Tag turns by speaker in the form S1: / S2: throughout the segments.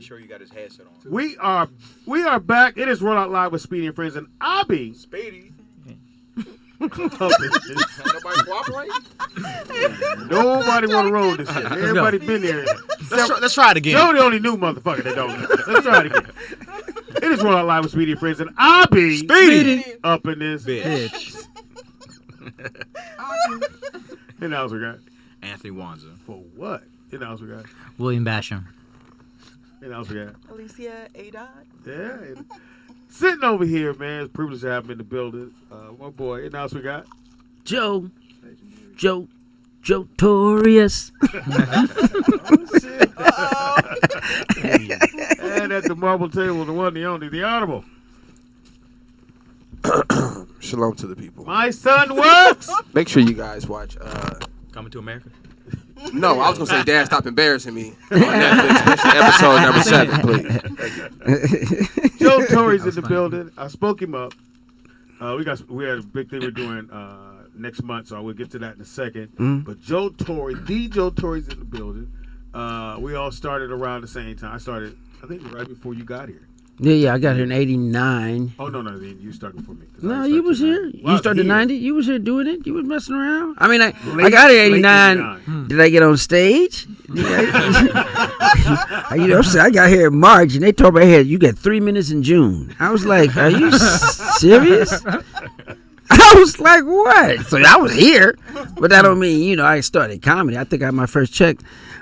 S1: making sure you got his headset on.
S2: We are back. It is Roll Out Live with Speedy and Friends, and I'll be
S1: Speedy.
S2: Nobody cooperate? Nobody want to roll this shit. Everybody been there.
S3: Let's try it again.
S2: You're the only new motherfucker that don't know. Let's try it again. It is Roll Out Live with Speedy and Friends, and I'll be
S3: Speedy
S2: up in this
S3: bitch.
S2: And else we got
S1: Anthony Wanza.
S2: for what? And else we got
S4: William Basham.
S2: and else we got
S5: Alicia A-Dot.
S2: yeah. And sitting over here, man. It's a privilege to have him in the building. My boy. And else we got
S4: Joe Torius.
S2: And at the marble table, the one, the only, the honorable.
S6: Shalom to the people.
S2: My son works.
S6: Make sure you guys watch.
S1: Coming to America.
S6: No, I was gonna say, Dad, stop embarrassing me on Netflix, episode number 7, please.
S2: Joe Torry's in the building. I spoke him up. We had a big thing we're doing next month, so we'll get to that in a second. But Joe Torry's in the building. We all started around the same time. I started, I think, right before you got here.
S4: Yeah, I got here in '89.
S2: Oh, no, you started before me.
S4: No, you was here.
S2: Well,
S4: You started in
S2: here.
S4: '90. You was here doing it. You was messing around. I mean, I got here in '89. Did I get on stage? You know, I got here in March, and they told me, "Hey, you got 3 minutes in June." I was like, "Are you serious?" I was like, "What?" So I was here, but that don't mean I started comedy. I think I had my first check.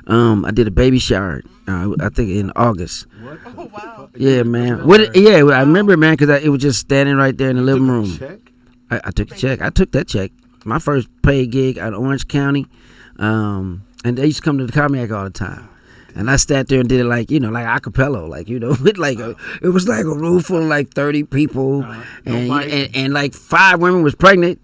S4: I did a baby shower. I think in August.
S2: What?
S5: Oh, wow.
S4: Yeah, man. I remember, man, because it was just standing right there in the living room.
S2: Check?
S4: I took the check. I took that check. My first paid gig out of Orange County. And they used to come to the Comedy Act all the time. And I sat there and did it like a cappella, it was like a room full of like 30 people, and like 5 women was pregnant.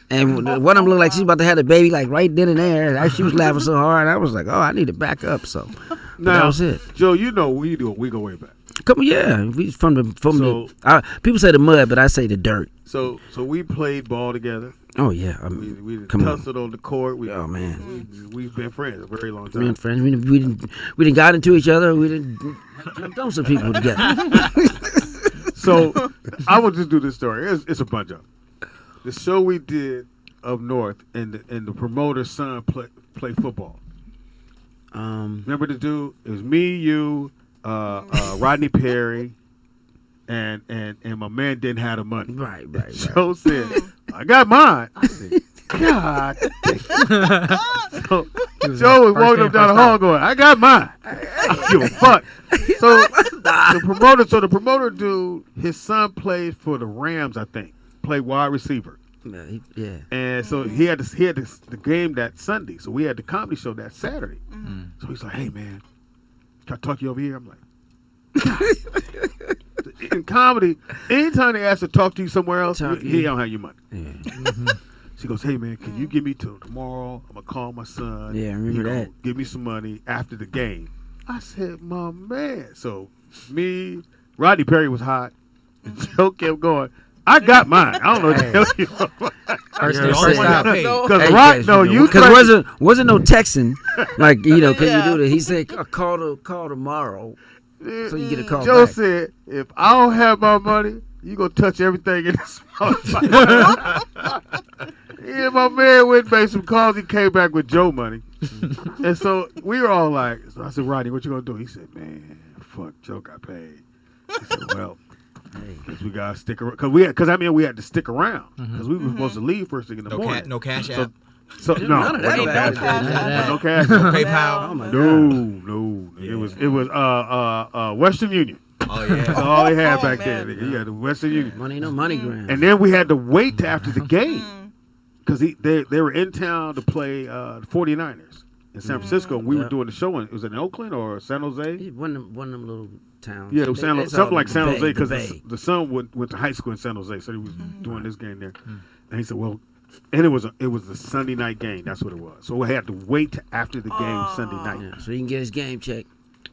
S4: And one of them looked like she's about to have a baby, like right then and there. And she was laughing so hard, I was like, "Oh, I need to back up." So that was it.
S2: Joe, we go way back.
S4: Come on, yeah, we from the people say the mud, but I say the dirt.
S2: So we played ball together.
S4: Oh yeah,
S2: We tussled on the court. We've been friends a very long time.
S4: We've been friends. We didn't got into each other. We didn't jumped on some people together.
S2: So I will just do this story. It's a bunch of them. The show we did up north, and the promoter's son play football. Remember the dude? It was me, you, Rodney Perry, and my man didn't have the money.
S4: Right.
S2: Joe said, "I got mine." I said, "God." So Joe was walking up down the hall going, "I got mine. I don't give a fuck." So the promoter dude, his son played for the Rams, I think. Played wide receiver.
S4: Yeah.
S2: And so he had the game that Sunday. So we had the comedy show that Saturday. So he's like, "Hey man, can I talk to you over here?" I'm like, in comedy, anytime they ask to talk to you somewhere else, he don't have your money.
S4: Yeah.
S2: She goes, "Hey man, can you give me till tomorrow? I'm gonna call my son.
S4: Yeah, remember that.
S2: Give me some money after the game." I said, "My man." So me, Rodney Perry was hot, and Joe kept going. I got mine. I don't know what to tell you.
S4: First because wasn't no texting like can you do that? He said call tomorrow, so you get a call.
S2: Joe
S4: back.
S2: said, "If I don't have my money, you gonna touch everything in this motherfucker." Yeah, my man went and made some calls. He came back with Joe money, and so we were all like, so I said, "Rodney, what you gonna do?" He said, "Man, fuck, Joe got paid." I said, "Well." Because we gotta stick around. We had to stick around because we were supposed to leave first thing in the morning.
S1: No cash app.
S2: So no cash app. No
S1: PayPal.
S2: No. It was Western Union.
S1: Oh yeah.
S2: That's all they had back then. You had the Western Union.
S4: Money, no money gram.
S2: And then we had to wait till after the game because they were in town to play the 49ers in San Francisco, and we were doing the show. Was it in Oakland or San Jose?
S4: One of them little towns.
S2: Yeah, it was something like San Jose because the son went to high school in San Jose, so he was doing this game there. And he said, "Well," and it was a Sunday night game. That's what it was. So we had to wait till after the game Sunday night,
S4: so he can get his game check.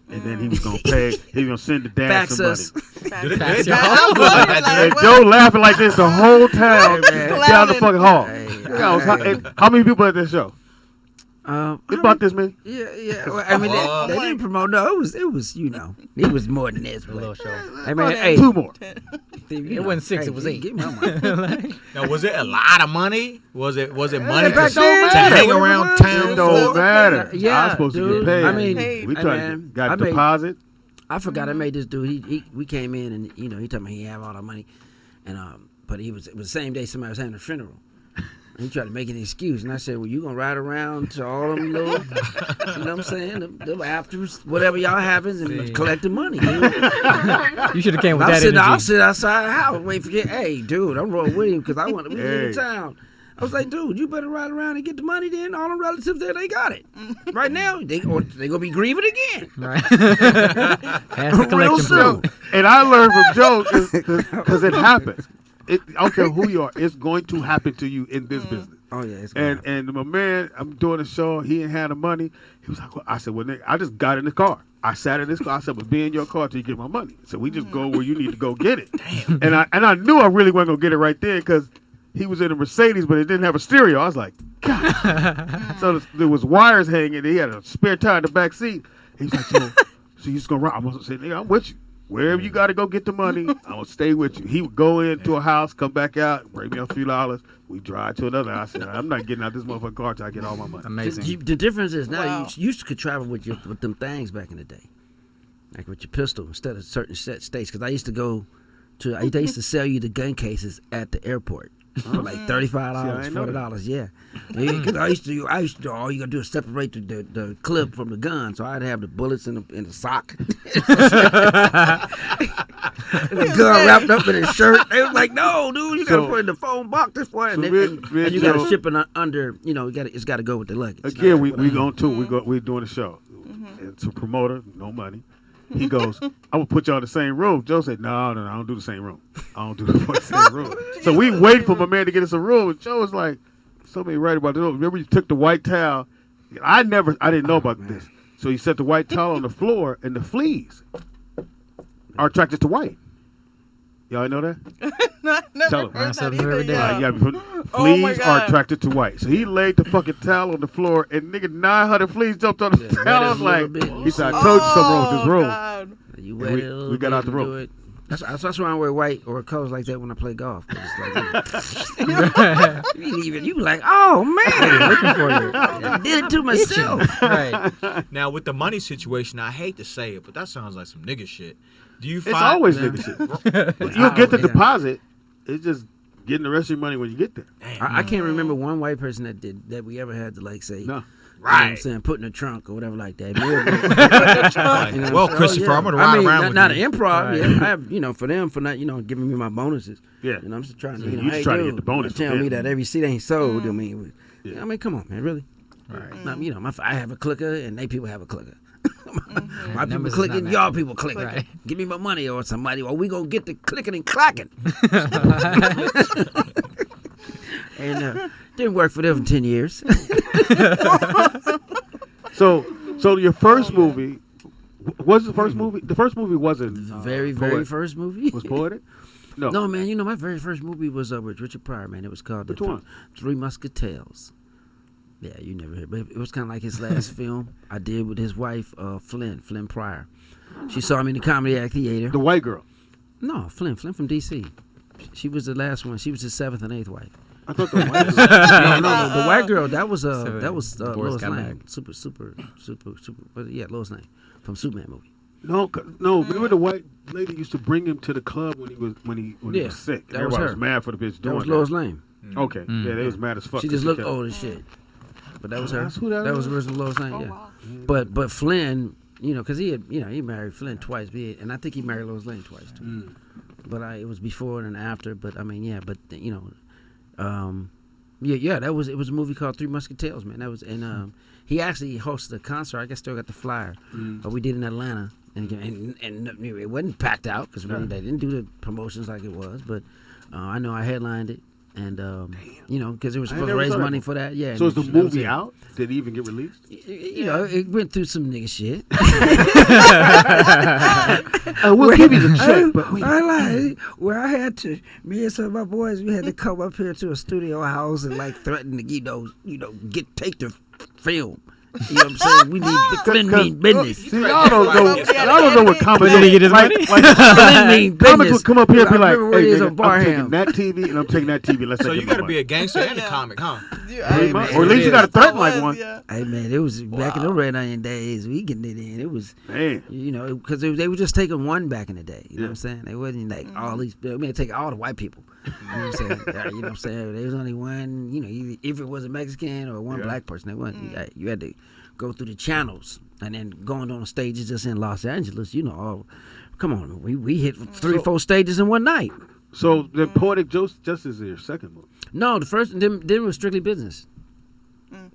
S2: And then he was gonna pay. He was gonna send the dad some money.
S5: And
S2: Joe laughing like this the whole time down the fucking hall. How many people at this show? They bought this many.
S4: Yeah. Well, I mean, they didn't promote. No, it was, it was more than this.
S3: A little show.
S4: I mean, hey,
S2: 2 more.
S3: It wasn't 6, it was 8.
S4: Give me my money.
S1: Now, was it a lot of money? Was it money
S4: back
S1: to
S4: then,
S1: hang
S4: yeah,
S1: around
S2: It
S1: town?
S2: don't matter.
S4: Yeah,
S2: I was supposed to
S4: dude.
S2: get paid.
S4: I mean,
S2: we
S4: hey,
S2: tried
S4: man,
S2: got
S4: I
S2: a
S4: made-
S2: deposit.
S4: I forgot I made this dude. We came in and he told me he had all the money, and but it was the same day somebody was having a funeral. And he tried to make an excuse, and I said, "Well, you gonna ride around to all them little, you know what I'm saying? Them afters, whatever y'all having, and collect the money." Dude.
S3: You should have came with
S4: I'm
S3: that
S4: sitting
S3: energy.
S4: outside the house waiting for hey, dude, I'm rolling with him because I want to be
S2: Hey.
S4: in town. I was like, dude, you better ride around and get the money. Then all the relatives there, they got it. Right now, they gonna be grieving again.
S3: Right. Pass the
S4: Real
S3: collection
S4: soon.
S3: plate.
S2: And I learned from Joe because it happens. I don't care who you are. It's going to happen to you in this business.
S4: Oh yeah, it's
S2: And my man, I'm doing a show. He ain't had the money. He was like, well, I said, well, nigga, I just got in the car. I sat in this car. I said, well, be in your car till you get my money. So we just go where you need to go get it. And I knew I really wasn't gonna get it right there because he was in a Mercedes, but it didn't have a stereo. I was like, God. So there was wires hanging. He had a spare tire in the back seat. He was like, so you just gonna ride? I'm gonna say, nigga, I'm with you. Wherever you got to go get the money, I'm going to stay with you. He would go into a house, come back out, bring me a few dollars. We drive to another house. I said, I'm not getting out this motherfucking car till I get all my money.
S3: Amazing.
S4: The difference is now
S5: Wow.
S4: you could travel with them things back in the day, like with your pistol instead of certain set states. Because I used to go to, they used to sell you the gun cases at the airport. For like $35, $40, yeah. Because I used to. All you gotta do is separate the clip from the gun, so I'd have the bullets in the sock, and the gun wrapped up in his shirt. They was like, "No, dude, you gotta put it in the phone box this way, and you gotta ship it under. It's got to go with the luggage."
S2: Again, we going to we doing a show. It's a promoter, no money. He goes, I'm gonna put y'all in the same room. Joe said, No, I don't do the same room. I don't do the fucking same room. So we wait for my man to get us a room. And Joe was like, somebody right about this. Remember you took the white towel? I didn't know about this. So he set the white towel on the floor, and the fleas are attracted to white. Y'all know that?
S5: Never
S2: Tell him.
S5: heard that
S3: Something
S5: either,
S3: every day.
S5: yeah.
S2: Fleas
S5: my
S2: are
S5: God.
S2: attracted to white. So he laid the fucking towel on the floor, and nigga 900 fleas jumped on the towel. I was like, he said, I told you something wrong with this room.
S5: God.
S4: You
S2: We-
S4: wait a little
S2: we got
S4: bit
S2: out the
S4: to
S2: room.
S4: do it. That's why I wear white or colors like that when I play golf. 'Cause it's like, you be like, oh man,
S3: Looking for you.
S4: I did it to myself.
S3: Right.
S1: Now, with the money situation, I hate to say it, but that sounds like some nigga shit. Do you
S2: It's
S1: find
S2: always nigga shit. You'll get the deposit. It's just getting the rest of your money when you get there.
S4: I can't remember one white person that we ever had to like say,
S2: No.
S4: You know what I'm
S1: Right.
S4: saying, put in the trunk or whatever like that. You know,
S1: Well,
S4: so,
S1: Christopher,
S4: yeah.
S1: I'm gonna ride around with
S4: not
S1: you.
S4: an improv. Yeah, I have, for them for not, giving me my bonuses.
S2: Yeah.
S4: You know, I'm just trying to,
S2: You
S4: hey,
S2: just trying to
S4: dude,
S2: get the bonus
S4: Tell
S2: from
S4: me
S2: them.
S4: that every seat ain't sold. I mean,
S2: Yeah.
S4: come on, man, really.
S2: Right.
S4: Now, I have a clicker and they people have a clicker. My people
S3: Numbers is
S4: clicking,
S3: not
S4: y'all
S3: mattering.
S4: people clicking.
S3: Right.
S4: Give me my money or somebody, or we gonna get the clicking and clacking. And didn't work for them for 10 years.
S2: So your first movie was the first movie. The first movie wasn't
S4: The very
S2: Poetic.
S4: first movie.
S2: Was Poetic? No.
S4: No, man, my very first movie was with Richard Pryor, man. It was called
S2: Which one?
S4: Three Musketeers. Yeah, you never heard, but it was kind of like his last film I did with his wife, Flynn Pryor. She saw me in the Comedy Act Theater.
S2: The white girl.
S4: No, Flynn from D.C. She was the last one. She was his 7th and 8th wife.
S2: I thought the white girl.
S4: No, the white girl, that was
S3: Seven.
S4: Lois
S3: Boris got
S4: Lane.
S3: back.
S4: Super. But yeah, Lois Lane from Superman movie.
S2: No. Remember the white lady used to bring him to the club when he was
S4: Yeah,
S2: sick.
S4: that was
S2: Everybody
S4: her.
S2: was mad for the bitch
S4: That
S2: doing
S4: was Lois Lane.
S2: Okay. Yeah, they was mad as fuck.
S4: She
S2: 'cause
S4: just looked
S2: kept-
S4: old as shit. But that was her.
S2: That's who that
S4: was
S2: was?
S4: original Lois Lane,
S5: Oh,
S4: yeah.
S5: wow.
S4: But Flynn, because he had, he married Flynn twice, and I think he married Lois Lane twice too. But it was before and after. But I mean, yeah. But it was a movie called Three Musketeers, man. That was he actually hosted a concert. I guess still got the flyer, but we did in Atlanta, and it wasn't packed out because they didn't do the promotions like it was. But I know I headlined it. And because it was
S2: I
S4: supposed to
S2: never
S4: raise
S2: saw that
S4: money
S2: before.
S4: for that, yeah.
S2: So is
S4: and
S2: the
S4: that was
S2: movie
S4: it.
S2: out? Did it even get released?
S4: It went through some nigga shit.
S2: We'll give you the check, but
S4: I like where I had to. Me and some of my boys, we had to come up here to a studio house and like threaten to take the film. You know what I'm saying? We need Flynn mean business.
S2: See, y'all don't know. Y'all don't know what comics.
S3: Did he get his money?
S4: Flynn mean
S2: Comics
S4: business.
S2: would come up here and be
S4: I
S2: like,
S4: remember where
S2: "Hey,
S4: it is
S2: nigga,
S4: on
S2: I'm
S4: Barham.
S2: taking that TV and I'm taking that TV. Let's
S1: So
S2: take
S1: you
S2: it
S1: gotta
S2: my
S1: be
S2: money."
S1: a gangster and a
S5: Yeah.
S1: comic, huh?
S2: Pretty much.
S4: man,
S2: Or at least you got to threaten like
S5: was,
S2: one.
S5: yeah.
S4: Hey man, it was back in the Red Onion days. We getting it in. It was,
S2: Man.
S4: you know, because they were just taking one back in the day. You know
S2: Yeah.
S4: what I'm saying? They wasn't like all these. I mean, take all the white people. You know what I'm saying? Yeah, you know what I'm saying? There was only one. You know, if it was a Mexican or one
S2: Yeah.
S4: black person, they wasn't. You had to go through the channels and then going on stages just in Los Angeles. You know, come on, we hit 3-4 stages in one night.
S2: So the Poetic Justice is your second movie.
S4: No, the first then was Strictly Business.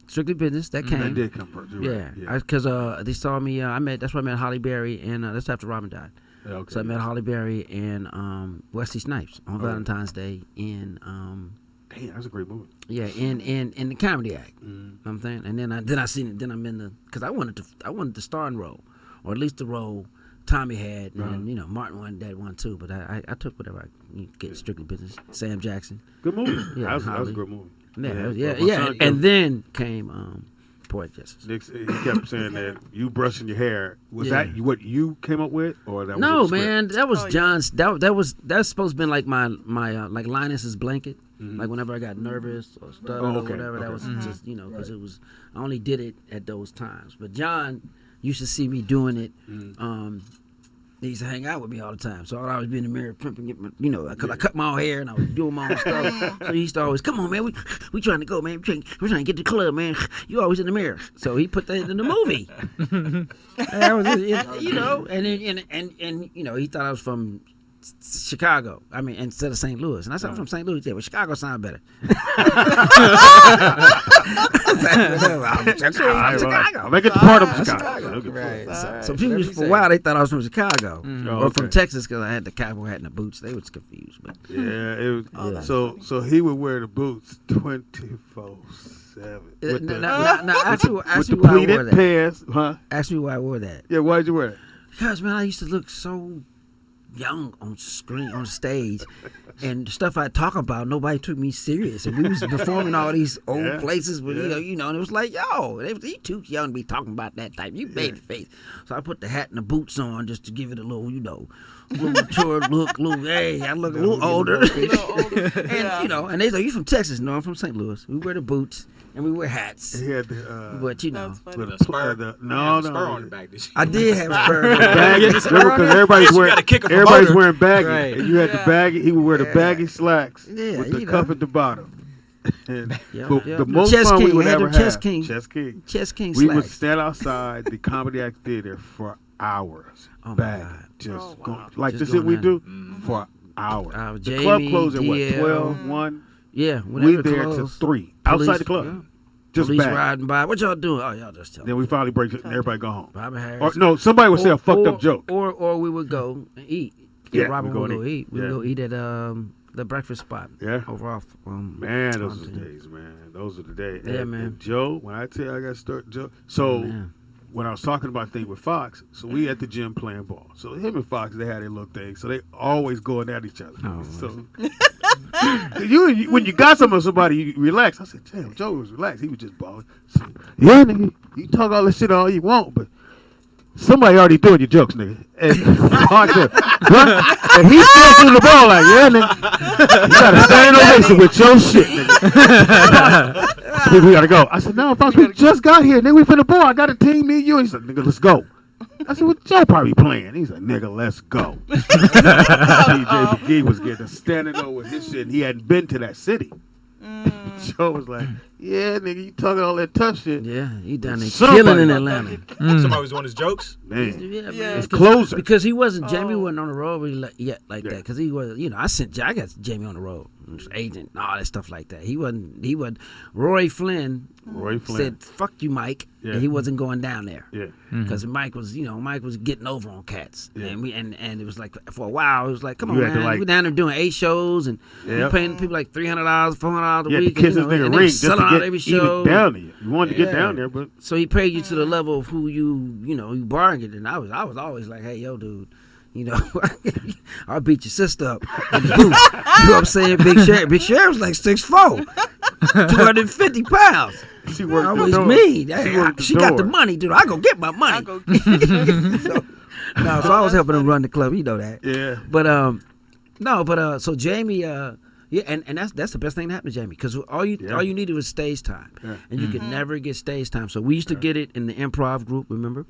S4: Strictly Business that came.
S2: That did come first. You're
S4: Yeah,
S2: right.
S4: because they saw me. That's where I met Holly Berry, and that's after Robin died.
S2: Yeah, okay.
S4: So I met Holly Berry and Wesley Snipes on Valentine's Day in
S2: Damn, that's a great movie.
S4: in the comedy act.
S2: Mm.
S4: You know what I'm saying, and then I'm in the because I wanted the starring role, or at least the role Tommy had, and Martin wanted that one too. But I took whatever I could get. Strictly Business. Sam Jackson.
S2: Good movie.
S4: Yeah,
S2: that was a
S4: Holly.
S2: good movie.
S4: Yeah.
S2: My son
S4: And then came Poetic Justice.
S2: Nick, he kept saying that you brushing your hair. Was
S4: Yeah.
S2: that what you came up with, or that?
S4: No,
S2: was in the script?
S4: man, that was
S5: Oh, yeah.
S4: John's. That's supposed to be like my like Linus's blanket. Like whenever I got nervous or stuttered
S2: Oh,
S4: or
S2: okay,
S4: whatever, that
S2: okay.
S4: was just because it was. I only did it at those times. But John used to see me doing it. He used to hang out with me all the time, so I'd always be in the mirror primping, get my, because I cut my own hair and I was doing my own stuff. So he used to always, come on, man, we trying to go, man, we're trying to get to the club, man. You always in the mirror, so he put that in the movie. And that was it, and he thought I was from Chicago. I mean, instead of St. Louis, and I said I'm from St. Louis. Yeah, well, Chicago sound better. I'm Chicago.
S2: I'll make it the part of Chicago. Okay.
S3: Right.
S4: So people for a while they thought I was from Chicago
S2: Oh,
S4: or from
S2: okay.
S4: Texas because I had the cowboy hat and the boots. They was confused, but
S2: Yeah, it was.
S5: Yeah.
S2: So he would wear the boots 24/7.
S4: now ask me
S2: With the
S4: why I wore
S2: pleated
S4: that.
S2: pants, huh?
S4: Ask me why I wore that.
S2: Yeah, why'd you wear it?
S4: Because man, I used to look so young on screen on stage, and the stuff I talk about, nobody took me serious. And we was performing all these old
S2: Yeah.
S4: places, with,
S2: Yeah.
S4: and it was like, yo, they too young to be talking about that type. You baby face. So I put the hat and the boots on just to give it a little, little mature look. Hey, I look a little older. And and they say, you from Texas? No, I'm from St. Louis. We wear the boots and we wear hats.
S2: He had the.
S4: But
S5: That's funny.
S2: with
S1: The spur.
S2: no.
S1: Spur on the back. This shit.
S4: I did have spurs.
S2: Baggy,
S3: Yeah, the spur on
S2: because
S3: it?
S2: everybody's
S1: You
S2: wearing
S1: gotta kick a
S2: everybody's
S1: promoter.
S2: wearing baggy,
S3: Right.
S2: and you had the baggy. He would wear the baggy slacks
S4: Yeah,
S2: with the
S4: you
S2: cuff
S4: know.
S2: at the bottom. And
S4: Yeah,
S2: but
S4: yeah.
S2: the most
S4: Chess
S2: fun we
S4: King,
S2: would
S4: had
S2: ever
S4: them
S2: have.
S4: Chess King.
S2: Chess King.
S4: Chess King
S2: We would
S4: slacks.
S2: stand outside the comedy act theater for hours.
S4: Oh, my
S2: baggy,
S4: God.
S2: just
S5: Oh,
S2: going
S5: wow.
S2: like
S4: Just
S2: this is what we
S4: going
S2: do for hours. the
S4: Jamie,
S2: club closed at what,
S4: DL.
S2: 12, 1?
S4: Yeah,
S2: We
S4: whenever
S2: there
S4: closed.
S2: to 3
S4: Police-
S2: outside the club.
S4: yeah.
S2: Just
S4: Police
S2: back.
S4: riding by. What y'all doing? Oh, y'all just tell
S2: Then we finally break it and everybody go home.
S4: Robin
S2: Or
S4: Harris.
S2: no, somebody would say a fucked up joke.
S4: Or we would go and eat.
S2: Yeah,
S4: Robin
S2: we go
S4: would
S2: and
S4: go eat. We would
S2: Yeah.
S4: go eat at the breakfast spot.
S2: Yeah.
S4: Over off.
S2: Man, those are the
S4: Taunton.
S2: days, man. Those are the days.
S4: Yeah,
S2: and,
S4: man.
S2: and Joe, when I tell you I got to start Joe. So
S4: Man.
S2: when I was talking about thing with Fox, so we at the gym playing ball. So him and Fox, they had their little thing. So they always going at each other.
S4: Oh,
S2: So you when you got somebody, you relax. I said, damn, Joe was relaxed. He was just balling. So, yeah, nigga, you talk all this shit all you want, but somebody already doing your jokes, nigga. And Fox said, what? And he still threw the ball like, yeah, nigga. You gotta stand ovation with your shit, nigga. We gotta go. I said, no, Fox, we just got here, nigga. We finna ball. I got a team, me and you. He said, nigga, let's go. I said, well, Joe probably playing. He's like, nigga, let's go. DJ McGee was getting standing over with his shit, and he hadn't been to that city. Joe was like, yeah, nigga, you talking all that tough shit.
S4: Yeah, he done it
S2: Somebody-
S4: killing in Atlanta.
S1: Somebody was doing his jokes.
S2: Man,
S4: Yeah,
S5: Yeah.
S4: man.
S2: it's closer.
S4: Because he wasn't, Jamie
S5: Oh.
S4: wasn't on the road really yet like
S2: Yeah.
S4: that. Because he was, I got Jamie on the road, his agent, and all that stuff like that. He wasn't, Roy Flynn
S2: Roy Flynn.
S4: said, fuck you, Mike.
S2: Yeah.
S4: And he wasn't going down there.
S2: Yeah.
S4: Because Mike was getting over on cats.
S2: Yeah.
S4: And it was like, for a while, it was like, come on,
S2: You had to,
S4: man.
S2: like-
S4: We're down there doing 8 shows, and
S2: Yeah.
S4: we paying people like $300, $400 a
S2: You had to
S4: week.
S2: kiss
S4: and,
S2: this nigga
S4: and they
S2: ring
S4: was
S2: just to
S4: selling out
S2: get
S4: every
S2: even
S4: show.
S2: down there. You wanted to get
S4: Yeah.
S2: down there, but
S4: So he paid you to the level of who you bargained, and I was always like, hey, yo, dude, You know, I'll beat your sister up in the booth. You know what I'm saying? Big Sheriff's like 6'4", 250 pounds.
S2: She worked the
S4: Always
S2: door.
S4: me.
S2: She
S4: Got the
S2: door.
S4: money, dude. I go get my money.
S5: go
S4: So I was helping him run the club. You know that.
S2: Yeah.
S4: But so Jamie, yeah, and that's the best thing that happened to Jamie, because all you needed was stage time, and you could never get stage time. So we used to get it in the improv group. Remember?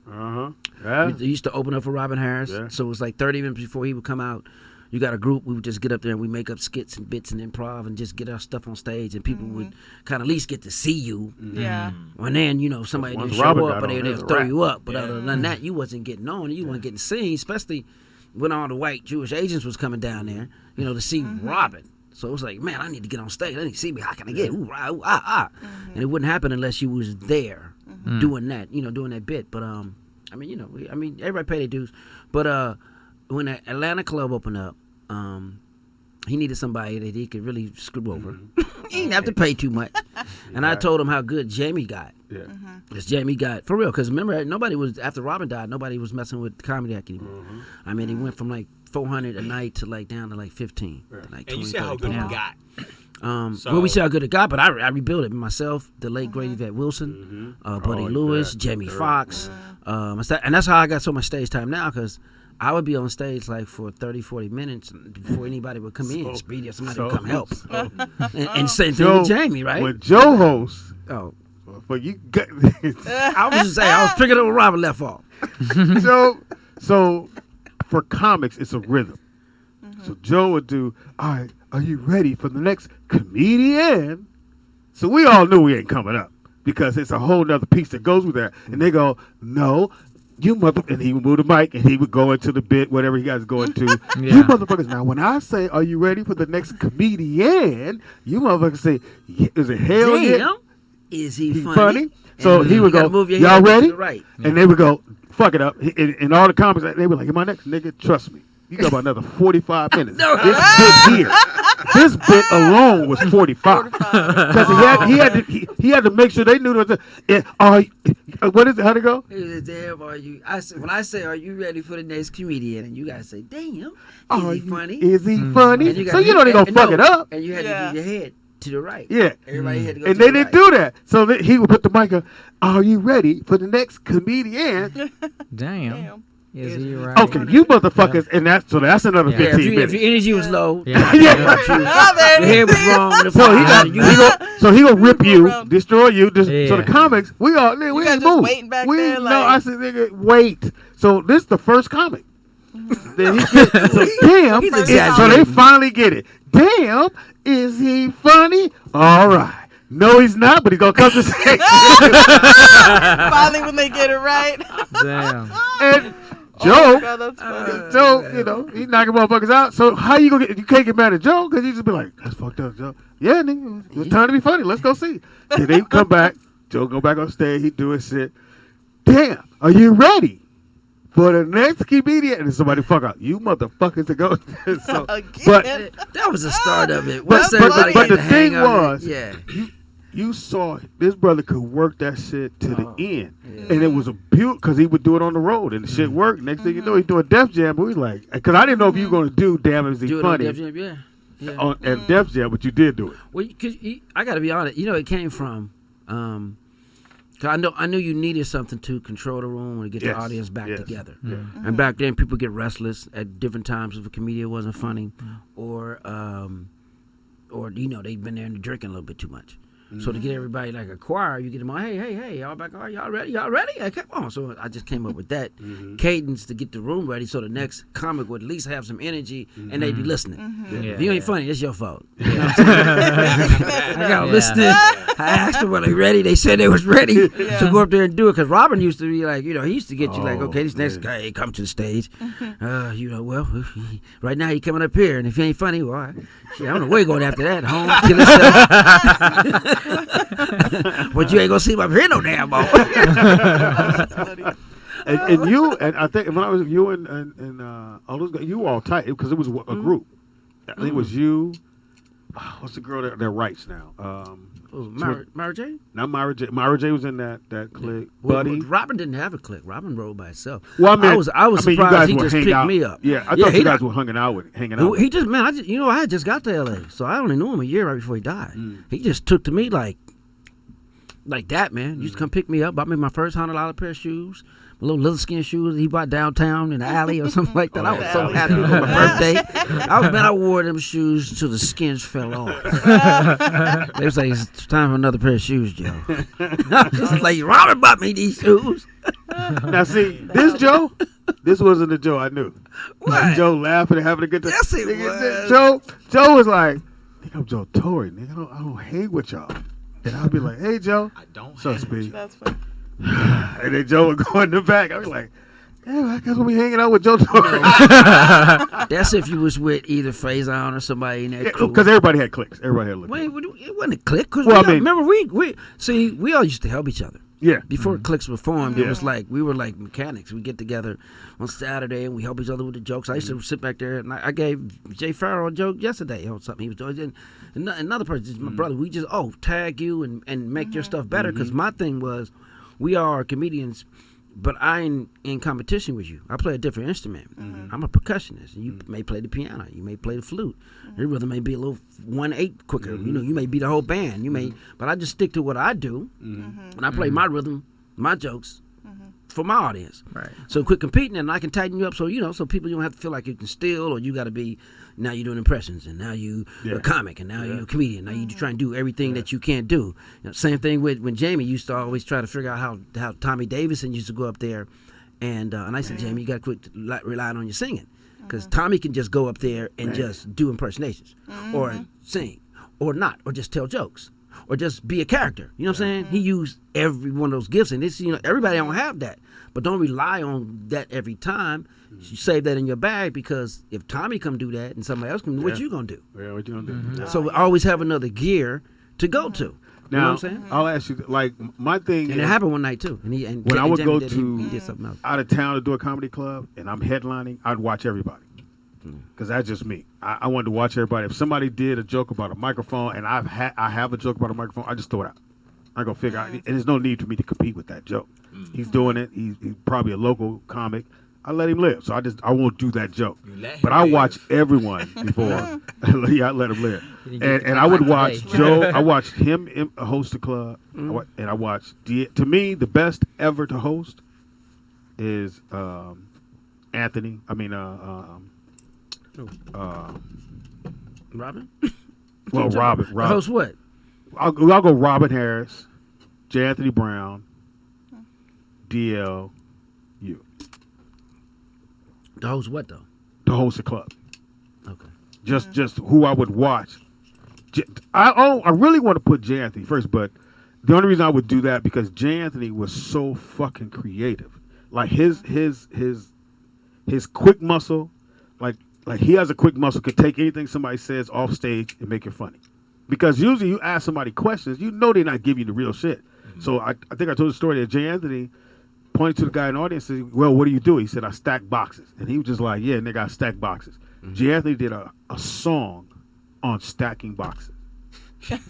S2: Yeah.
S4: We used to open up for Robin Harris.
S2: Yeah.
S4: So it was like 30 minutes before he would come out. You got a group. We would just get up there and we make up skits and bits and improv and just get our stuff on stage, and people would kind of at least get to see you.
S5: Yeah.
S4: And then, you know, somebody
S2: Once
S4: didn't
S2: Robin
S4: show up,
S2: got
S4: but
S2: on,
S4: they'll
S2: it's a
S4: throw
S2: wrap.
S4: you up. But other than that, you wasn't getting on. You weren't getting seen, especially when all the white Jewish agents was coming down there, you know, to see Robin. So it was like, man, I need to get on stage. I need to see me. How can I get? Ooh, ah, ooh, ah, ah. And it wouldn't happen unless you was there doing that, you know, doing that bit. But I mean, you know, everybody pay their dues. But when the Atlanta club opened up, he needed somebody that he could really screw over. He didn't have to pay too much. And I told him how good Jamie got.
S2: Yeah.
S4: Because Jamie got, for real, because remember, nobody was, after Robin died, nobody was messing with Comedy Act anymore. I mean, he went from like 400 a night to like down to like 15. To like
S1: And you
S4: 20,
S1: see how
S4: 30
S1: good he
S4: pounds.
S1: got.
S4: Well, we see how good it got, but I rebuilt it myself, the late great Yvette Wilson, Buddy Lewis, Jamie Foxx. And that's how I got so much stage time now, because I would be on stage like for 30, 40 minutes before anybody would come in. Speedy or somebody would come help. And same thing with Jamie, right?
S2: When Joe hosts,
S4: Oh,
S2: but you got
S4: I was just saying, I was picking up where Robin left off.
S2: so for comics, it's a rhythm. So Joe would do, all right, are you ready for the next comedian? So we all knew we ain't coming up, because it's a whole nother piece that goes with that. And they go, no, you mother, and he would move the mic and he would go into the bit, whatever he guys going to. You motherfuckers, now when I say, are you ready for the next comedian? You motherfuckers say, is it hell yeah?
S4: Damn, is he
S2: He
S4: funny?
S2: funny? So
S4: And
S2: he
S4: you
S2: would
S4: gotta
S2: go,
S4: move your
S2: y'all
S4: head to
S2: ready?
S4: the right.
S2: And they would go, fuck it up. And all the comics, they were like, am I next? Nigga, trust me. You got about another 45 minutes. This bit here. This bit alone was 45. Because he had to make sure they knew what is it? How'd it go?
S4: Damn, are you? When I say, are you ready for the next comedian? And you guys say, damn,
S2: Are
S4: is he
S2: you-
S4: funny?
S2: Is he funny?
S4: And you
S2: So you know they gonna fuck it up.
S4: And you had to move your head to the right.
S2: Yeah.
S4: Everybody had to go
S2: And
S4: to
S2: they
S4: the
S2: didn't
S4: right.
S2: do that. So he would put the mic on, are you ready for the next comedian?
S3: Damn. Is he right?
S2: Okay, you motherfuckers, and that's another
S3: Yeah.
S2: 15
S4: If
S2: minutes.
S4: your energy was low,
S3: Yeah.
S4: your head was wrong.
S2: So he gonna rip you,
S5: around.
S2: destroy you. So
S3: Yeah.
S2: the comics, we all nigga, we
S5: guys
S2: ain't
S5: just
S2: moved.
S5: waiting back
S2: we
S5: there,
S2: no,
S5: like-
S2: I said nigga, wait. So this the first comic. Then he gets, so damn.
S4: He's
S2: So
S4: exaggerating.
S2: they finally get it. Damn, is he funny? All right. No, he's not, but he's gonna come to stage.
S5: Finally, when they get it right.
S3: Damn.
S2: And
S5: Oh
S2: Joe.
S5: my God, that's funny.
S2: Joe, you know, he knocking motherfuckers out. So how you gonna get? You can't get mad at Joe because you just be like, "That's fucked up, Joe." Yeah, nigga, it's time to be funny. Let's go see. Then they come back. Joe go back on stage. He doing shit. Damn, are you ready for the next comedian? And then somebody fuck out. You motherfuckers to go. So,
S5: Again.
S2: but
S4: That was the start of it.
S2: But-
S4: Once
S2: but-
S4: everybody
S2: but
S4: got
S2: the
S4: the hang
S2: thing
S4: of it,
S2: was-
S4: yeah.
S2: you saw this brother could work that shit to the end, and it was a beaut because he would do it on the road, and the shit worked. Next thing you know, he's doing Def Jam. But we like, because I didn't know if you were gonna do Damn Is He
S4: Do it on
S2: Funny
S4: Def Jam, yeah.
S2: on at Def Jam, but you did do it.
S4: Well, cause I got to be honest. You know, it came from. 'Cause I knew you needed something to control the room and get
S2: Yes,
S4: the audience back
S2: yes,
S4: together.
S2: yeah.
S4: And back then, people get restless at different times if a comedian wasn't funny, or you know they'd been there and drinking a little bit too much. So to get everybody like a choir, you get them all, hey, y'all back, are y'all ready? Y'all ready? Hey, come on. So I just came up with that cadence to get the room ready, so the next comic would at least have some energy and they'd be listening. If you ain't funny, it's your fault. You know what I'm saying? I got them listening. I asked them, were they ready? They said they was ready. So go up there and do it. Because Robin used to be like, you know, he used to get you like, okay, this next guy ain't come to the stage. You know, well, right now he coming up here, and if he ain't funny, well, I don't know where he going after that. Home, kill himself. But you ain't gonna see him up here no damn more.
S5: That's funny.
S2: And you and I think when I was you and all those guys, you were all tight because it was a group. I think it was you. What's the girl that writes now?
S4: Mara J?
S2: Not Myra J. Myra J was in that clique.
S4: Well,
S2: Buddy.
S4: Robin didn't have a clique. Robin rode by himself.
S2: Well, I mean,
S4: I was
S2: you
S4: surprised
S2: guys
S4: he
S2: would
S4: just
S2: hang
S4: picked
S2: out.
S4: me up.
S2: Yeah, I thought
S4: he
S2: you guys
S4: not-
S2: were hanging out with him.
S4: He just, man, I had just got to L.A., so I only knew him a year right before he died. He just took to me like that, man. He used to come pick me up, bought me my first $100 pair of shoes, my little leather skin shoes he bought downtown in the alley or something like that. I was so happy for my birthday. I wore them shoes till the skins fell off. They was like, it's time for another pair of shoes, Joe. I was just like, Robin bought me these shoes.
S2: Now, see, this wasn't the Joe I knew. Like Joe laughing and having a good time.
S4: Yes, it
S2: Nigga, Joe was like, nigga, I'm Joe Torry. Nigga, I don't hang with y'all. And I'll be like, hey, Joe.
S1: I don't.
S2: So Speedy.
S5: That's funny.
S2: And then Joe would go in the back. I'd be like, yeah, I guess we'll be hanging out with Joe Torry.
S4: That's if you was with either Faison or somebody in that crew.
S2: Because everybody had cliques. Everybody had
S4: Wait,
S2: cliques.
S4: it wasn't a clique. Cause
S2: Well, I mean-
S4: remember, we all used to help each other.
S2: Yeah.
S4: Before cliques were formed, it
S2: Yeah.
S4: was like we were like mechanics. We get together on Saturday and we help each other with the jokes. I used to sit back there and I gave Jay Farrell a joke yesterday on something he was doing. And another person, my brother, we just tag you and make your stuff better. Because my thing was, we are comedians, but I ain't in competition with you. I play a different instrument. I'm a percussionist. And you may play the piano. You may play the flute. Your rhythm may be a little 1/8 quicker. You know, you may be the whole band. You may, but I just stick to what I do, and I play my rhythm, my jokes for my audience.
S3: Right.
S4: So quit competing, and I can tighten you up. So so people don't have to feel like you can steal or you got to be. Now you're doing impressions, and now you're a comic, and now you're a comedian. Now you try and do everything that you can't do. Same thing with when Jamie used to always try to figure out how Tommy Davidson used to go up there, and I said, Jamie, you got to quit relying on your singing, because Tommy can just go up there and just do impersonations, or sing, or not, or just tell jokes, or just be a character. You know what I'm saying? He used every one of those gifts, and it's everybody don't have that, but don't rely on that every time. You save that in your bag, because if Tommy come do that and somebody else come, what you gonna do?
S2: Yeah, what you gonna do?
S4: So we always have another gear to go to. You know what
S2: Now,
S4: I'm saying?
S2: I'll ask you, like, my thing
S4: And
S2: is,
S4: it happened one night too. And
S2: when I would
S4: Jamie
S2: go
S4: did,
S2: to
S4: he did something else.
S2: out of town to do a comedy club and I'm headlining, I'd watch everybody. Because that's just me. I wanted to watch everybody. If somebody did a joke about a microphone and I have a joke about a microphone, I just throw it out. I go figure out, and there's no need for me to compete with that joke. He's doing it. He's probably a local comic. I let him live, so I won't do that joke. But I watch everyone before. I let him live, and I would watch Joe. I watched him host the club, and I watched. To me, the best ever to host is Anthony. I mean,
S4: Robin?
S2: well, Robin.
S4: Host what?
S2: I'll go Robin Harris, J. Anthony Brown, DL, you.
S4: The host what though?
S2: To host a club.
S4: Okay.
S2: Just who I would watch. I really want to put J. Anthony first, but the only reason I would do that because J. Anthony was so fucking creative. Like his quick muscle, like he has a quick muscle, could take anything somebody says off stage and make it funny. Because usually you ask somebody questions, you know they're not giving you the real shit. So I think I told the story that J. Anthony pointed to the guy in the audience and said, well, what do you do? He said, I stack boxes. And he was just like, yeah, nigga, I stack boxes. J. Anthony did a song on stacking boxes.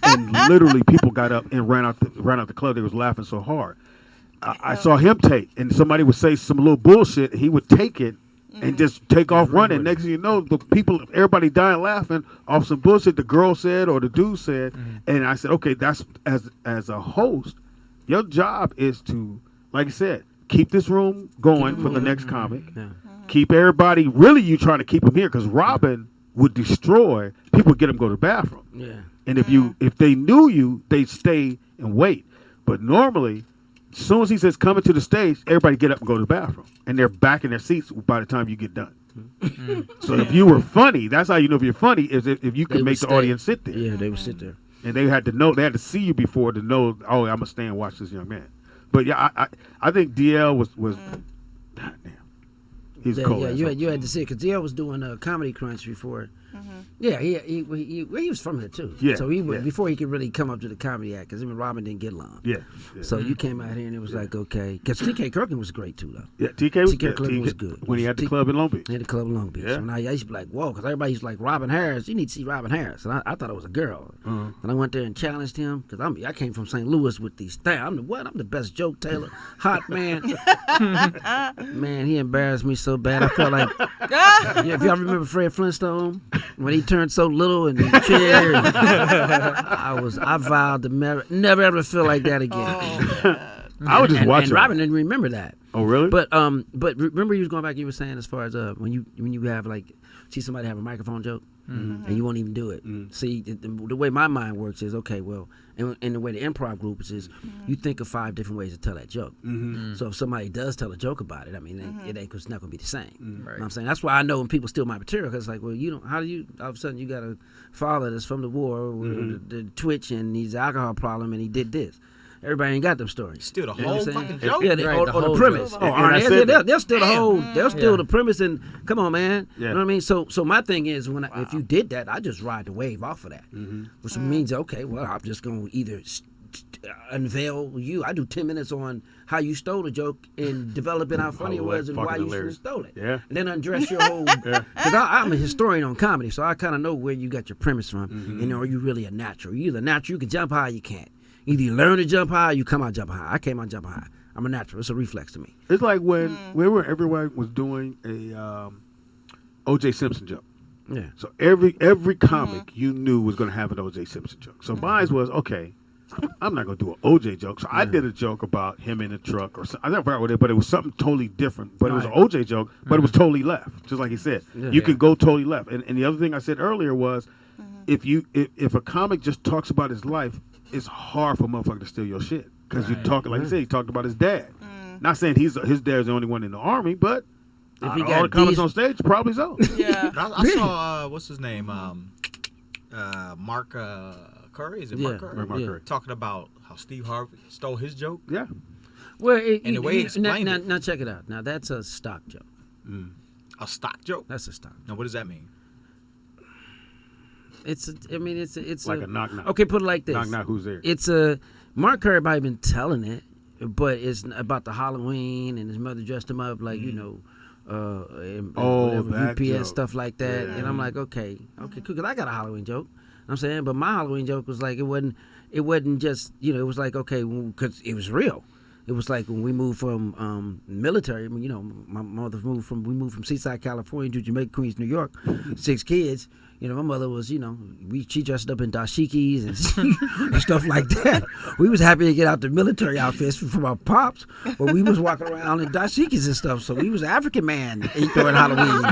S2: And literally people got up and ran out the club. They was laughing so hard. I saw him take, and somebody would say some little bullshit. He would take it and just take off running. Next thing you know, everybody dying laughing off some bullshit the girl said or the dude said. And I said, okay, that's as a host, your job is to, like I said, keep this room going for the next comic.
S4: Yeah.
S2: Keep everybody, really you trying to keep them here because Robin would destroy, people would get them go to the bathroom.
S4: Yeah.
S2: And if they knew you, they'd stay and wait. But normally, as soon as he says coming to the stage, everybody get up and go to the bathroom. And they're back in their seats by the time you get done. So if you were funny, that's how you know if you're funny, is if you could make the audience sit there.
S4: Yeah, they would sit there.
S2: And they had to see you before to know, oh, I'm going to stay and watch this young man. But yeah, I think DL was God damn. He's cold.
S4: Yeah, you had to see it because DL was doing a Comedy Crunch before Yeah, he was from here too.
S2: Yeah,
S4: So he
S2: yeah.
S4: before he could really come up to the comedy act, because him and Robin didn't get along.
S2: Yeah.
S4: So you came out here and it was like, okay, because TK Kirkland was great too, though.
S2: Yeah, TK was,
S4: Kirkland was good.
S2: when he had the club in Long Beach.
S4: He had the club in Long Beach.
S2: Yeah.
S4: And I used to be like, whoa, because everybody used to like Robin Harris. You need to see Robin Harris. And I thought it was a girl. And I went there and challenged him, because I came from St. Louis with these things. I'm the best joke teller, hot man. Man, he embarrassed me so bad. I felt like, if y'all remember Fred Flintstone, when he turned so little and he cheered, I vowed to never ever feel like that again.
S2: I was just watching.
S4: And Robin didn't remember that.
S2: Oh, really?
S4: But remember you was going back. You were saying as far as when you have like see somebody have a microphone joke and you won't even do it. See the way my mind works is okay. Well, and the way the improv groups is, you think of 5 different ways to tell that joke. So if somebody does tell a joke about it, I mean, it's not going to be the same.
S3: Right.
S4: You know what I'm saying? That's why I know when people steal my material, because it's like, well, how do you all of a sudden you got a father that's from the war with the Twitch and he's an alcohol problem and he did this. Everybody ain't got them stories.
S1: Still the
S4: You know
S1: whole
S4: what I'm
S1: fucking
S4: saying?
S1: joke.
S4: Yeah,
S3: Right,
S4: or
S3: the
S4: the
S3: whole
S4: premise.
S3: joke.
S4: Oh,
S2: And I said
S4: they'll steal the whole. They'll steal
S3: Yeah.
S4: the premise and come on, man.
S2: Yeah.
S4: You know what I mean? So my thing is, if you did that, I just ride the wave off of that, which means okay, well, I'm just gonna either unveil you. I do 10 minutes on how you stole the joke and developing how funny it was and why you should have stole it.
S2: Yeah.
S4: And then undress your whole. Because I'm a historian on comedy, so I kind of know where you got your premise from. And are you really a natural? You either natural, you can jump high, you can't. Either you learn to jump high, or you come out jump high. I came out jump high. I'm a natural. It's a reflex to me.
S2: It's like when everyone was doing a O.J. Simpson joke.
S4: Yeah.
S2: So every comic you knew was going to have an O.J. Simpson joke. So mine was, okay, I'm not going to do an O.J. joke. So I did a joke about him in a truck, or I never forgot what it, but it was something totally different. But it was an O.J. joke, but it was totally left, just like he said.
S4: Yeah.
S2: You can go totally left. And the other thing I said earlier was, if a comic just talks about his life, it's hard for a motherfucker to steal your shit, because you talking, like you said, he talked about his dad. Not saying his dad's the only one in the army, but
S4: If he
S2: all
S4: got
S2: the comics
S4: these-
S2: on stage probably so.
S5: Yeah.
S1: I saw what's his name, Mark Curry. Is it Mark
S4: Yeah.
S1: Curry?
S2: Mark
S4: Yeah.
S2: Curry.
S1: Talking about how Steve Harvey stole his joke.
S2: Yeah.
S4: Well,
S1: And the way he explained
S4: now,
S1: it.
S4: now check it out. Now that's a stock joke.
S1: A stock joke.
S4: That's a stock.
S1: Now what does that mean?
S4: It's
S2: Like a knock-knock.
S4: Okay, put it like this.
S2: Knock knock, who's there?
S4: It's a Mark Curry might have been telling it, but it's about the Halloween and his mother dressed him up like and whatever,
S2: that
S4: UPS
S2: joke.
S4: stuff like that.
S2: Yeah.
S4: And I'm like, okay, cool, because I got a Halloween joke. I'm saying, but my Halloween joke was like it wasn't just it was like okay, because it was real. It was like when we moved from military. I mean, my mother we moved from Seaside, California to Jamaica, Queens, New York. 6 kids. My mother was, she dressed up in dashikis and stuff like that. We was happy to get out the military outfits from our pops, but we was walking around in dashikis and stuff. So we was an African man during Halloween,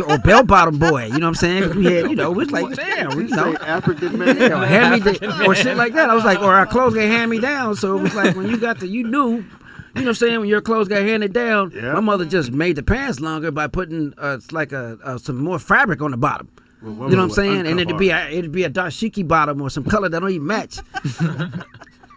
S4: or bell bottom boy. You know what I'm saying? 'Cause we had, we was like, damn,
S2: Say African man.
S4: hand me or shit like that. I was like, or our clothes get hand me down. So it was like when you knew. You know what I'm saying? When your clothes got handed down,
S2: Yeah.
S4: my mother just made the pants longer by putting some more fabric on the bottom.
S2: Well,
S4: You know what I'm saying? And
S2: uncuff
S4: it'd be a dashiki bottom or some color that don't even match.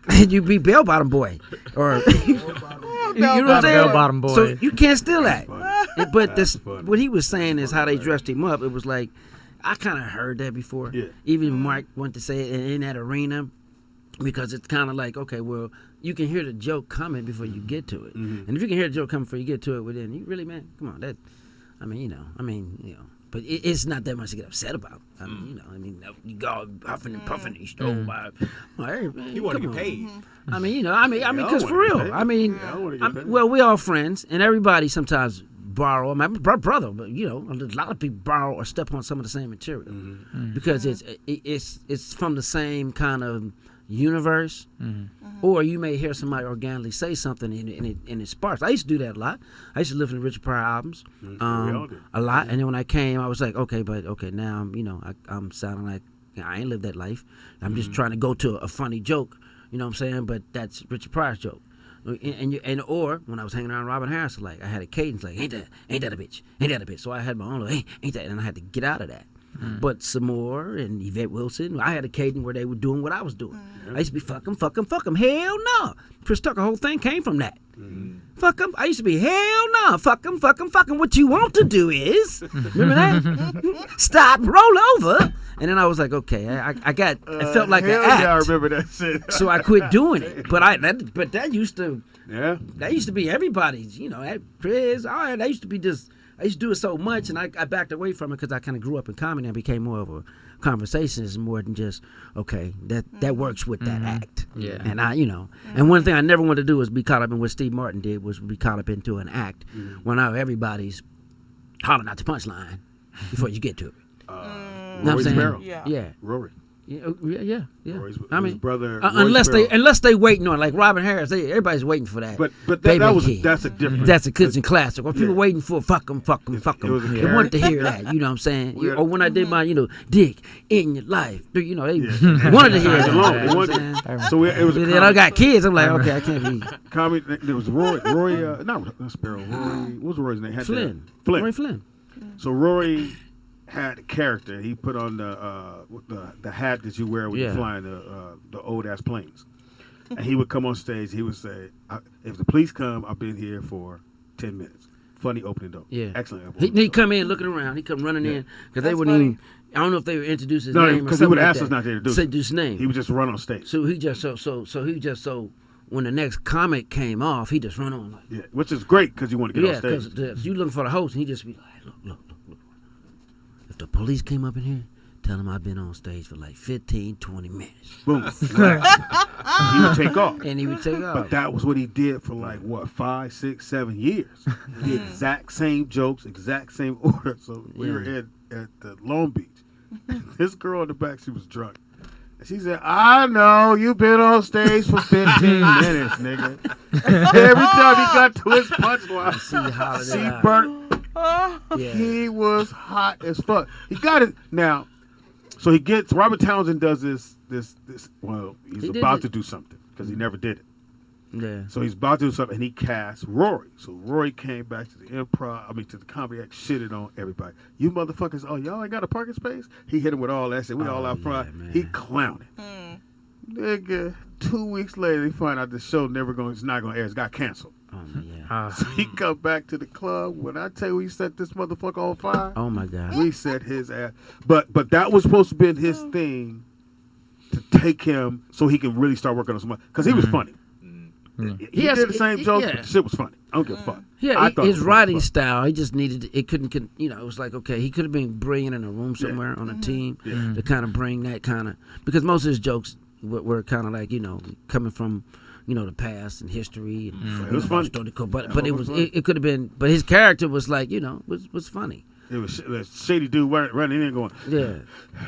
S4: And you'd be bell bottom boy, or you know what I'm saying?
S3: Bell bottom boy.
S4: So you can't steal that.
S2: funny.
S4: But
S2: That's funny.
S4: what he was saying is how they dressed him up. It was like I kind of heard that before.
S2: Yeah.
S4: Even Mark went to say it in that arena, because it's kind of like, okay, well, you can hear the joke coming before you get to it. And if you can hear the joke coming before you get to it, well, then you really, man, come on, but it's not that much to get upset about. You go huffing and puffing, you stole my. Hey, man,
S1: You want to
S4: come
S1: get
S4: on.
S1: paid.
S4: Because for real, well, we all friends, and everybody sometimes borrow. My brother, but a lot of people borrow or step on some of the same material because it's from the same kind of universe, or you may hear somebody organically say something and it sparks. I used to do that a lot. I used to listen to Richard Pryor albums a lot, and then when I came, I was like, okay, now I'm sounding like I ain't lived that life. I'm just trying to go to a funny joke, you know what I'm saying? But that's Richard Pryor's joke. Or when I was hanging around Robin Harris, like I had a cadence like ain't that a bitch, so I had my own like, ain't that, and I had to get out of that. But Samore and Yvette Wilson, I had a cadence where they were doing what I was doing. I used to be fuck 'em. Hell no. Chris Tucker, whole thing came from that. Fuck them. I used to be, hell no, fuck them. What you want to do is, remember that? Stop, roll over. And then I was like, okay, I felt like an act.
S2: Yeah, I remember that shit.
S4: So I quit doing it. But that used to,
S2: Yeah.
S4: that used to be everybody's, at Chris, all right, that used to be just, I used to do it so much, and I backed away from it because I kind of grew up in comedy and became more of a conversationist more than just, okay, that works with that act.
S3: Yeah.
S4: And and one thing I never wanted to do was be caught up in what Steve Martin did, was be caught up into an act when now everybody's hollering out the punchline before you get to it. Know what I'm
S2: Rory
S4: saying?
S2: Sparrow.
S5: Yeah.
S2: Rory.
S4: Yeah.
S2: Rory's,
S4: I mean,
S2: his brother.
S4: unless they waiting on, like Robin Harris, everybody's waiting for that.
S2: But
S4: Baby
S2: that's
S4: Kid.
S2: a different.
S4: That's a kitchen classic. Or people
S2: Yeah.
S4: waiting for fuck 'em.
S2: It was a
S4: They wanted to hear that. You know what I'm saying?
S2: Yeah.
S4: Or when I did my, dick in your life. They wanted to hear
S2: Guys
S4: that.
S2: alone.
S4: You
S2: They
S4: know what
S2: wanted-
S4: I'm saying?
S2: So it was a
S4: Then I got kids. I'm like, okay, I can't be
S2: comedy. There was Rory. Not Sparrow. Rory. What was Rory's name? Had
S4: Flynn.
S2: that- Flynn.
S4: Roy Flynn.
S2: So Rory had a character. He put on the hat that you wear when you're flying the old ass planes, and he would come on stage. He would say, "If the police come, I've been here for 10 minutes." Funny opening dope.
S4: Yeah.
S2: Excellent.
S4: He come in looking around. He come running in because they
S5: That's
S4: wouldn't
S5: funny.
S4: even. I don't know if they would introduce his
S2: No,
S4: name or
S2: because he
S4: something
S2: would
S4: like
S2: ask
S4: that.
S2: us not to introduce
S4: Say
S2: him.
S4: his name.
S2: He would just run on stage.
S4: So when the next comic came off, he just run on like.
S2: Yeah, which is great because you want to get
S4: Yeah,
S2: on stage.
S4: because you looking for the host, and he just be like, look. If the police came up in here, tell them I've been on stage for like 15, 20 minutes.
S2: Boom. He would take off.
S4: And he would take off.
S2: But that was what he did for like, 5, 6, 7 years. The exact same jokes, exact same order. So we were at the Long Beach. This girl in the back, she was drunk. And she said, I know, you've been on stage for 15 minutes, nigga. Every time he got to his punchline, she burnt. He was hot as fuck. He got it now. So Robert Townsend does this. Well, he's about to do something because he never did it.
S4: Yeah.
S2: So he's about to do something, and he cast Rory. So Rory came back to the to the comedy act, shitted on everybody. You motherfuckers, y'all ain't got a parking space? He hit him with all that shit. We all out front.
S4: man.
S2: He clowned. Nigga, 2 weeks later, they find out the show it's not gonna air. It's got canceled.
S4: Oh, yeah.
S2: So he come back to the club. When I tell you we set this motherfucker on fire,
S4: Oh, my God.
S2: we set his ass. But that was supposed to be his thing to take him so he can really start working on some because he was funny. He
S4: Yes,
S2: did the same jokes,
S4: yeah.
S2: but the shit was funny. I don't give a fuck.
S4: Yeah,
S2: I thought
S4: his
S2: it was
S4: writing
S2: funny.
S4: style, he just needed it couldn't it was like, okay, he could have been brilliant in a room somewhere on a team to kind of bring that kind of, because most of his jokes were kind of like, coming from, the past and history and
S2: It was funny.
S4: but it could have been, but his character was like, was funny.
S2: It was a shady dude running in going,
S4: Yeah.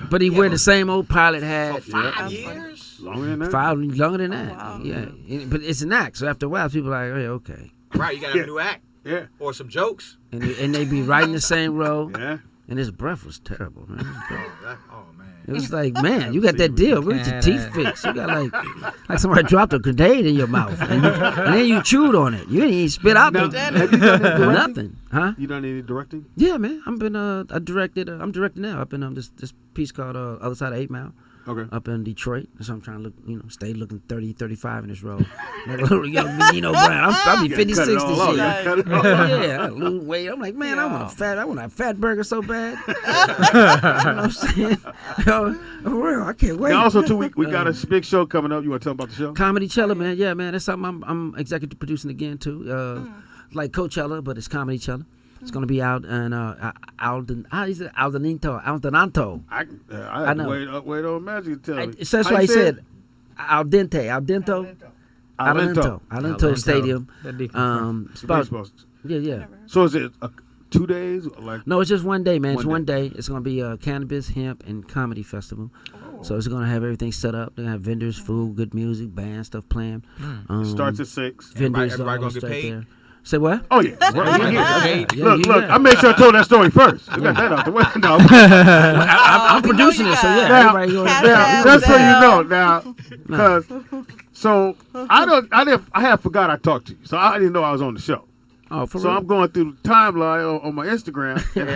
S4: But he wear the same old pilot hat.
S1: 5 years?
S2: longer than that.
S4: Longer than that.
S5: wow.
S4: Yeah. But it's an act, so after a while people are like, hey, okay.
S1: Right, you got to have a new act.
S2: Yeah.
S1: Or some jokes.
S4: And they be right in the same row.
S2: Yeah.
S4: And his breath was terrible, man.
S1: Oh, man.
S4: It was like, man, you got that deal. Where's your teeth fixed? You got like somebody dropped a grenade in your mouth, and then you chewed on it. You didn't even spit out
S2: Now,
S4: the,
S2: have you done any directing?
S4: nothing, huh?
S2: You done any directing?
S4: Yeah, man. I've been I directed. I'm directing now. I've been this piece called Other Side of 8 Mile.
S2: Okay.
S4: Up in Detroit. So I'm trying to look, stay looking 30, 35 in this role. Like a little young Nino Brown. I'm be 50,
S2: Cut
S4: 60
S2: it all off.
S4: shit.
S2: You gotta cut it all off.
S4: Yeah, I lose weight. I'm like, man, I want a fat burger so bad. You know what I'm saying? For real, I can't wait.
S2: Now also too, we got a big show coming up. You want to tell them about the show?
S4: Comedy Cello, man. Yeah, man. That's something I'm executive producing again too. Like Coachella, but it's Comedy Cello. It's gonna be out in Aldenanto.
S2: I
S4: know.
S2: wait on Magic to tell me.
S4: So that's
S2: How
S4: why
S2: you
S4: he
S2: say
S4: said
S2: it?
S4: Alento Stadium.
S3: That'd be
S4: It's about,
S2: Baseball.
S4: yeah.
S2: So is it 2 days? Like
S4: No, it's just one day, man. It's
S2: One
S4: one day. It's gonna be a cannabis, hemp, and comedy festival. So it's gonna have everything set up. They're gonna have vendors, food, good music, band stuff playing.
S2: it starts at 6.
S4: Vendors
S1: Everybody
S4: all
S1: gonna get
S4: straight
S1: paid?
S4: there. Say what?
S2: Oh yeah.
S1: Everybody get paid.
S4: Yeah,
S2: Look,
S4: yeah.
S2: I made sure I told that story first. We got that out the way. No,
S4: I'm
S5: we know
S4: producing
S5: you
S4: it, so
S5: got
S4: yeah.
S5: it.
S2: Now-
S4: Everybody going
S5: Cash
S2: now,
S5: App,
S2: just so you know,
S5: Zelle.
S2: now, because so I had forgot I talked to you, so I didn't know I was on the show.
S4: Oh, for
S2: So
S4: real?
S2: I'm going through the timeline on my Instagram, and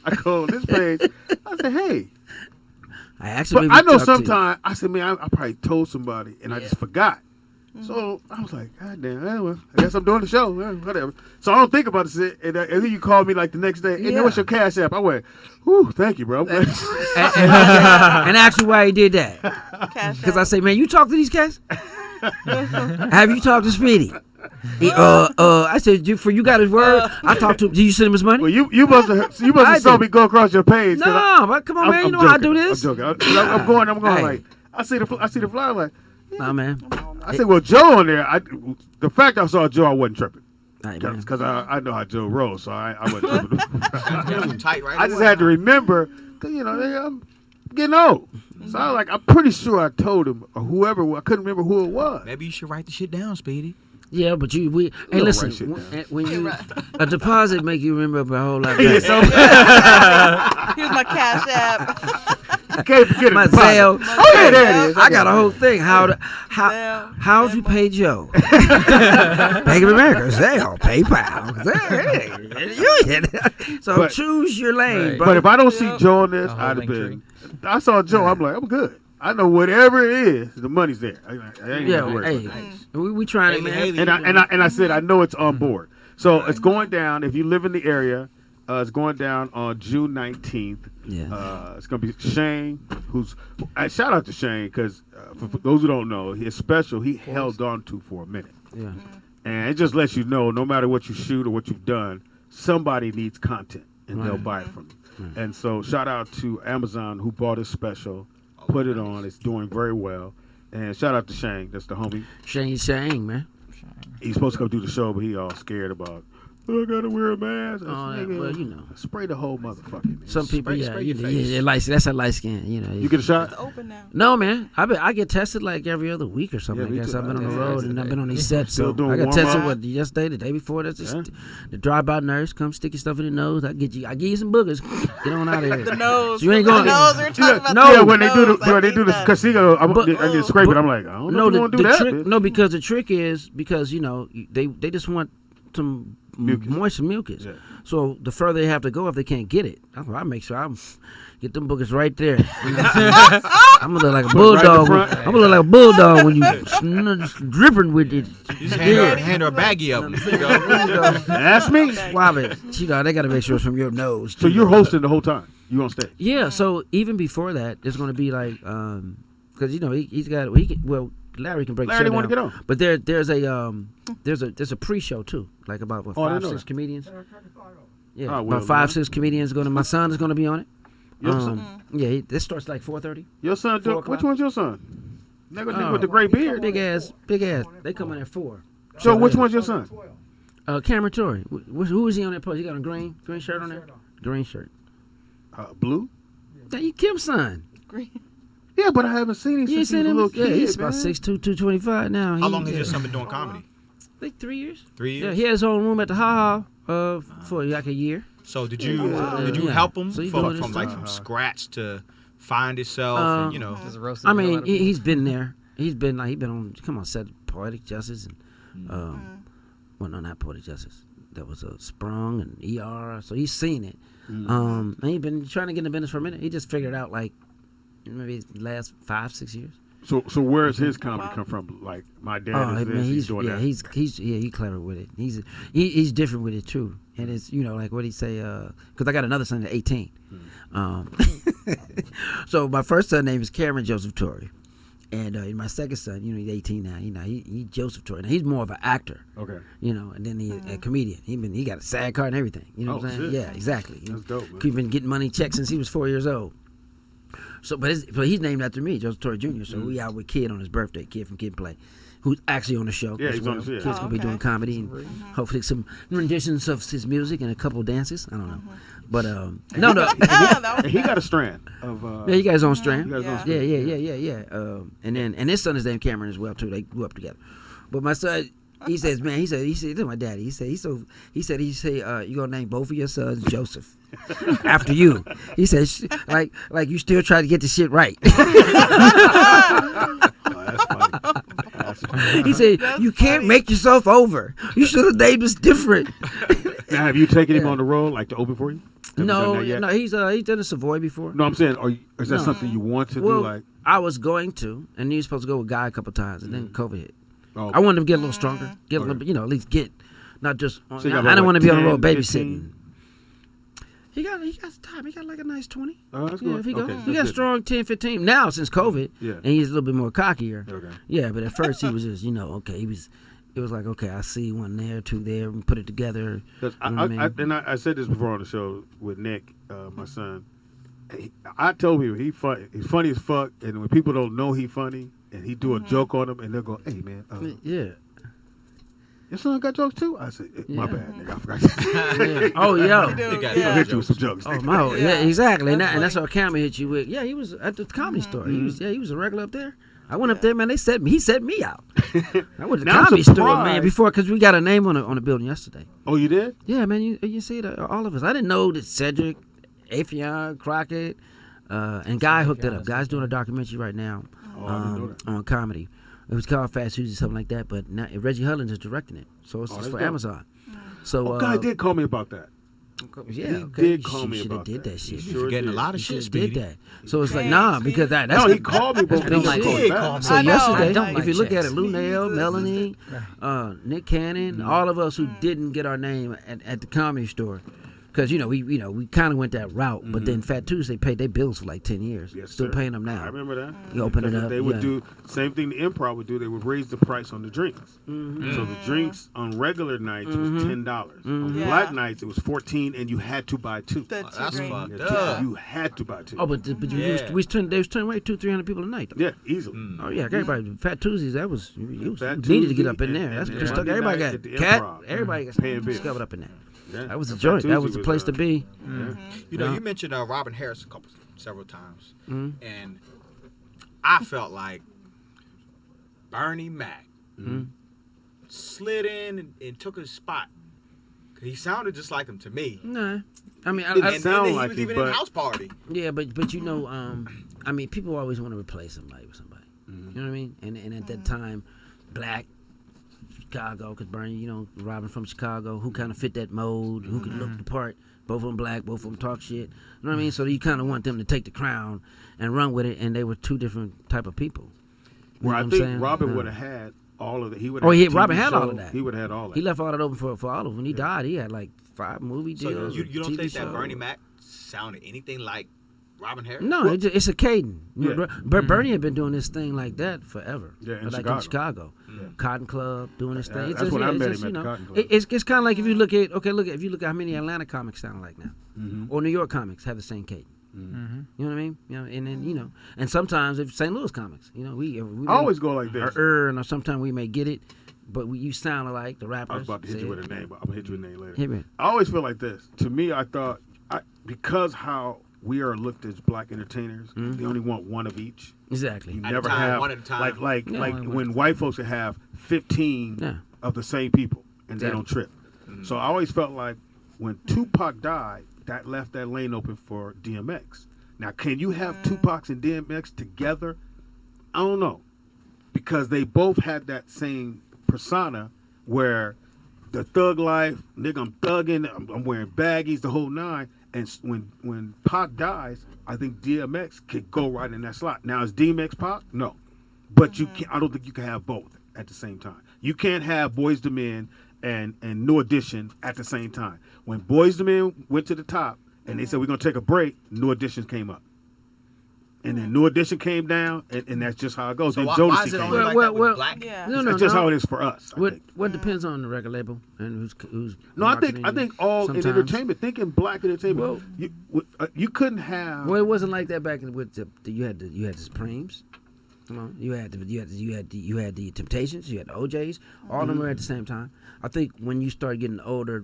S2: I go on this page. I said, hey,
S4: I actually
S2: but I know
S4: talked to you.
S2: sometimes I said, man, I probably told somebody, and I just forgot. So I was like, God damn, well, I guess I'm doing the show. Whatever. So I don't think about it. And then you called me like the next day. Hey, what's your Cash App? I went, whew, thank you, bro.
S4: and ask you why he did that. Because I say, man, you talk to these cats? Have you talked to Speedy? I said, you got his word. I talked to him. Did you send him his money?
S2: Well, you must have saw me go across your page.
S4: No, but come on, man. You know how I do this.
S2: I'm joking. I'm going
S4: Hey.
S2: like, I see the flyer like,
S4: Nah, man.
S2: I said, well, Joe on there. The fact I saw Joe, I wasn't tripping.
S4: Hey, man.
S2: Because I know how Joe rolls, so I wasn't tripping.
S1: Tight right
S2: I just
S1: away.
S2: had to remember, because, I'm getting old. So I was like, I'm pretty sure I told him, or whoever, I couldn't remember who it was.
S1: Maybe you should write the shit down, Speedy.
S4: Yeah, but hey,
S2: don't
S4: listen,
S2: write shit
S4: when you a deposit make you remember a whole lot.
S2: Yeah,
S4: Better.
S2: so
S5: Here's my Cash App.
S2: I can't forget
S4: My
S2: it.
S4: Zelle.
S2: Oh, yeah, there it is.
S4: I got a whole thing. How'd you pay Joe? Bank of America, Zelle, PayPal. So
S2: But-
S4: choose your lane, bro.
S2: But if I don't see Joe on this,
S3: whole
S2: I'd have
S3: link
S2: been. I saw Joe, I'm like, I'm good. I know whatever it is, the money's there. I ain't
S4: yeah,
S2: gonna worry
S4: hey,
S2: about that.
S4: we trying it, man.
S2: And I said I know it's on board. So it's going down. If you live in the area, it's going down on June 19th.
S4: Yeah.
S2: It's gonna be Shane. Shout out to Shane because for those who don't know, his special he held on to for a minute,
S4: Yeah.
S2: and it just lets you know no matter what you shoot or what you've done, somebody needs content and they'll buy it from you. And so shout out to Amazon who bought his special, put it on. It's doing very well. And shout out to Shane. That's the homie.
S4: Shane, man.
S2: He's supposed to come do the show, but he all scared about. I gotta wear a mask.
S4: Oh,
S2: Nigga,
S4: well,
S2: spray the whole motherfucking. Man.
S4: Some people,
S1: spray your face.
S4: that's a light skin,
S2: You get a shot.
S5: It's open now.
S4: No, man. I get tested like every other week or something.
S2: Yeah, me
S4: I guess
S2: too.
S4: I've been on the
S2: Yeah,
S4: road and I've been on these sets.
S2: Still
S4: So
S2: doing
S4: I got tested
S2: warm-up?
S4: yesterday, the day before. That's just
S2: Yeah.
S4: the drive-by nurse come stick your stuff in the nose. I give you some boogers. Get on out of here.
S5: The nose.
S4: So you ain't going.
S5: The nose. We're talking about
S4: no,
S2: Yeah,
S5: the
S2: when they do
S5: nose.
S2: the
S5: I hate that.
S2: because I
S4: But-
S2: need to scrape it. I'm like, I don't know
S4: No,
S2: if you want to do
S4: the
S2: that.
S4: trick.
S2: bitch.
S4: No, because the trick is because they just want some
S2: Mucus.
S4: moist mucus.
S2: Yeah.
S4: So the further they have to go if they can't get it, I make sure I get them boogers right there. You know what I'm saying? I'm gonna look like a bulldog.
S2: front?
S4: I'm gonna look like a bulldog when you dripping with it.
S1: You just hand her a baggie of them. You know?
S2: That's me.
S4: Swab it. They gotta make sure it's from your nose.
S2: So
S4: too.
S2: you're hosting the whole time. You on stage?
S4: Yeah. So even before that, it's gonna be like because he's got Larry can break.
S2: Larry
S4: the show
S2: didn't want to
S4: down.
S2: get on.
S4: But there's a pre-show too, like about
S2: Oh, I didn't know
S4: 5-6
S2: that.
S4: comedians. Yeah,
S2: Oh, well,
S4: about 5-6
S2: man.
S4: comedians going to. My son is going to be on it.
S2: Your son?
S4: Yeah, this starts like 4:30.
S2: Your son?
S4: 4 o'clock.
S2: Which one's your son? Nigga
S4: Oh.
S2: with the gray beard.
S4: Big ass. They come in at 4.
S2: So which one's your son?
S4: Cameron Torry. Who is he on that post? He got a green shirt on there. Green shirt.
S2: Blue.
S4: That you Kim's son.
S2: Yeah, but I haven't seen him
S4: You ain't
S2: since he was
S4: seen
S2: a
S4: him?
S2: little
S4: Yeah,
S2: kid.
S4: he's about
S2: man.
S4: 6'2", 225 now.
S1: How long has your son been doing comedy?
S4: Like 3 years.
S1: 3
S4: Yeah,
S1: years.
S4: he had his own room at the Ha Ha for like a year.
S1: So did you
S4: Yeah.
S1: help him
S4: So he
S1: from
S4: doing his
S1: like
S4: thing.
S1: from scratch to find himself? And, you know,
S3: Just roasted
S4: I
S3: the hell
S4: mean,
S3: out of people.
S4: he's been there. He's been on. Come on, set Poetic Justice and well, no, not Poetic Justice. That was Sprung and ER. So he's seen it. And he's been trying to get in the business for a minute. He just figured it out like maybe the last 5-6 years.
S2: So where's his comedy come from? Like my dad is this,
S4: man,
S2: he's doing that.
S4: he's clever with it. He's different with it too. And it's like what he say? Because I got another son at 18. So my first son name is Cameron Joseph Torry, and my second son, he's 18 now. He's Joseph Torry. Now he's more of an actor.
S2: Okay.
S4: And then he a comedian. He got a SAG card and everything. You know what I'm saying?
S2: shit.
S4: Yeah, exactly.
S2: That's dope, man.
S4: He's been getting money checks since he was 4 years old. So, but he's named after me, Joseph Torry Jr. So we out with Kid on his birthday, Kid from Kid and Play, who's actually on the show.
S2: Yeah,
S4: as
S2: he's on
S4: well.
S2: the show.
S4: Kid's gonna be doing comedy and hopefully some renditions of his music and a couple dances. I don't know, but no.
S2: And he got a strand of.
S4: Yeah, you guys on Strand.
S2: You guys on
S4: Yeah. And his son is named Cameron as well too. They grew up together. But my son, he says, man, he said, this is my daddy. He said, you gonna name both of your sons Joseph after you. He said, like you still try to get the shit right.
S2: That's funny. That's funny.
S4: He said, you can't make yourself over. You should have named us different.
S2: Now, have you taken him on the road, like to open for you? Have you done that yet?
S4: No, he's done a Savoy before.
S2: No, I'm saying, is that
S4: No.
S2: something you want to
S4: Well,
S2: do? Like,
S4: I was going to, and he was supposed to go with Guy a couple times, and then COVID hit.
S2: Oh,
S4: I wanted to get a little stronger, get a little bit, at least get, not just.
S2: So
S4: I
S2: you got
S4: didn't
S2: about,
S4: want to be on the
S2: 10,
S4: road
S2: 15?
S4: babysitting. He got time. He got like a nice 20.
S2: Oh, that's
S4: Yeah,
S2: good.
S4: if he go,
S2: Okay,
S4: he
S2: that's
S4: got
S2: good.
S4: strong 10, 15. Now since COVID,
S2: Yeah.
S4: and he's a little bit more cockier.
S2: Okay.
S4: Yeah, but at first he was just, okay, it was like, okay, I see one there, two there, and put it together.
S2: Because
S4: You know what I mean?
S2: I said this before on the show with Nick, my son. I told people he's funny as fuck, and when people don't know he funny, and he do a joke on them, and they'll go, "Hey man,
S4: Yeah.
S2: your son got jokes too?" I said, "My
S4: Yeah.
S2: bad, nigga, I forgot."
S4: Yeah. Oh, yo.
S5: You do,
S1: He got
S2: He'll
S5: yeah.
S2: hit you with some jokes.
S4: Oh,
S2: nigga.
S4: my, yeah,
S5: Yeah.
S4: exactly. And,
S5: That's
S4: and that's
S5: funny.
S4: what Cameron hit you with. Yeah, he was at the comedy store. He was a regular up there. I went up there, man. He set me out. I went to the
S2: Now I'm
S4: comedy store, man,
S2: surprised.
S4: before, because we got a name on the building yesterday.
S2: Oh, you did?
S4: Yeah, man, you see it, all of us. I didn't know that Cedric, Afion, Crockett, and Guy hooked it up. Guy's doing a documentary right now
S2: Oh, I didn't know that.
S4: on comedy. It was called Fast Susie, something like that. But now Reggie Hullins is directing it, so it's
S2: that's
S4: for
S2: dope.
S4: Amazon. So
S2: Oh, Guy did call me about that.
S4: yeah,
S2: He
S4: okay.
S2: did call me
S4: should have
S2: about
S4: did
S2: that.
S4: that shit.
S2: He
S1: You're
S2: sure
S1: forgetting a
S2: did.
S1: lot
S4: You
S1: of
S4: should
S1: shit,
S4: have did
S1: Speedy.
S4: that. So it's like,
S5: Thanks,
S4: nah,
S5: Speedy.
S4: because that's
S2: No, he called me, but
S4: I don't
S2: he
S4: like
S2: called me
S1: it.
S2: back.
S4: So
S5: I know.
S4: yesterday,
S5: I don't
S4: if
S5: like
S4: you look at it,
S5: checks.
S4: Lou Nail,
S5: He's
S4: Melanie, Nick Cannon, all of us who didn't get our name at the comedy store, because we kind of went that route. But then Fat Tuesday paid their bills for like 10 years.
S2: Yes,
S4: Still
S2: sir.
S4: paying them
S2: I
S4: now.
S2: remember that.
S4: You open it
S2: Because
S4: up,
S2: They would
S4: yeah.
S2: do same thing the Improv would do. They would raise the price on the drinks. So the drinks on regular nights was $10. On
S5: Yeah.
S2: black nights it was $14, and you had to buy two.
S5: The
S1: That's
S5: drink.
S1: fucked
S2: Yeah,
S1: up.
S2: You had to buy two.
S4: Oh, but
S1: Yeah.
S4: they was turning away 200-300 people a night. Though.
S2: Yeah, easily.
S4: Oh yeah, everybody. Fat Tuesdays, that was you
S2: Fat
S4: needed to get
S2: Tuesday
S4: up in there.
S2: and-
S4: That's
S2: and
S4: good stuff.
S2: Monday
S4: Everybody
S2: night
S4: got
S2: at the
S4: cat.
S2: Improv.
S4: Everybody got
S2: Paying bills.
S4: discovered up in there.
S2: Yeah.
S4: That was the
S2: Fat
S4: joint. That
S2: Tuesday
S4: was the place to be.
S2: Yeah.
S1: You know,
S4: Yeah.
S1: you mentioned Robin Harris several times,
S4: Mhm.
S1: and I felt like Bernie Mac slid in and took his spot. He sounded just like him to me.
S4: Nah, I mean,
S2: Didn't
S1: And
S2: sound
S1: then he
S2: like
S1: was
S2: it,
S1: even in
S2: but-
S1: House Party.
S4: yeah, but I mean, people always want to replace somebody with somebody. You know what I mean? And at that time, black Chicago, because Bernie, Robin from Chicago, who kind of fit that mold, who could look the part. Both of them black, both of them talk shit. You know what I mean? So you kind of want them to take the crown and run with it, and they were two different type of people. You
S2: Well,
S4: know
S2: I
S4: what I'm
S2: think
S4: saying?
S2: Robin
S4: Yeah.
S2: would have had all of it. He would.
S4: Oh,
S2: have
S4: Robin
S2: TV
S4: had all
S2: show.
S4: of that.
S2: He would have had all that.
S4: He left all that open for all of them. When he died, he had like 5 movie
S1: So
S4: deals.
S1: you don't
S4: TV
S1: think that
S4: shows.
S1: Bernie Mac sounded anything like Robin Harris?
S4: No, it's a cadence.
S2: Yeah.
S4: Bernie had been doing this thing like that forever.
S2: Yeah, in
S4: like
S2: Chicago.
S4: in Chicago. Cotton Club, doing this thing. It's
S2: that's
S4: just,
S2: when I
S4: it's
S2: met
S4: just,
S2: him at
S4: you
S2: the
S4: know,
S2: Cotton Club.
S4: It's kind of like if you look at if you look at how many Atlanta comics sound like now, or New York comics have the same cadence. You know what I mean? And then and sometimes if St. Louis comics, we
S2: I always go like this.
S4: or sometimes we may get it, but you sound alike the rappers.
S2: I was about to hit you
S4: say
S2: with
S4: it.
S2: a name, but I'm gonna hit you with a name later.
S4: Hit me.
S2: I always feel like this. To me, I thought because how we are looked as black entertainers, they only want one of each.
S4: Exactly.
S2: You
S1: At a
S2: never
S1: time,
S2: have
S1: one at a time.
S2: like
S4: Yeah,
S2: like
S4: only
S2: when white folks would have 15
S4: Yeah.
S2: of the same people and they
S4: Exactly.
S2: don't trip. So I always felt like when Tupac died, that left that lane open for DMX. Now, can you have Tupac and DMX together? I don't know, because they both had that same persona where the thug life, nigga, I'm thugging, I'm wearing baggies, the whole nine. And when Pac dies, I think DMX could go right in that slot. Now, is DMX Pac? No, but you can't. I don't think you can have both at the same time. You can't have Boys to Men and New Edition at the same time. When Boys to Men went to the top and they said we're gonna take a break, New Edition came up. And then New Edition came down, and that's just how it goes.
S1: So
S2: then
S1: why
S2: Jodeci
S1: is it
S2: came
S1: only
S2: up.
S1: like
S4: Well,
S1: that
S4: well,
S1: with black?
S5: Yeah.
S4: No,
S2: That's just how it is for us. I think.
S4: What depends on the record label and who's
S2: No, I think
S4: marketing
S2: all
S4: sometimes.
S2: in entertainment. Think in black entertainment.
S4: Well-
S2: You couldn't have.
S4: Well, it wasn't like that back with you had the Supremes. Come on, you had the Temptations, you had the OJs. All of them were at the same time. I think when you start getting older,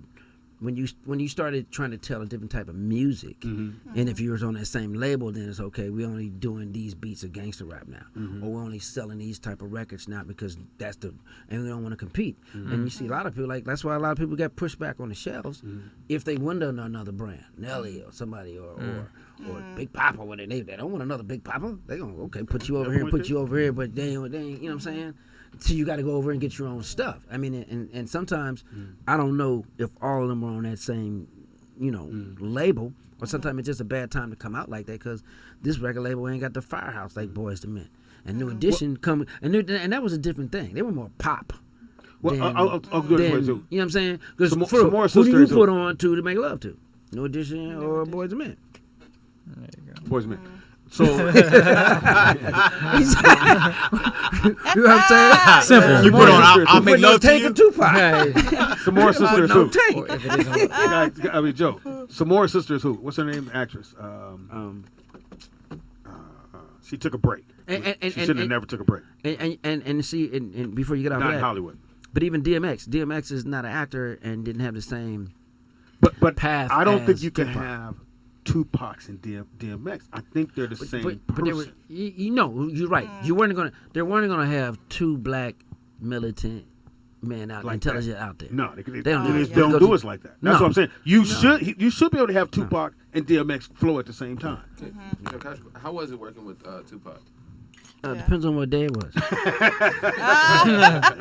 S4: when you started trying to tell a different type of music, and if you was on that same label, then it's okay. We're only doing these beats of gangster rap now, or we're only selling these type of records now because and we don't want to compete. And you see a lot of people that's why a lot of people got pushed back on the shelves if they went under another brand, Nelly or somebody or Big Papa. When they don't want another Big Papa, they gonna put you over here and put you over here, but they ain't, you know what I'm saying? So you got to go over and get your own stuff. I mean, and sometimes I don't know if all of them are on that same, label, or sometimes it's just a bad time to come out like that because this record label ain't got the firehouse like Boys to Men. And New Edition and that was a different thing. They were more pop.
S2: Well,
S4: than-
S2: I'll do it this way
S4: than-
S2: too.
S4: You know what I'm saying? Because
S2: Some
S4: who
S2: more
S4: do you
S2: sisters
S4: put
S2: who-
S4: on to make love to? New Edition or Boys and Men?
S3: There you go.
S2: Boys and Men. So
S4: You know what I'm saying?
S3: Simple.
S1: You put on, I'll
S4: Put
S1: make
S4: no
S1: love to
S4: Tank
S1: you.
S4: and Tupac.
S3: Right.
S2: some more sisters
S4: No
S2: who?
S4: Tank.
S3: Or if it is on-
S2: I mean, Joe. Some more sisters who? What's her name? Actress. She took a break.
S4: And
S2: She shouldn't have never took a break.
S4: And see, and before you get off
S2: Not
S4: of
S2: in
S4: that,
S2: Hollywood.
S4: but even DMX is not an actor and didn't have the same.
S2: But
S4: path
S2: I don't think
S4: as
S2: you can
S4: Tupac.
S2: have Tupacs and DMX. I think they're the same
S4: But they were,
S2: person.
S4: you know, you're right. You weren't gonna. They weren't gonna have two black militant men out
S2: Like
S4: intelligent out there.
S2: No, they
S4: don't
S2: don't,
S4: do
S2: they
S4: that.
S2: don't
S4: Because
S2: do us like that. That's
S4: No.
S2: what I'm saying. You should be able to have Tupac and DMX flow at the same time.
S6: Yo, Cash, how was it working with Tupac?
S4: Depends on what day it was.
S5: Ah.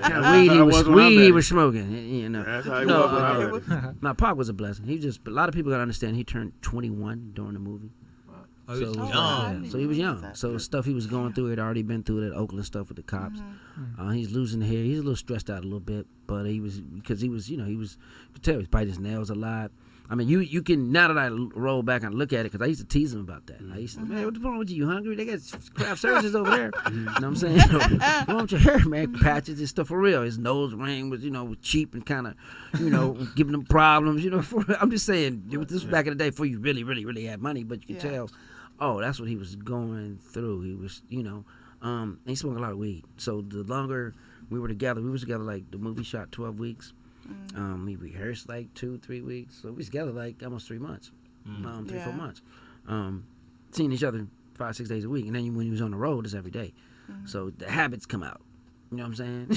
S4: Kind of weed he
S2: That
S4: was,
S2: was when I met
S4: he
S2: him.
S4: was smoking. You know.
S2: That's how he
S4: No,
S2: was when I read it.
S4: Now Pac was a blessing. He just. A lot of people gotta understand. He turned 21 during the movie.
S1: Oh, he was
S4: So,
S1: young.
S4: yeah, so he was young. So stuff he was going through, he'd already been through that Oakland stuff with the cops. He's losing hair. He's a little stressed out a little bit, but he was because he was, you could tell he was biting his nails a lot. I mean, you can now that I roll back and look at it because I used to tease him about that. I used to, man, what's wrong with you? You hungry? They got craft services over there. You know what I'm saying? What's wrong with your hair, man? Patches and stuff for real. His nose ring was, cheap and kind of, giving him problems. I'm just saying, this was back in the day before you really, really, really had money, but you could tell. Oh, that's what he was going through. He was, and he smoked a lot of weed. So the longer we were together, like the movie shot 12 weeks. We rehearsed like 2-3 weeks. So we was together like almost 3 months, 3-4 months. Seeing each other 5-6 days a week. And then when he was on the road, it's every day. So the habits come out. You know what I'm saying?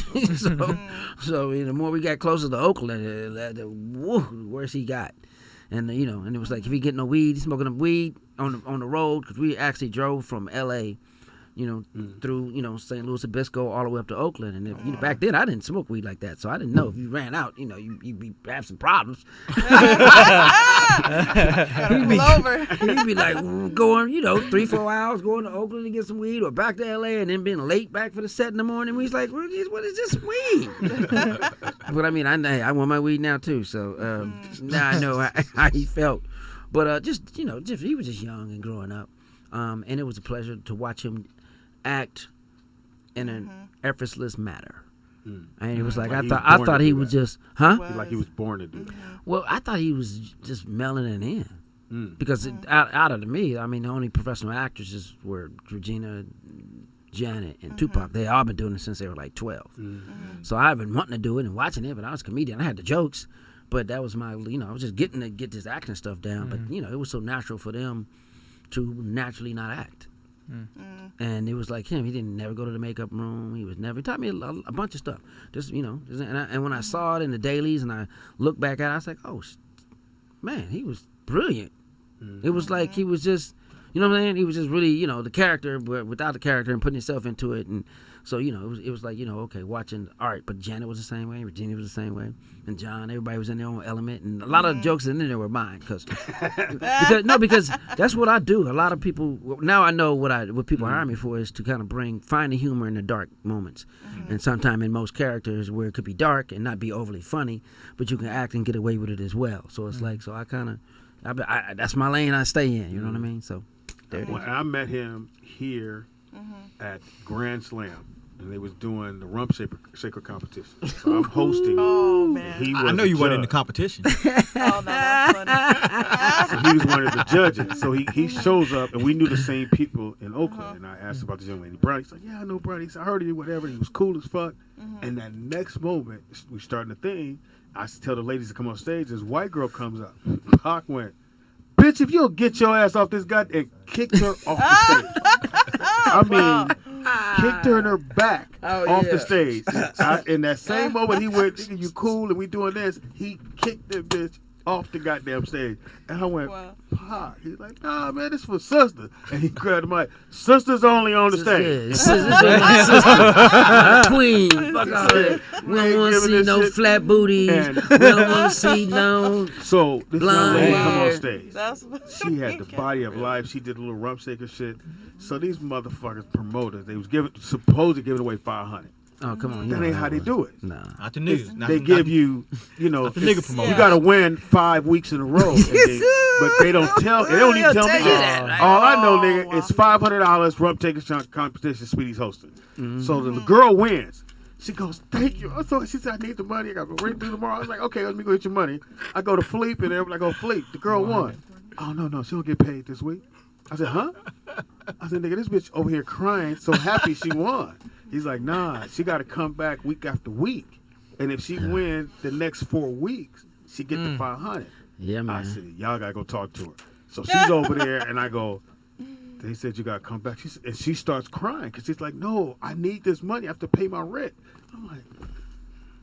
S4: so the more we got closer to Oakland, the worse he got. And and it was like if he get no weed, he's smoking up weed on the road because we actually drove from L.A. Through St. Louis Obispo all the way up to Oakland, and if, back then I didn't smoke weed like that, so I didn't know if you ran out, you'd have some problems. he'd be like going 3-4 hours going to Oakland to get some weed, or back to L.A. and then being late back for the set in the morning. We was like, what is this weed? But I mean, I want my weed now too, so now I know how he felt. But he was just young and growing up, and it was a pleasure to watch him act in an effortless manner. And it was like I thought he was just
S2: Like he was born to do that.
S4: well, I thought he was just mailing it in because out of me, I mean, the only professional actresses were Regina, Janet, and Tupac. They all been doing it since they were like 12. So I've been wanting to do it and watching it, but I was a comedian. I had the jokes, but that was my I was just getting to get this acting stuff down. But it was so natural for them to naturally not act. And it was like him. He didn't never go to the makeup room. He taught me a bunch of stuff. Just and when I saw it in the dailies and I looked back at it, I was like, oh man, he was brilliant. It was like he was just, what I'm saying? He was just really, the character, but without the character and putting himself into it. And so, it was like, okay, watching art. But Janet was the same way. Regina was the same way. And John, everybody was in their own element. And a lot of jokes in there were mine. Because that's what I do. A lot of people, now I know what people hire me for is to kind of find the humor in the dark moments. And sometimes in most characters where it could be dark and not be overly funny, but you can act and get away with it as well. So it's like, so I kind of, that's my lane I stay in. You know what I mean? So there it is.
S2: When I met him here at Grand Slam, and they was doing the rump shaker competition. So I'm hosting.
S5: Oh, man.
S2: He was
S1: I know
S2: the
S1: you weren't in the
S2: judge.
S1: competition.
S5: Oh, no, that's funny.
S2: So he was one of the judges. So he shows up, and we knew the same people in Oakland. And I asked about this young lady, Brownie. He's like, yeah, I know Brownie. He said, I heard of you, whatever. He was cool as fuck. And that next moment, we starting the thing. I tell the ladies to come on stage. This white girl comes up. Pac went, bitch, if you don't get your ass off this guy, and kicked her off the stage. I mean, kicked her in her back off the stage. In that same moment, he went, nigga, you cool, and we doing this. He kicked that bitch off the goddamn stage. And I went,
S5: Wow.
S2: Pop. He's like, nah, man, this for sisters. And he grabbed the mic. Sisters only on the stage.
S4: Queen. Fuck all that. We don't want to see no flat booties.
S2: And-
S4: We don't want to see no.
S2: So this young
S4: Blonde
S2: lady come
S4: hair.
S2: on stage.
S5: That's
S2: She had the body of life. She did a little rump shaker shit. So these motherfuckers promoters, they was supposed to give away 500.
S4: Oh, come on.
S2: That ain't how they do it.
S4: Nah.
S1: Not the niggas. Not
S2: They
S1: the-
S2: give you, you know,
S1: the nigga promoter.
S2: you got to win 5 weeks in a row. But they don't tell. They don't even tell me.
S4: Tell you that, right?
S2: All I know,
S5: Oh,
S2: nigga,
S5: wow.
S2: it's $500 rump taking competition. Speedy's hosting.
S4: Mm-hmm.
S2: So the girl wins. She goes, thank you. So she said, I need the money. I got to go right through tomorrow. I was like, okay, let me go get your money. I go to Philippe, and everybody go, Philippe, the girl won. Oh, no, she don't get paid this week. I said, huh? I said, nigga, this bitch over here crying, so happy she won. He's like, nah, she got to come back week after week. And if she wins the next 4 weeks, she get the 500.
S4: Yeah,
S2: I
S4: man.
S2: said, y'all got to go talk to her. So she's over there, and I go, they said you got to come back. And she starts crying because she's like, no, I need this money. I have to pay my rent. I'm like,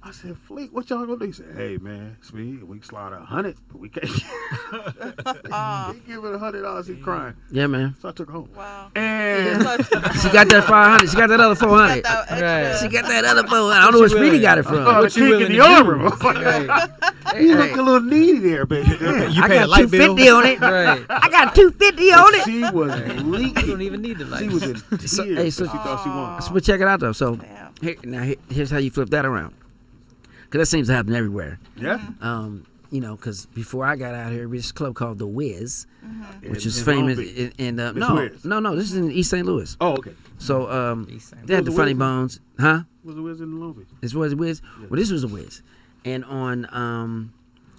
S2: I said, Fleet, what y'all gonna do? He said, hey, man, Speedy, we can slide 100, but we can't. He give it $100, he's crying.
S4: Yeah, man.
S2: So I took her home.
S5: Wow.
S2: And
S4: She got that 500. She got that other 400.
S3: Right.
S4: She got that other 400. I don't know where Speedy got it from.
S2: the
S3: What you
S2: kink in
S3: willing
S2: the
S3: to
S2: armor.
S3: Right.
S2: You look a little needy there, baby.
S1: You
S4: I
S1: pay a
S4: got
S1: light bill.
S4: 250 on it.
S3: Right.
S4: I got 250 on it.
S2: She was
S3: You
S2: leaking.
S3: don't even need the
S2: She
S3: lights.
S2: was in tears.
S4: So- hey,
S2: because
S4: so-
S2: she thought she won.
S4: So, but check it out though. So
S5: Damn.
S4: here's how you flip that around. Cause that seems to happen everywhere.
S2: Yeah.
S4: You know, cause before I got out here, there's this club called the Wiz, which is
S2: In
S4: famous.
S2: Long Beach.
S4: No,
S2: Wiz?
S4: no, this is in East St. Louis.
S2: Oh, okay.
S4: So
S3: East St.
S4: they had the
S2: Where's the
S4: Funny
S2: Wiz?
S4: Bones, huh?
S2: Was the Wiz in Long Beach?
S4: This was a Wiz. Well, this was a Wiz, and on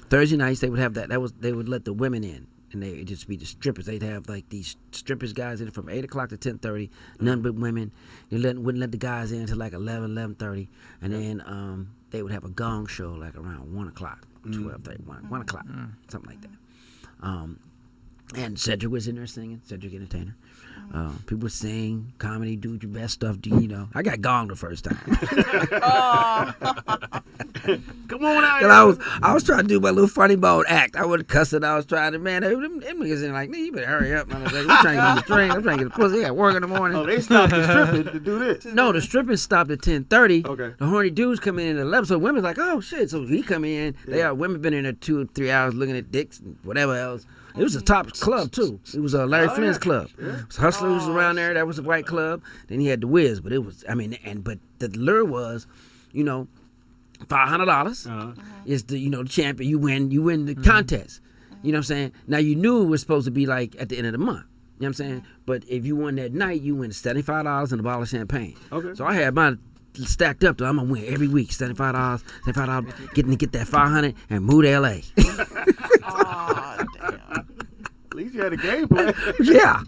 S4: Thursday nights they would have that. They would let the women in, and they would just be the strippers. They'd have like these strippers guys in from 8 o'clock to 10:30, none but women. They wouldn't let the guys in until like 11:30, and then they would have a gong show like around 1 o'clock, 12:30, 1 o'clock, something like that. And Cedric was in there singing, Cedric Entertainer. People would sing, comedy, do your best stuff. You know, I got gonged the first time.
S2: Come on out
S4: Cause
S2: here.
S4: I was trying to do my little funny bone act. I wasn't cussing. I was trying to, man, them niggas in like, man, you better hurry up. Man. I'm trying to get the train. I'm trying to get the pussy. I got work in the morning.
S2: Oh, they stopped the stripping to do this.
S4: No, the stripping stopped at 10:30.
S2: Okay.
S4: The horny dudes come in at 11. So women's like, oh shit. So he come in. They are women been in there 2 or 3 hours looking at dicks and whatever else. It was a top club too. It was Larry Flynn's club. It was Hustler was around there. That was a white club. Then he had the Wiz, but it was, I mean, but the lure was, you know, $500 is the, you know, the champion. You win the contest. You know what I'm saying? Now you knew it was supposed to be like at the end of the month. You know what I'm saying? But if you won that night, you win $75 and a bottle of champagne.
S2: Okay.
S4: So I had mine stacked up. I'm gonna win every week. $75, getting to get that 500 and move to LA.
S5: Oh, damn.
S2: At least you had a game plan.
S4: Yeah.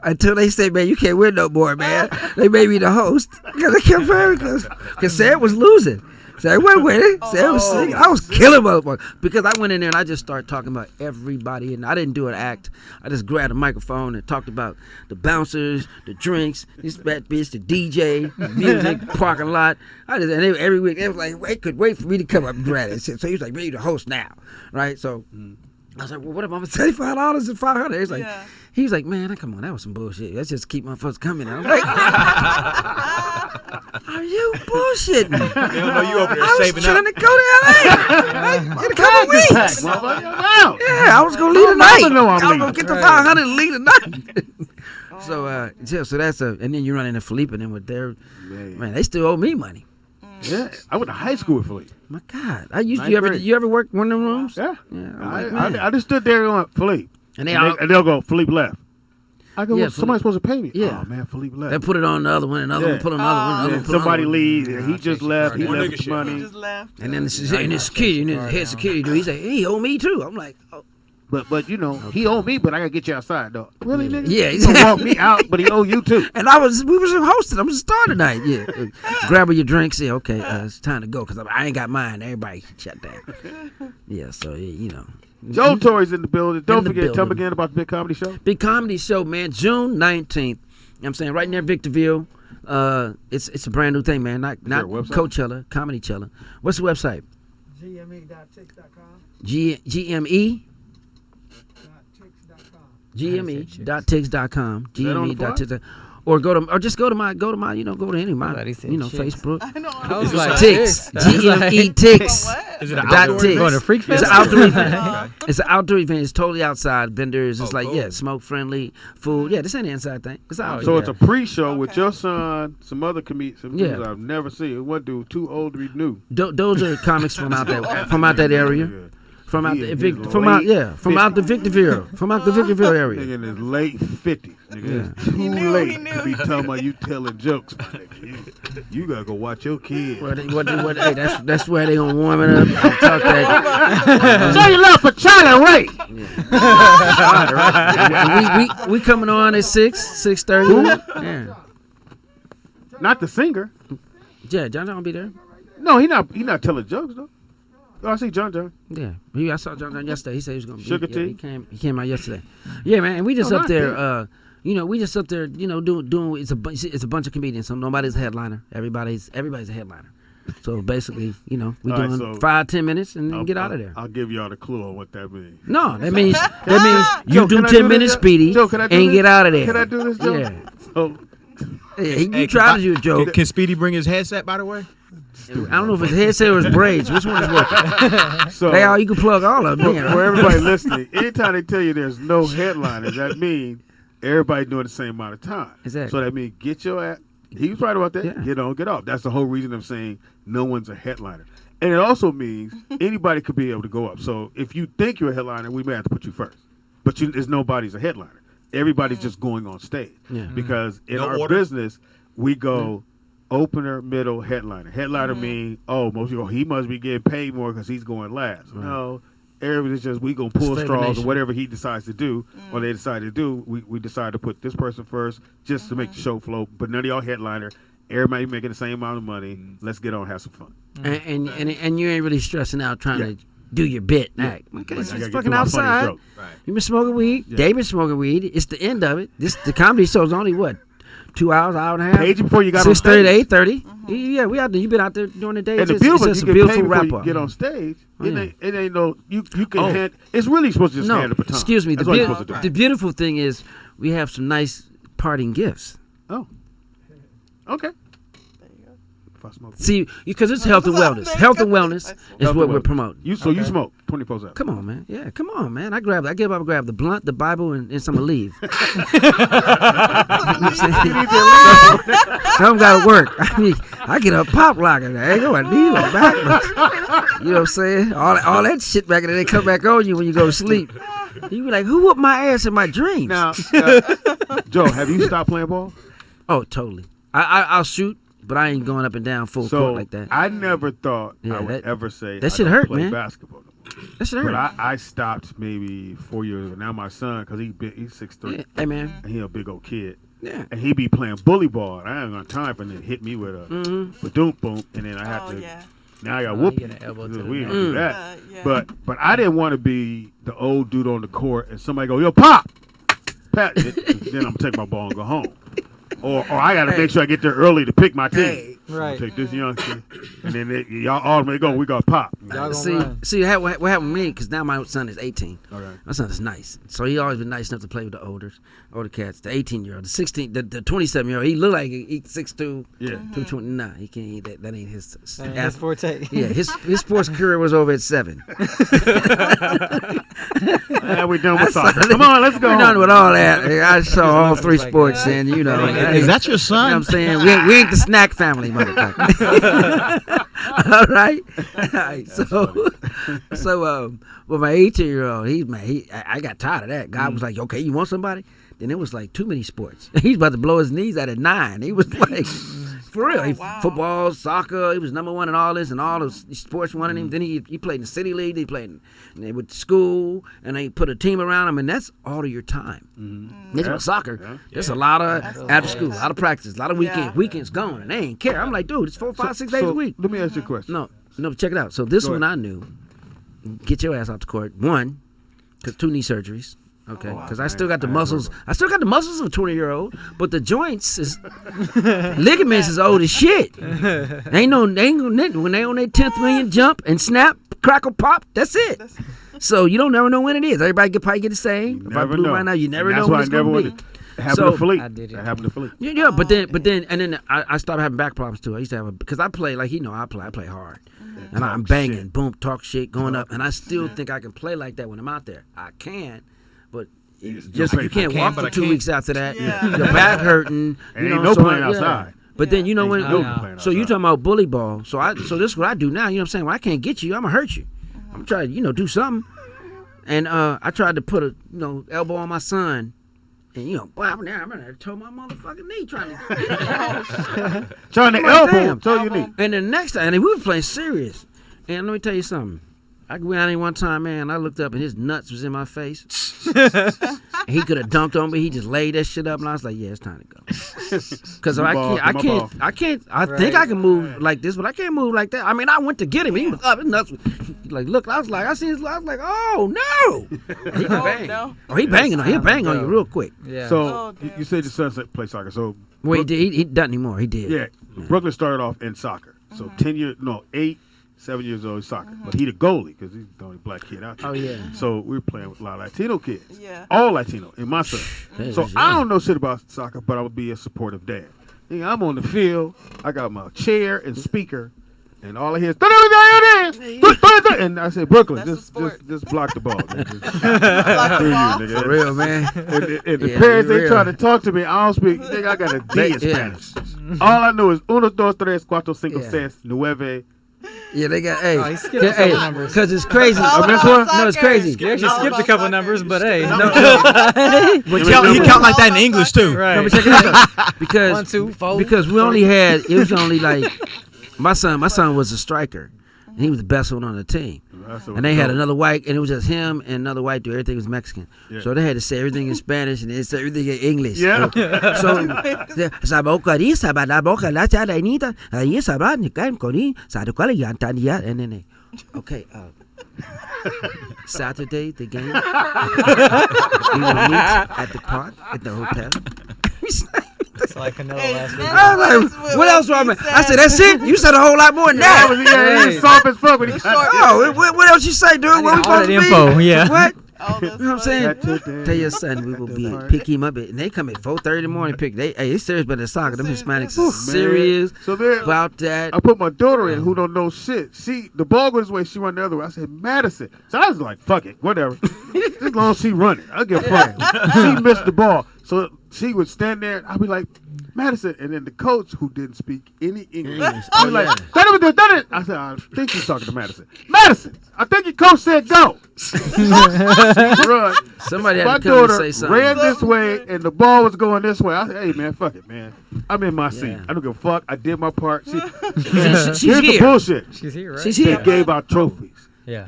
S4: Until they say, man, you can't win no more, man. They made me the host because I kept very close. Because Sam was losing. Sam wasn't winning. Sam was singing. I was killing motherfuckers. Because I went in there and I just started talking about everybody. And I didn't do an act. I just grabbed a microphone and talked about the bouncers, the drinks, this bad bitch, the DJ, the music, parking lot. Every week, they was like, couldn't wait for me to come up and grab it. So he was like, man, you the host now. Right? So I was like, well, what about $75 and $500? He's like,
S5: Yeah.
S4: he was like, man, come on, that was some bullshit. Let's just keep motherfuckers coming. I was like, are you bullshitting me?
S1: They don't know you over there
S4: I was
S1: saving
S4: trying
S1: up.
S4: to go to LA in a couple weeks.
S2: Motherfucker, I'm out.
S4: Yeah, I was gonna leave
S2: I'll
S4: tonight.
S2: never know I'm
S4: I was gonna
S2: leaving.
S4: get the 500 and leave tonight. So that's and then you run into Philippe and then with their man, they still owe me money.
S2: Yeah, I went to high school with Philippe.
S4: My God, you
S2: Ninth grade.
S4: did you ever work one of them rooms?
S2: Yeah.
S4: I'm like, man.
S2: I just stood there going, Philippe.
S4: And
S2: And they'll go, Philippe left. I go,
S4: Yeah,
S2: well, somebody's supposed to pay me.
S4: Yeah.
S2: Oh, man, Philippe left.
S4: they put it on the other one, another one, put on another one, another
S2: And
S4: one, put on
S2: somebody
S4: another one.
S2: leaves, and he just left. He
S1: More
S2: left
S1: nigga
S2: with
S1: shit.
S2: money.
S5: Just left.
S4: And then his security, and his head security dude, he said, he owe me too. I'm like, oh.
S2: But you know, he owed me, but I gotta get you outside, though. Really, nigga?
S4: Yeah,
S2: He gonna walk me out, but he owe you too.
S4: And we was hosting. I'm a star tonight. Yeah, grab your drinks. Yeah, okay, it's time to go because I ain't got mine. Everybody shut down. Yeah, so you know.
S2: Joe Torry's in the building. Don't
S4: the
S2: forget, tell me
S4: building.
S2: again about the big comedy show.
S4: Big comedy show, man. June 19th. You know what I'm saying? Right near Victorville. It's a brand new thing, man. Not
S2: there a website?
S4: Coachella, Comedy Chella. What's the website?
S7: GME.tix.com.
S4: GME. GME.tix.com. GME.tix. Or just go to my go to any of my Facebook.
S5: I know.
S3: I was
S4: Like
S3: like,
S4: Tix. GME Tix.
S5: What?
S1: Is it an
S4: Dot
S1: outdoor
S4: Tix.
S3: Going to Freak
S4: It's
S3: Fest?
S4: an outdoor event.
S5: Uh,
S4: It's an outdoor event. It's totally outside. Vendors. It's
S1: Oh, cool.
S4: smoke friendly food. Yeah, this ain't an inside thing. It's out.
S2: So it's a pre-show with
S5: Okay.
S2: your son, some other comedians, some
S4: Yeah.
S2: dudes I've never seen. One dude too old to be new.
S4: Those are comics from out that area. From out
S2: He
S4: the
S2: in
S4: Vic,
S2: his
S4: from out
S2: late
S4: from out the Victorville
S2: Nigga
S4: area.
S2: in his late 50s. Nigga, it's
S5: He
S2: too
S5: knew,
S2: late
S5: he knew.
S2: to be talking about you telling jokes, my nigga. You gotta go watch your kids.
S4: Hey, that's where they gonna warm it up. And talk that.
S2: Show your love for Charlie Ray.
S4: we coming on at 6:30. Yeah,
S2: Not the singer.
S4: yeah. John will be there.
S2: No, he not telling jokes though. Oh, I see John.
S4: Yeah, I saw John yesterday. He said he was gonna be.
S2: Sugar
S4: yeah,
S2: tea?
S4: He came out yesterday. Yeah, man. And we just
S2: Oh,
S4: up
S2: not
S4: there.
S2: bad.
S4: We just up there. Doing. It's a bunch of comedians. So nobody's a headliner. Everybody's a headliner. So basically, we
S2: All right,
S4: doing
S2: so
S4: 5-10 minutes and then get out of there.
S2: I'll give y'all the clue on what that means.
S4: No, that means you
S2: Joe,
S4: do
S2: can I
S4: 10
S2: do
S4: minutes,
S2: this,
S4: Speedy,
S2: Joe, can I do
S4: and
S2: this?
S4: get out of there.
S2: Can I do this, Joe?
S4: Yeah.
S2: So,
S4: Yeah, you
S1: Hey,
S4: try to do a joke.
S1: Can Speedy bring his headset, by the way?
S4: I don't know if it's headset or it's braids. Which one is working?
S2: so
S4: You can plug all of them in.
S2: for everybody listening, anytime they tell you there's no headliners, that means everybody doing the same amount of time.
S4: Exactly.
S2: So that means get your ass. He was right about that.
S4: Yeah.
S2: Get on, get off. That's the whole reason I'm saying no one's a headliner. And it also means anybody could be able to go up. So if you think you're a headliner, we may have to put you first. But there's nobody's a headliner. Everybody's just going on stage.
S4: Yeah.
S2: Because in
S1: No
S2: our
S1: order?
S2: business, we go opener, middle, headliner. Headliner means, most people, he must be getting paid more because he's going last.
S4: Right.
S2: No, everybody's just, we going to pull
S4: It's
S2: straws
S4: stagnation.
S2: or whatever he decides to do or they decide to do. We decide to put this person first just to make the show flow. But none of y'all headliner. Everybody making the same amount of money. Let's get on and have some fun.
S4: And you ain't really stressing out trying to do your bit. Act. Okay,
S2: I
S4: it's
S2: gotta get
S4: fucking
S2: to my funny
S4: outside.
S2: joke.
S1: Right.
S4: You been smoking weed.
S2: Yeah.
S4: They been smoking weed. It's the end of it. The comedy show's only what? 2 hours, hour and a half.
S2: Paid you before you got on
S4: 6:30 to
S2: stage.
S4: 8:30. Yeah, we out there. You been out there during the day.
S2: And the
S4: It's
S2: beautiful,
S4: just
S2: you
S4: a
S2: get paid
S4: beautiful
S2: before
S4: wrap
S2: you
S4: up.
S2: get on stage.
S4: Oh,
S2: It
S4: yeah.
S2: ain't no, you can hand, it's really supposed to just hand the baton.
S4: Excuse me.
S2: That's all you're supposed to do.
S4: The beautiful thing is we have some nice parting gifts.
S2: Oh. Okay.
S5: There you go.
S2: If I smoke.
S4: See, because it's health and wellness.
S5: There you
S4: Health
S5: go.
S4: and wellness is
S2: Health
S4: what
S2: and
S4: we're
S2: wellness.
S4: promoting.
S2: You you smoke 24/7.
S4: Come on, man. Yeah, come on, man. I get up, I grab the blunt, the Bible, and some leave. Some gotta work. I mean, I get up pop locking. I ain't going to need back. You know what I'm saying? All that shit back there, they come back on you when you go to sleep. You be like, who whooped my ass in my dreams?
S2: Now, Joe, have you stopped playing ball?
S4: Oh, totally. I'll shoot, but I ain't going up and down full
S2: So
S4: court like that.
S2: I never thought
S4: Yeah,
S2: I would
S4: that-
S2: ever say
S4: that
S2: I
S4: shit
S2: don't
S4: hurt,
S2: play
S4: man.
S2: basketball. No more.
S4: That shit hurt.
S2: But I stopped maybe 4 years ago. Now my son, because he's 6'3",
S4: Yeah, hey, man.
S2: and he a big old kid.
S4: Yeah.
S2: And he be playing bully ball. And I ain't got time for him to hit me with a boom, boom, and then I have
S5: Oh,
S2: to.
S5: yeah.
S2: Now I got
S3: Oh,
S2: whoop.
S3: you get an elbow to the
S2: We ain't
S3: neck.
S2: gonna do that.
S5: Yeah.
S2: But I didn't want to be the old dude on the court and somebody go, yo, pop, pat. Then I'm gonna take my ball and go home. Or I gotta make sure I get there early to pick my team.
S4: Hey.
S3: Right.
S2: Take this youngster, and then y'all automatically go. We got pop.
S3: Y'all gonna run.
S4: See what happened with me, because now my son is 18.
S2: Okay.
S4: My son is nice. So he always been nice enough to play with the older cats. The 18-year-old, the 16, the 27-year-old, he look like he's 6'2",
S2: Yeah.
S4: 220. Nah, he can't. That ain't his.
S3: That ain't his forte.
S4: Yeah, his sports career was over at 7.
S2: Yeah, we done with soccer. Come on, let's go.
S4: We're done with all that. I saw all 3
S3: like
S4: sports,
S3: that.
S4: and you know.
S1: Is that your
S4: You know
S1: son?
S4: what I'm saying? We ain't the snack family, motherfucker. All right. So, well, my 18-year-old, I got tired of that. God was like, okay, you want somebody? Then it was like too many sports. He's about to blow his knees out at 9. He was like, for real.
S5: Oh,
S4: He,
S5: wow.
S4: football, soccer. He was number 1 in all this, and all the sports wanted him. Then he played in the city league. He played with school, and they put a team around him, and that's all of your time. That's about soccer.
S2: Yeah.
S4: There's a lot of
S5: That's
S4: after
S5: nice.
S4: school, a lot of practice, a lot of weekends gone, and they ain't care. I'm like, dude, it's 4, 5, 6 days
S2: So,
S4: a week.
S2: Let me ask you a question.
S4: No, check it out. So this
S2: Go
S4: one
S2: ahead.
S4: I knew. Get your ass out the court. 1, because 2 knee surgeries. Okay,
S5: Oh, wow.
S4: because I still got the muscles. I still got the muscles of a 20-year-old, but the joints is ligaments is old as shit. Ain't when they on their 10th million jump and snap. crackle, pop. That's it. So you don't never know when it is. Everybody probably get the same.
S2: You
S4: If I
S2: never
S4: blew
S2: know.
S4: mine out, you never
S2: And
S4: know
S2: that's
S4: when
S2: why
S4: it's
S2: I never
S4: going to be.
S2: wanted. It happened
S4: So-
S2: to Philippe.
S3: I did, yeah.
S2: It happened to Philippe.
S4: Yeah, but then I started having back problems too. I used to have because I play like I play hard, and I'm banging,
S2: shit.
S4: boom, talk shit, going up, and I still think I can play like that when I'm out there. I can, but just you can't walk for 2 weeks after that.
S5: Yeah.
S4: Your back hurting.
S2: And
S4: you
S2: ain't
S4: know,
S2: no
S4: so
S2: playing
S4: yeah.
S2: outside.
S4: But then you know when.
S2: Ain't no playing
S4: So you
S2: outside.
S4: talking about bully ball? So this is what I do now. You know what I'm saying? When I can't get you, I'm gonna hurt you. I'm trying to do something. And I tried to put a elbow on my son. And boy, I'm gonna tore my motherfucking knee trying to.
S2: Trying to
S4: I'm like,
S2: elbow
S4: damn.
S2: him. Tell you knee.
S4: And then the next time, and we were playing serious. And let me tell you something. I went out there one time, man. I looked up and his nuts was in my face. He could have dunked on me. He just laid that shit up, and I was like, "Yeah, it's time to go." Because I can't. I think I can move like this, but I can't move like that. I mean, I went to get him. He was up. His nuts was like, look. I seen his. I was like, "Oh no!" And he can bang.
S5: no.
S4: Oh, he banging on. He'll bang on you real quick.
S3: Yeah.
S2: So
S5: Oh,
S2: you
S5: damn.
S2: said your son play soccer. So
S4: Well, he did. He doesn't anymore. He did.
S2: yeah, Brooklyn started off in soccer. So 7 years old soccer. But he the goalie because he's the only black kid out there.
S4: Oh yeah.
S2: So we were playing with a lot of Latino kids.
S5: Yeah.
S2: All Latino and my son.
S4: Hey,
S2: So
S4: that's
S2: I
S4: right.
S2: don't know shit about soccer, but I would be a supportive dad. I'm on the field. I got my chair and speaker, and all I hear is and I said, Brooklyn,
S5: That's the sport.
S2: just block the ball. Man. Just
S5: Block the ball.
S2: nigga.
S4: For real, man.
S2: And the
S4: Yeah,
S2: parents,
S4: you
S2: they
S4: real.
S2: try to talk to me. I don't speak. Nigga, I got a D in
S4: Yeah.
S2: Spanish. All I know is uno, dos, tres, cuatro, cinco,
S4: Yeah.
S2: seis, nueve.
S4: Yeah, they got.
S3: Oh, he skipped a couple numbers.
S4: Because it's crazy.
S5: All
S2: miss
S5: about
S2: one?
S4: No, it's
S5: soccer.
S4: crazy.
S3: You actually
S5: All
S3: skipped a
S5: about
S3: couple
S5: soccer.
S3: numbers, but hey.
S1: He count like that in English too.
S3: Right.
S4: No, but check it out. Because
S3: 1, 2, 4.
S4: because we only had it was only like my son was a striker and he was the best one on the team. And they had another white, and it was just him and another white dude. Everything was Mexican, so they had to say everything in Spanish and they said everything in English.
S2: Yeah.
S4: So, sa boca di sa ba la boca la cha la nita ahí sa ba ni kan koni sa de kwala yan tan ya and then they, okay, Saturday the game. We will meet at the park at the hotel.
S3: It's like Canelo last week.
S4: I was like, what else do I mean? I said, that's it? You said a whole lot more than
S2: That
S4: that.
S2: was, he was soft as fuck when he got
S4: Oh, what else you say, dude? What we
S3: all
S4: supposed
S3: that
S4: to be?
S3: info, yeah.
S4: What?
S5: Oh, that's
S4: You know what I'm saying?
S2: Saturday.
S4: Tell your son we will be pick him up, and they come at 4:30 in the morning. It's serious, but it's soccer. Them Hispanics
S2: Oh,
S4: are serious
S2: man. So then
S4: about that.
S2: I put my daughter in who don't know shit. The ball goes this way, she run the other way. I said, Madison. So I was like, fuck it, whatever. As long as she run it, I'll give a fuck. She missed the ball. So she would stand there, and I'd be like, Madison. And then the coach, who didn't speak any English, I'd be like, done it. I said, I think he's talking to Madison. Madison, I think your coach said go. Run.
S4: Somebody
S2: My
S4: had to come and
S2: daughter
S4: say something.
S2: ran this way, and the ball was going this way. I said, hey, man, fuck it, man. I'm in my seat.
S4: Yeah.
S2: I don't give a fuck. I did my part.
S4: She's
S2: Here's the
S4: here.
S2: bullshit.
S3: She's here, right?
S4: She's
S2: They
S4: here.
S2: gave out trophies
S3: Yeah.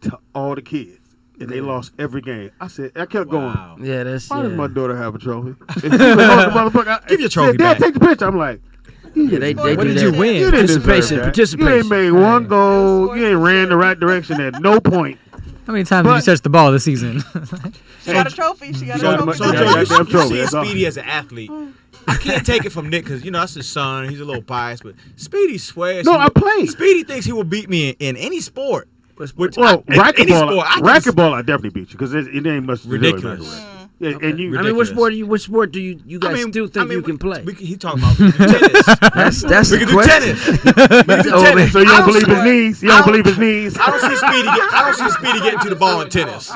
S2: to all the kids, and they lost every game. I said, I kept
S1: Wow.
S2: going.
S4: Yeah, that's
S2: Why does my
S4: yeah.
S2: daughter have a trophy? And she was like, "Oh, the motherfucker,
S1: Give your trophy
S2: Dad,
S1: back."
S2: take the picture. I'm like,
S4: Yeah, they
S3: What
S4: do
S3: did
S4: that.
S3: you win?
S2: you didn't deserve
S4: Participation,
S2: that.
S4: participation.
S2: You ain't made one goal. You ain't ran the right direction at no point.
S3: How many times did you touch the ball this season?
S5: She got a trophy. She got a
S2: got
S5: trophy.
S2: my-
S1: So
S2: Yeah,
S1: Joe,
S2: goddamn
S1: you
S2: trophy,
S1: see
S2: that's all.
S1: Speedy as an athlete. I can't take it from Nick because that's his son. He's a little biased, but Speedy swears.
S2: No,
S1: he
S2: I
S1: will-
S2: played.
S1: Speedy thinks he will beat me in any sport. Which
S2: Well,
S1: any
S2: racquetball,
S1: sport, I can just-
S2: racquetball, I definitely beat you because it ain't much to do with
S1: Ridiculous.
S2: racquetball. Yeah, and you.
S4: I mean, what
S1: Ridiculous.
S4: sport do you guys still think you can play?
S1: He talking about we can do tennis.
S4: That's
S1: We
S4: the
S1: can do
S4: question.
S1: tennis. We can do
S4: Oh, man.
S1: tennis.
S2: So you
S1: I
S2: don't believe his
S1: swear-
S2: knees? You
S1: I
S2: don't
S1: don't-
S2: believe his knees?
S1: I don't see Speedy getting to the ball in tennis.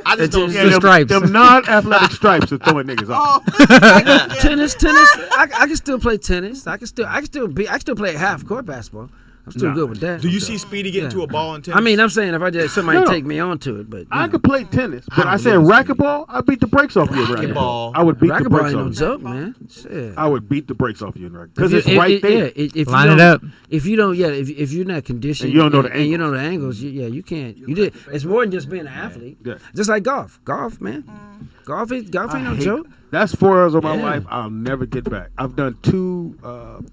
S1: I just don't.
S2: Yeah,
S3: the
S2: them,
S3: stripes.
S2: them non-athletic stripes are throwing niggas off.
S5: Oh,
S4: Tennis. I can still play tennis. I can still play half court basketball. I'm still
S2: Nah.
S4: good with that.
S1: Do you see Speedy getting to a ball in tennis?
S4: I mean, I'm saying if I just somebody
S2: No.
S4: take me onto it, but
S2: I
S4: you
S2: could play tennis, but
S1: I
S2: I
S1: don't
S2: said
S1: believe it.
S2: racquetball. I beat the brakes off you in racquetball.
S1: Racquetball.
S2: I would beat
S4: know,
S2: the
S4: racquetball
S2: brakes
S4: ain't no
S2: off you.
S4: joke, man. Shit.
S2: I would beat the brakes off you in racquetball because
S4: If
S2: it's
S4: you-
S2: right there.
S4: Yeah, if
S3: Line
S4: you
S3: it
S4: don't-
S3: up.
S4: If you don't, if you're not conditioned,
S2: And you don't know the
S4: and you know the angles, you can't. You did. It's more than just being an athlete.
S2: Yeah.
S4: Just like golf, man. Golf ain't
S2: I
S4: no
S2: hate-
S4: joke.
S2: That's 4 hours of my
S4: Yeah.
S2: life I'll never get back. I've done 2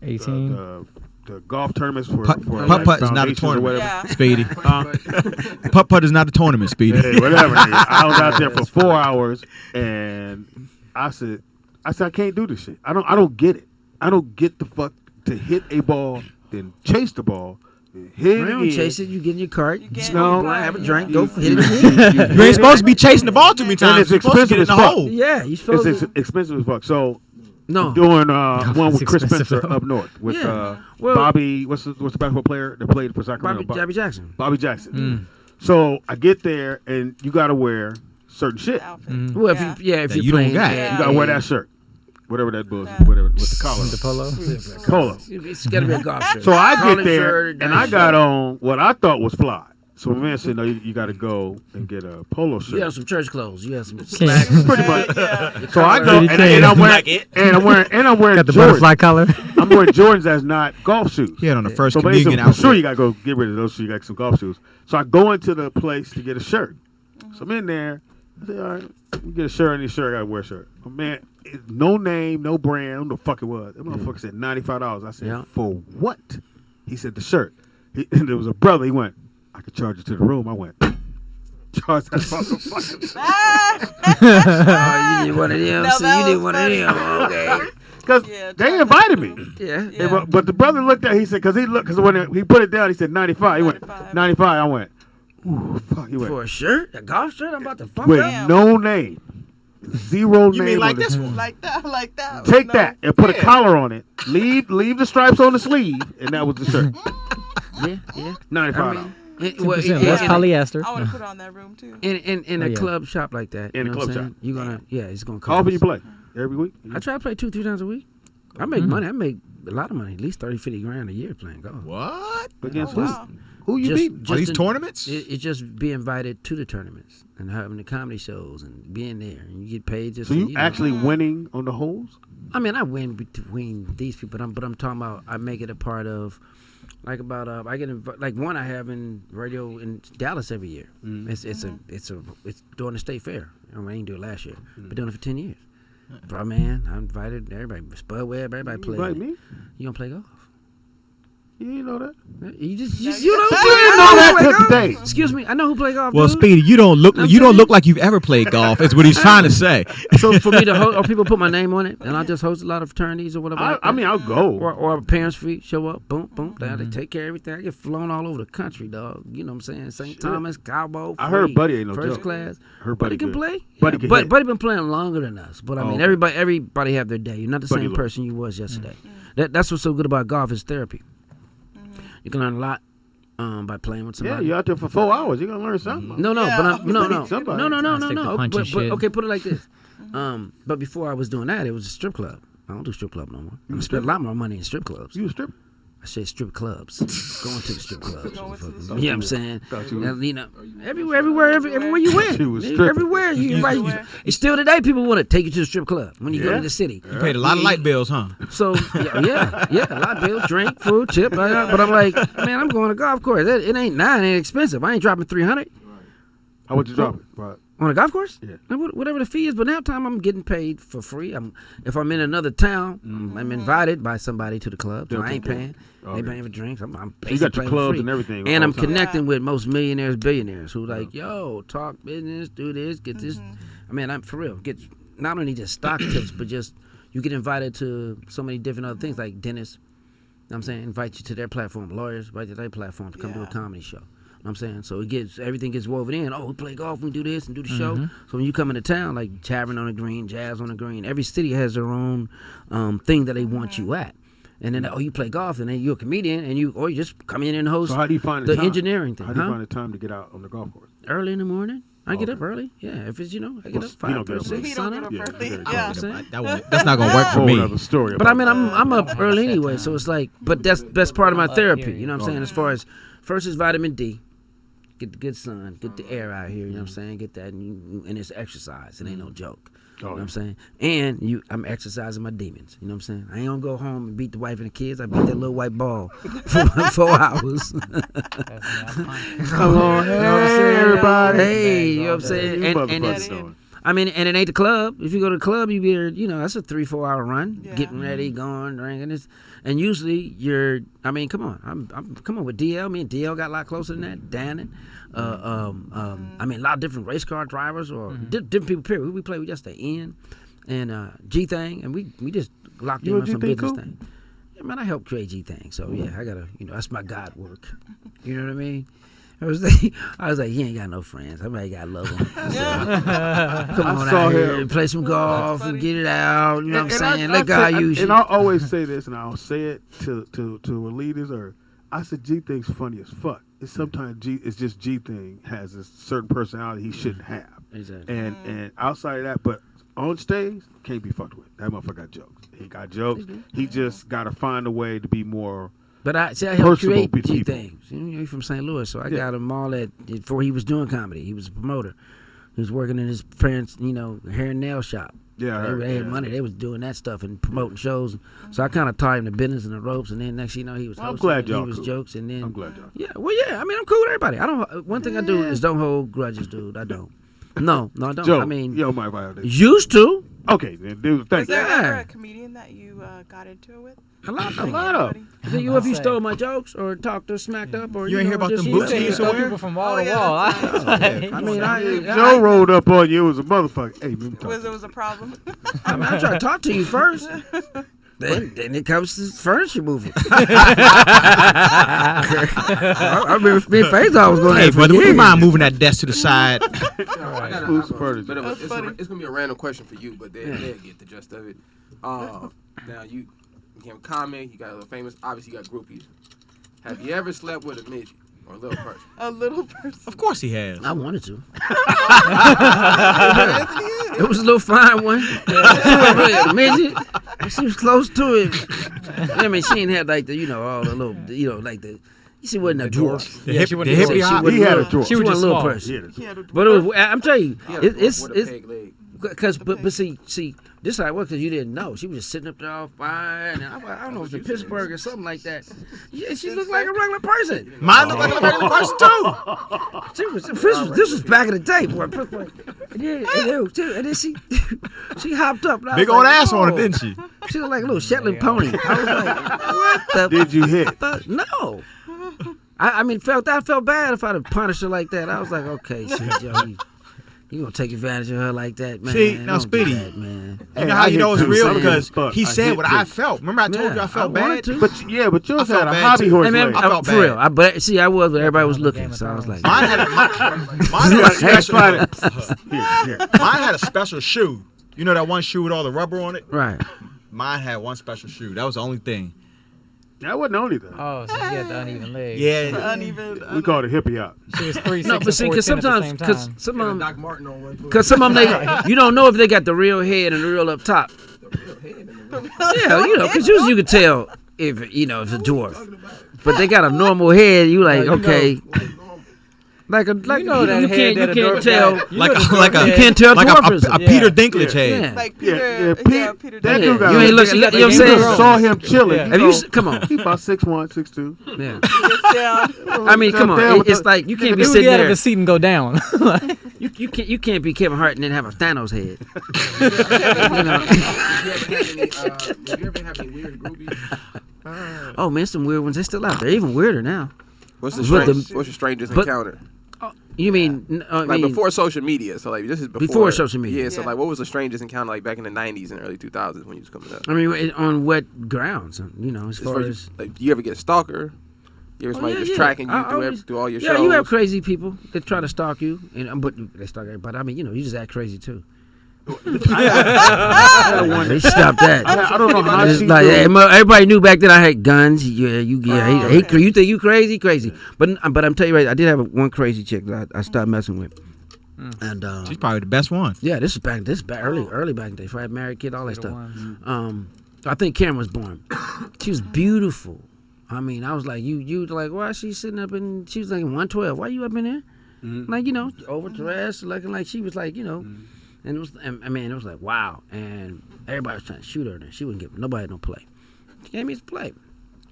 S3: 18.
S2: the golf tournaments for
S1: Putt-putt is not a
S2: foundations or
S1: tournament.
S2: whatever.
S5: yeah.
S1: Speedy. Putt-putt is not a tournament, Speedy.
S2: Hey, whatever. nigga. I was out there for 4 hours, and I said I can't do this shit. I don't get it. I don't get the fuck to hit a ball, then chase the ball, Hit
S4: You
S2: it
S4: don't
S2: again.
S4: chase it. You get in your cart. You
S5: get
S4: smoke,
S5: it.
S4: blunt, have a drink,
S2: You-
S4: go for hit it again.
S1: You ain't supposed to be chasing the ball too many times.
S2: it's
S1: You're supposed to get in
S2: expensive
S1: the
S2: as fuck.
S1: hole.
S4: Yeah, you supposed
S2: It's
S4: to.
S2: expensive as fuck. So
S4: No.
S2: doing one
S3: it's
S2: with Chris
S3: expensive,
S2: Spencer
S3: though.
S2: up north with
S4: Yeah. Well-
S2: Bobby. What's the basketball player that played for Sacramento?
S4: Bobby Jackson.
S2: Bobby Jackson. So I get there and you gotta wear certain shit.
S5: Outfit.
S4: Well,
S5: Yeah.
S4: if
S1: That
S4: you
S1: you don't
S4: playing,
S1: got.
S5: Yeah.
S2: You gotta wear that shirt, whatever that was,
S5: Yeah.
S2: whatever with the collar,
S3: The polo.
S2: polo.
S4: It's gotta be a golf shirt.
S2: So I
S4: Collar
S2: get there
S4: shirt,
S2: and
S4: nice
S2: I got
S4: shirt.
S2: on what I thought was fly. So my man said, "No, you got to go and get a polo shirt."
S4: You have some church clothes. You have some
S3: King.
S4: slacks.
S2: Pretty much.
S5: Yeah.
S2: So I go
S3: Pretty
S2: and,
S3: king.
S2: I'm wearing
S1: Like it.
S2: and I'm wearing
S3: Got the
S2: Jordans.
S3: butterfly collar.
S2: I'm wearing Jordans as not golf shoes.
S1: He had on the first
S2: So
S1: communion
S2: basically, for
S1: outfit.
S2: sure you gotta go get rid of those shoes. You got some golf shoes. So I go into the place to get a shirt. So I'm in there. I say, all right, we get a shirt. I need a shirt. I gotta wear a shirt. Oh man, no name, no brand. I don't know what the fuck it was. That motherfucker said $95. I said,
S4: Yeah.
S2: for what? He said the shirt. And there was a brother. He went, I could charge it to the room. I went, charge that motherfucker.
S4: Oh, you did one of them.
S5: No,
S4: So
S5: that
S4: you did
S5: was
S4: one of
S5: funny.
S4: them. Okay.
S2: Because
S5: Yeah,
S2: they invited me.
S4: Yeah.
S5: Yeah.
S2: But the brother looked at. He said, because when he put it down, he said 95. He went
S5: 95.
S2: 95. I went, ooh, fuck. He went
S4: For a shirt, a golf shirt. I'm about to fuck
S2: with
S4: up.
S5: Damn.
S2: no name, zero
S1: You
S2: name.
S1: mean like
S2: on it.
S1: this one?
S5: Like that.
S2: Take
S5: No.
S2: that and put a
S1: Yeah.
S2: collar on it. Leave the stripes on the sleeve, and that was the shirt.
S4: Yeah.
S2: $95.
S4: Well,
S3: 10%. That's polyester.
S5: I want to put on that room too.
S4: in
S3: Oh,
S4: a
S3: yeah.
S4: club shop like that.
S2: In
S4: you
S2: a
S4: know
S2: club
S4: what I'm saying?
S2: shop.
S4: You're gonna, it's gonna cost.
S2: How often you play? Every week?
S4: I try to play 2-3 times a week. I make money. I make a lot of money, at least 30-50 grand a year playing golf.
S1: What?
S2: Against
S5: Oh,
S2: who?
S5: wow.
S2: Who you beat?
S1: Are these
S4: in-
S1: tournaments?
S4: It's just be invited to the tournaments and having the comedy shows and being there, and you get paid just.
S2: So
S4: for,
S2: you
S4: know.
S2: actually winning on the holes?
S4: I mean, I win between these people, but I'm talking about. I make it a part of, like about I get like one I have in radio in Dallas every year. It's during the state fair. I mean, I didn't do it last year, but doing it for 10 years. Bro, man, I invited everybody. Spud Webb, everybody
S2: You
S4: play.
S2: invite me?
S4: You don't play golf?
S2: You didn't know that?
S4: You just
S5: No,
S4: you don't
S5: you
S4: play
S2: didn't know that
S4: golf.
S2: till today.
S4: Excuse me, I know who play golf.
S1: Well,
S4: dude.
S1: Speedy, you don't look
S4: I'm
S1: you don't
S4: saying-
S1: look like you've ever played golf. Is what he's trying to say.
S4: So for me to host, or people put my name on it, and I just host a lot of fraternities or whatever. like
S2: I
S4: that.
S2: mean, I'll go.
S4: Or parents' feet show up, boom, boom, down. They take care of everything. I get flown all over the country, dog. You know what I'm saying? St.
S2: Shit.
S4: Thomas, Cabo.
S2: I heard
S4: free,
S2: Buddy ain't no
S4: first
S2: joke.
S4: class.
S2: Heard
S4: Buddy
S2: Buddy
S4: can
S2: good.
S4: play.
S2: Buddy
S4: Yeah,
S2: can
S4: Buddy,
S2: hit.
S4: Buddy been playing longer than us. But I mean,
S2: okay.
S4: everybody have their day. You're not the
S2: Buddy
S4: same
S2: look.
S4: person you was yesterday. That's what's so good about golf is therapy. You can learn a lot by playing with
S2: Yeah,
S4: somebody.
S2: you're out there for 4 hours. You're going to learn something.
S4: No,
S5: Yeah.
S4: but I'm, no,
S2: Somebody.
S3: Stick to punchy shit.
S4: Okay, put it like this. But before I was doing that, it was a strip club. I don't do strip club no more. I spend a lot more money in strip clubs.
S2: You a stripper?
S4: I said strip clubs. Going to the strip clubs.
S5: Going to the
S4: You
S5: strip
S4: know what I'm saying?
S2: Thought you
S4: And, you know, everywhere you went.
S2: You was stripping.
S4: Everywhere you right. You still today people want to take you to the strip club when you go
S2: Yeah.
S4: to the city.
S1: You paid a lot of light bills, huh?
S4: So yeah, a lot of bills, drink, food, tip. But I'm like, man, I'm going to golf course. It ain't nine, it ain't expensive. I ain't dropping $300
S2: How much you drop it? Right.
S4: on a golf course.
S2: Yeah.
S4: Now, whatever the fee is, but now time I'm getting paid for free. If I'm in another town, I'm invited by somebody to the club. So
S2: They'll
S4: I ain't
S2: take care.
S4: paying.
S2: Okay.
S4: They paying for drinks. I'm
S2: So you
S4: basically
S2: got your
S4: playing for
S2: clubs
S4: free.
S2: and everything.
S4: And
S2: all
S4: I'm
S2: the time.
S4: connecting with most millionaires, billionaires who like, yo, talk business, do this, get this. I mean, I'm for real. Get not only just stock tips, but just you get invited to so many different other things like dentists. You know what I'm saying, invite you to their platform, lawyers, invite you to their platform to come do a
S5: Yeah.
S4: comedy show. You know what I'm saying? So everything gets woven in. Oh, we play golf, we do this and do the show. So when you come into town, like Tavern on the Green, Jazz on the Green, every city has their own thing that they want you at. And then, you play golf, and then you're a comedian, and you just come in and host
S2: So how do you find the
S4: the
S2: time?
S4: engineering thing.
S2: How do you
S4: huh?
S2: find the time to get out on the golf course?
S4: Early in the morning. I get
S2: Okay.
S4: up early. Yeah, if it's, I get
S2: Well,
S4: up
S2: he don't
S4: 5,
S2: get up
S4: 6,
S2: early.
S5: He
S4: sun
S5: don't
S4: up.
S5: get up early.
S2: Yeah,
S5: Yeah.
S1: That's not gonna work for
S2: Whole
S1: me.
S2: other story.
S4: But I
S2: about
S4: mean,
S2: that.
S4: I'm up early anyway, so it's like, but that's part of my therapy. You know what I'm saying? As far as first is vitamin D, get the good sun, get the air out here. You know what I'm saying? Get that, and it's exercise. It ain't no joke. You know what I'm saying? And I'm exercising my demons. You know what I'm saying? I ain't gonna go home and beat the wife and the kids. I beat that little white ball for 4 hours.
S2: Come on,
S4: You know what I'm saying?
S2: everybody.
S4: Hey, you know what I'm saying?
S2: You
S4: And
S2: motherfuckers
S4: it's,
S2: doing.
S4: I mean, and it ain't the club. If you go to the club, you be, that's a 3-4 hour run,
S5: Yeah.
S4: getting ready, going, drinking. And usually come on, come on with DL. Me and DL got a lot closer than that. Dannon, I mean, a lot of different race car drivers or different people. Period. Who we play with yesterday, Ian and G Thing, and we just locked
S2: You
S4: in
S2: and
S4: on some
S2: G-Thing
S4: business
S2: cool?
S4: thing. yeah, man, I help create G things. So yeah, I gotta, that's my God work. You know what I mean? I was like, he ain't got no friends. Somebody got to love him. So, come on out here and play some golf and get it out. You know what I'm saying? Let God use you.
S2: And I always say this, and I'll say it to leaders, I said G thing's funny as fuck. It's sometimes it's just G thing has a certain personality he shouldn't have.
S4: Exactly.
S2: And outside of that, but on stage, can't be fucked with. That motherfucker got jokes. He got jokes. He just got to find a way to be more.
S4: But I helped create G
S2: people.
S4: things. He's from St. Louis, so I got him all that before he was doing comedy. He was a promoter. He was working in his parents' hair and nail shop.
S2: Yeah,
S4: they had money. They was doing that stuff and promoting shows. So I kind of taught him the business and the ropes. And then next, he was.
S2: I'm glad y'all
S4: he was
S2: cool.
S4: jokes, and then
S2: I'm glad y'all.
S4: Yeah, well, yeah. I mean, I'm cool with everybody. I don't. One thing I do is don't hold grudges, dude. I don't. No, I don't.
S2: Joe,
S4: I mean,
S2: my violation.
S4: Used to.
S2: Okay, then, dude. Thank
S5: Was
S2: you.
S5: there ever a comedian that you got into it with?
S4: A lot
S2: of.
S4: Think you if you stole my jokes or talked or smacked up or
S1: you ain't hear about them boots you used to wear?
S3: People from wall to wall. I
S4: mean,
S2: Joe rolled up on you. It was a motherfucker. Hey, man,
S5: It was a problem.
S4: I mean, I try to talk to you first. Then it comes to furniture moving. I remember me and Faisal was going
S1: Hey,
S4: to
S1: brother, would you mind moving that desk to the side?
S6: It's gonna be a random question for you, but they'll get the gist of it. Now you became a comic. You got a little famous. Obviously, you got groupies. Have you ever slept with a midget or a little person?
S5: A little person.
S1: Of course he has.
S4: I wanted to. It was a little fine one. She wasn't really a midget. She was close to it. I mean, she ain't had like the, all the little, like the. She wasn't a dwarf.
S3: Yeah, she wasn't
S1: the
S3: a
S1: hippie
S3: dwarf.
S1: hop.
S2: He had a dwarf.
S4: She was a little person. But it was. I'm telling you, it's because but see, this is how it was because you didn't know. She was just sitting up there all fine. And I don't know if it's in Pittsburgh or something like that. Yeah, she looked like a regular person.
S1: Mine looked like a regular person too.
S4: This was back in the day, boy. And then she hopped up.
S1: Big old ass on it, didn't she?
S4: She looked like a little Shetland pony. I was like, what the?
S2: Did you hit?
S4: No. I mean, I felt bad if I'd have punished her like that. I was like, okay, Joe, you gonna take advantage of her like that, man?
S1: See, now
S4: Don't do
S1: Speedy,
S4: that, man.
S1: You know how you know it's real? Because he
S2: I
S1: said
S2: hit
S1: what
S2: too.
S1: I felt. Remember I told you I felt bad?
S2: But yours
S1: felt
S2: had a
S1: bad
S2: hobby
S1: too.
S2: horse
S4: Hey, man,
S2: leg.
S1: I felt
S4: for
S1: bad.
S4: real. But see, I was, but everybody was looking, so I was like,
S1: Mine had a special. Mine had a special shoe. You know that one shoe with all the rubber on it?
S4: right.
S1: Mine had one special shoe. That was the only thing.
S2: That wasn't the only thing.
S3: Oh, so she had the uneven legs.
S1: Yeah.
S5: Uneven.
S2: We called it hippie hop.
S3: She was 3, 6,
S4: No, but see,
S3: and 4,
S4: because
S3: 10 at the
S4: sometimes,
S3: same
S4: because
S3: time.
S4: some of them,
S6: Doc Martin on one foot.
S4: because some of them, you don't know if they got the real head and the real up top. Yeah, because usually you could tell if it's a dwarf, but they got a normal head. You like, okay. Like you can't tell.
S1: Like a
S4: You can't tell dwarfers.
S1: a Peter Dinklage head.
S4: Yeah.
S5: Like Peter.
S2: Peter. That dude got.
S4: You ain't looking. You know what I'm saying?
S2: Saw him chilling.
S3: Yeah.
S4: Have you? Come on.
S2: He about 6'1", 6'2".
S4: Yeah.
S5: Gets down.
S4: I mean, come on. It's like you can't be
S3: Dude,
S4: sitting
S3: get out of
S4: there.
S3: the seat and go down.
S4: You can't be Kevin Hart and then have a Thanos head.
S6: Did you ever have any weird groupies?
S4: Oh man, some weird ones. They're still out there. Even weirder now.
S6: What's your strangest
S4: but-
S6: encounter?
S4: You mean?
S6: Like before social media, so like this is
S4: Before social media.
S6: Yeah, so like what was the strangest encounter like back in the 90s and early 2000s when you was coming up?
S4: I mean, on what grounds? As far as.
S6: Like, do you ever get a stalker? You ever somebody just tracking you through all your shows?
S4: Yeah, you have crazy people that try to stalk you, but they stalk everybody. I mean, you just act crazy too. They stopped that.
S2: I don't know how
S4: It's
S2: she
S4: like,
S2: do
S4: hey,
S2: it.
S4: everybody knew back then I had guns. You think you crazy? But I'm telling you right, I did have one crazy chick that I stopped messing with, and
S1: She's probably the best one.
S4: yeah, this is back early back in the day. Before I had married kid, all that stuff. I think Karen was born. She was beautiful. I mean, I was like, you like, why is she sitting up and she was like 112? Why you up in there? Like, overdressed, looking like she was like, And it was, it was like, wow. And everybody was trying to shoot her, and she wouldn't give nobody no play. She gave me some play.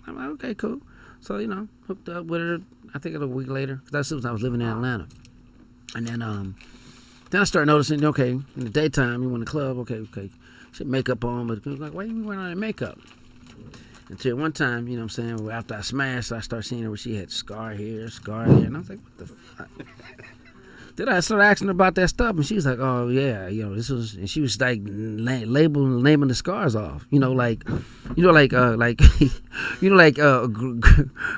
S4: I'm like, okay, cool. So, hooked up with her, I think a week later, because that's when I was living in Atlanta. And then I started noticing, okay, in the daytime, you went to the club, okay, she had makeup on, but it was like, why you wearing all that makeup? Until one time, after I smashed, I started seeing her where she had scar here, and I was like, what the fuck? Then I started asking her about that stuff, and she was like, "Oh yeah, this was," and she was like naming the scars off.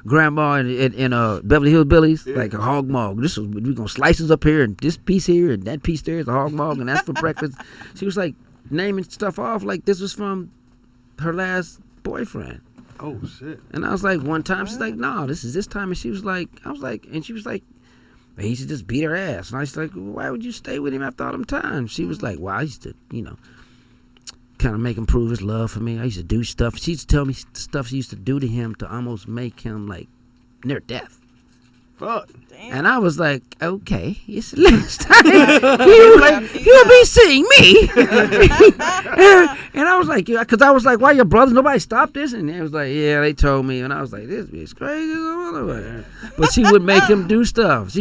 S4: Grandma in Beverly Hills Billies, like a hog maw. We gonna slice this up here, and this piece here, and that piece there is a hog maw, and that's for breakfast. She was like naming stuff off like this was from her last boyfriend.
S2: Oh shit!
S4: And I was like, one time she's like, "No, this is this time," and she was like, and she was like. He used to just beat her ass. And I was like, why would you stay with him after all them times? She was like, well, I used to, kind of make him prove his love for me. I used to do stuff. She used to tell me stuff she used to do to him to almost make him, like, near death.
S2: Fuck.
S5: Damn.
S4: And I was like, okay, it's the last time you'll be seeing me. And I was like, because I was like, why your brothers, nobody stopped this? And they was like, yeah, they told me. And I was like, this bitch crazy. But she would make him do stuff.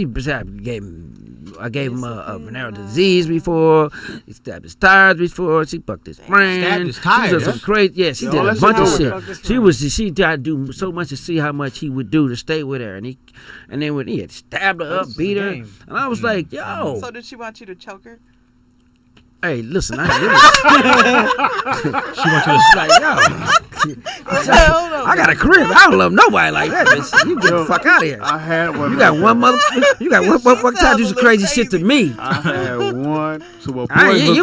S4: I gave him a venereal disease before. He stabbed his tires before. She fucked his friend.
S1: Stabbed his tires?
S4: She did some crazy. Yeah, she did a bunch of shit. She tried to do so much to see how much he would do to stay with her, and then when he had stabbed her up, beat her, and I was like, yo.
S5: So did she want you to choke her?
S4: Hey, listen,
S1: She wants you to
S4: like, yo. I got a crib. I don't love nobody like that. Bitch. You get the fuck out of here.
S2: I had one.
S4: You got one mother. You got one time to do some crazy shit to me.
S2: I had one. So
S4: You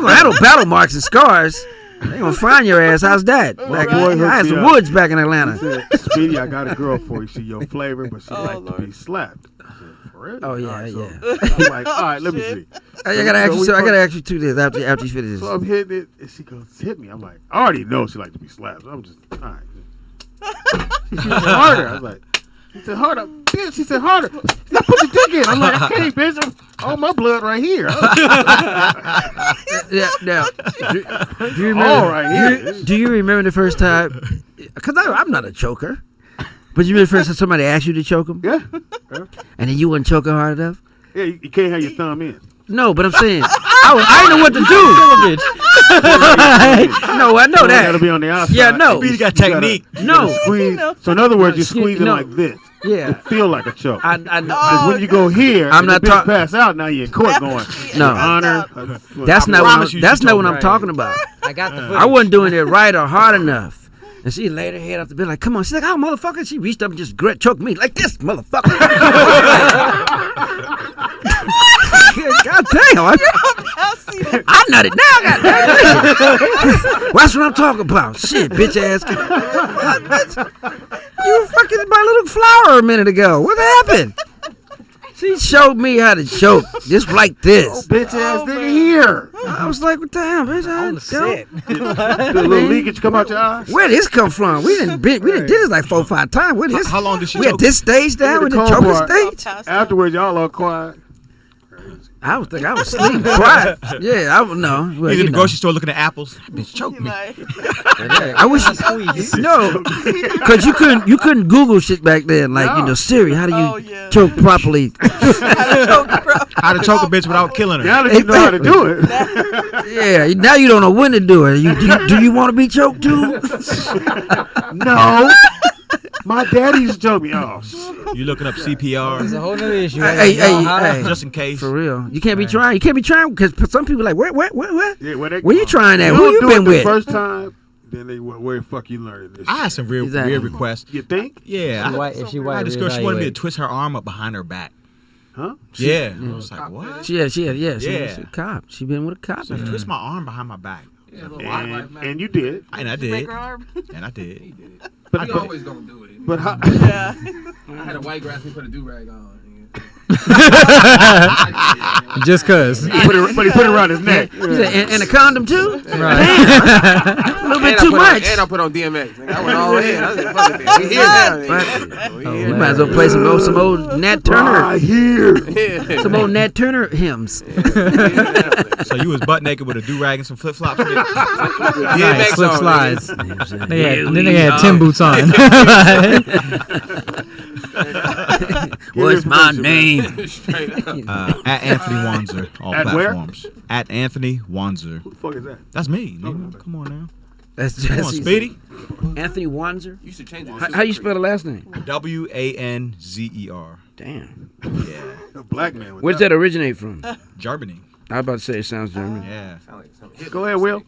S4: gonna have no battle marks and scars. They gonna find your ass. How's that? Like, I had some woods back in Atlanta.
S2: Said, Speedy, I got a girl for you. She your flavor, but she like to be slapped. I said, for real?
S4: Oh yeah,
S2: right,
S4: yeah.
S2: I'm like, all right, let me see.
S4: I gotta ask you. I gotta ask you two this after you finish this.
S2: So I'm hitting it, and she goes, hit me. I'm like, I already know she like to be slapped. So I'm just, all right. She said, harder. I was like, she said, harder. Bitch, she said, harder. Now put your dick in. I'm like, I can't, bitch. All my blood right here.
S4: Now, do you remember?
S2: All right here.
S4: Do you remember the first time? Because I'm not a choker. But you remember the first time somebody asked you to choke him?
S2: Yeah.
S4: And then you wouldn't choke her hard enough?
S2: Yeah, you can't have your thumb in.
S4: No, but I'm saying, I didn't know what to do. No, I know that.
S2: Gotta be on the outside.
S4: Yeah, no.
S1: Speedy got technique.
S4: No.
S2: Squeeze. So in other words, you're squeezing
S4: No.
S2: like this.
S4: Yeah.
S2: It feel like a choke.
S4: I know.
S2: Because when you go here,
S4: I'm
S2: and
S4: not
S2: the bitch
S4: talking.
S2: pass out. Now you're in court going.
S4: No.
S2: Honor.
S4: That's not
S1: promise you
S4: that's
S1: she
S4: not
S1: told
S4: what I'm
S1: me.
S4: talking about.
S3: I got the footage.
S4: I wasn't doing it right or hard enough. And she laid her head up the bed like, come on. She's like, oh, motherfucker. She reached up and just choked me like this, motherfucker. God damn. I nutted now. God damn. That's what I'm talking about. Shit, bitch ass. You were fucking my little flower a minute ago. What happened? She showed me how to choke, just like this.
S2: Bitch ass nigga here.
S4: I was like, what the hell, bitch?
S3: On the set.
S2: The little leakage come out your eyes.
S4: Where did this come from? We didn't did this like 4 or 5 times. Where this?
S1: How long did she
S4: We at
S1: choke?
S4: this stage now?
S2: Yeah,
S4: We
S2: the
S4: the
S2: cold
S4: choking
S2: part.
S4: stage?
S2: Afterwards, y'all all quiet.
S4: I was thinking I was asleep, quiet. Yeah, I was no. Well,
S1: He's in
S4: you
S1: the
S4: know.
S1: grocery store looking at apples. Bitch, choke me.
S4: I wish no, because you couldn't Google shit back then. Like Siri, how do you choke properly?
S1: How to choke a bitch without killing her.
S2: Now that you know how to do it.
S4: Yeah, now you don't know when to do it. Do you want to be choked too?
S2: No. My daddy used to choke me. Oh, shit.
S1: You looking up
S3: It's a
S1: CPR
S3: whole nother issue.
S4: Hey,
S1: just in case.
S4: for real. You can't be trying. You can't be trying because some people like, what?
S2: Yeah, where
S4: you trying at?
S2: You
S4: Who
S2: don't
S4: you
S2: do
S4: been
S2: it the
S4: with?
S2: first time, then they where the fuck you learned this?
S1: I had some real
S4: Exactly.
S1: weird requests.
S2: You think?
S1: Yeah.
S3: If she
S1: I
S3: white,
S1: had this girl, she wanted me to twist her arm up behind her back.
S2: Huh?
S1: Yeah. I was like, what?
S4: She was
S1: Yeah.
S4: a cop. She been with a cop.
S1: So twist my arm behind my back.
S2: And you did.
S1: And I
S5: Break
S1: did.
S5: her arm?
S1: And I did.
S2: But
S6: He always gonna do it.
S2: but how,
S5: Yeah.
S6: I had a white grass and put a do-rag on.
S3: Just cause.
S2: but he put it around his neck.
S4: You said, and a condom too?
S3: Right.
S4: A little bit too much.
S6: And I put on DMX. Nigga, I went all in. I said, fuck it, we here now. Nigga.
S4: You might as well play some old Nat Turner.
S2: Right here.
S6: Yeah.
S4: Some old Nat Turner hymns.
S1: So you was butt naked with a do-rag and some flip-flops?
S6: DMX
S3: Slip
S6: on,
S3: slides.
S6: nigga.
S3: Then they had Tim boots on.
S4: What's my name?
S6: Straight up.
S1: At Anthony Wanzer, all
S2: At where?
S1: platforms. At Anthony Wanzer.
S2: Who the fuck is that?
S1: That's me, nigga. Come on now.
S4: That's
S1: Come on,
S4: Jesse.
S1: Speedy.
S4: Anthony Wanzer.
S6: You should change it.
S4: How you spell the last name?
S1: Wanzer.
S4: Damn.
S1: Yeah.
S2: A black man. With
S4: Where's that originate from?
S1: Germany.
S4: I was about to say it sounds German.
S1: Yeah.
S6: Sound like something.
S2: Go ahead, Will.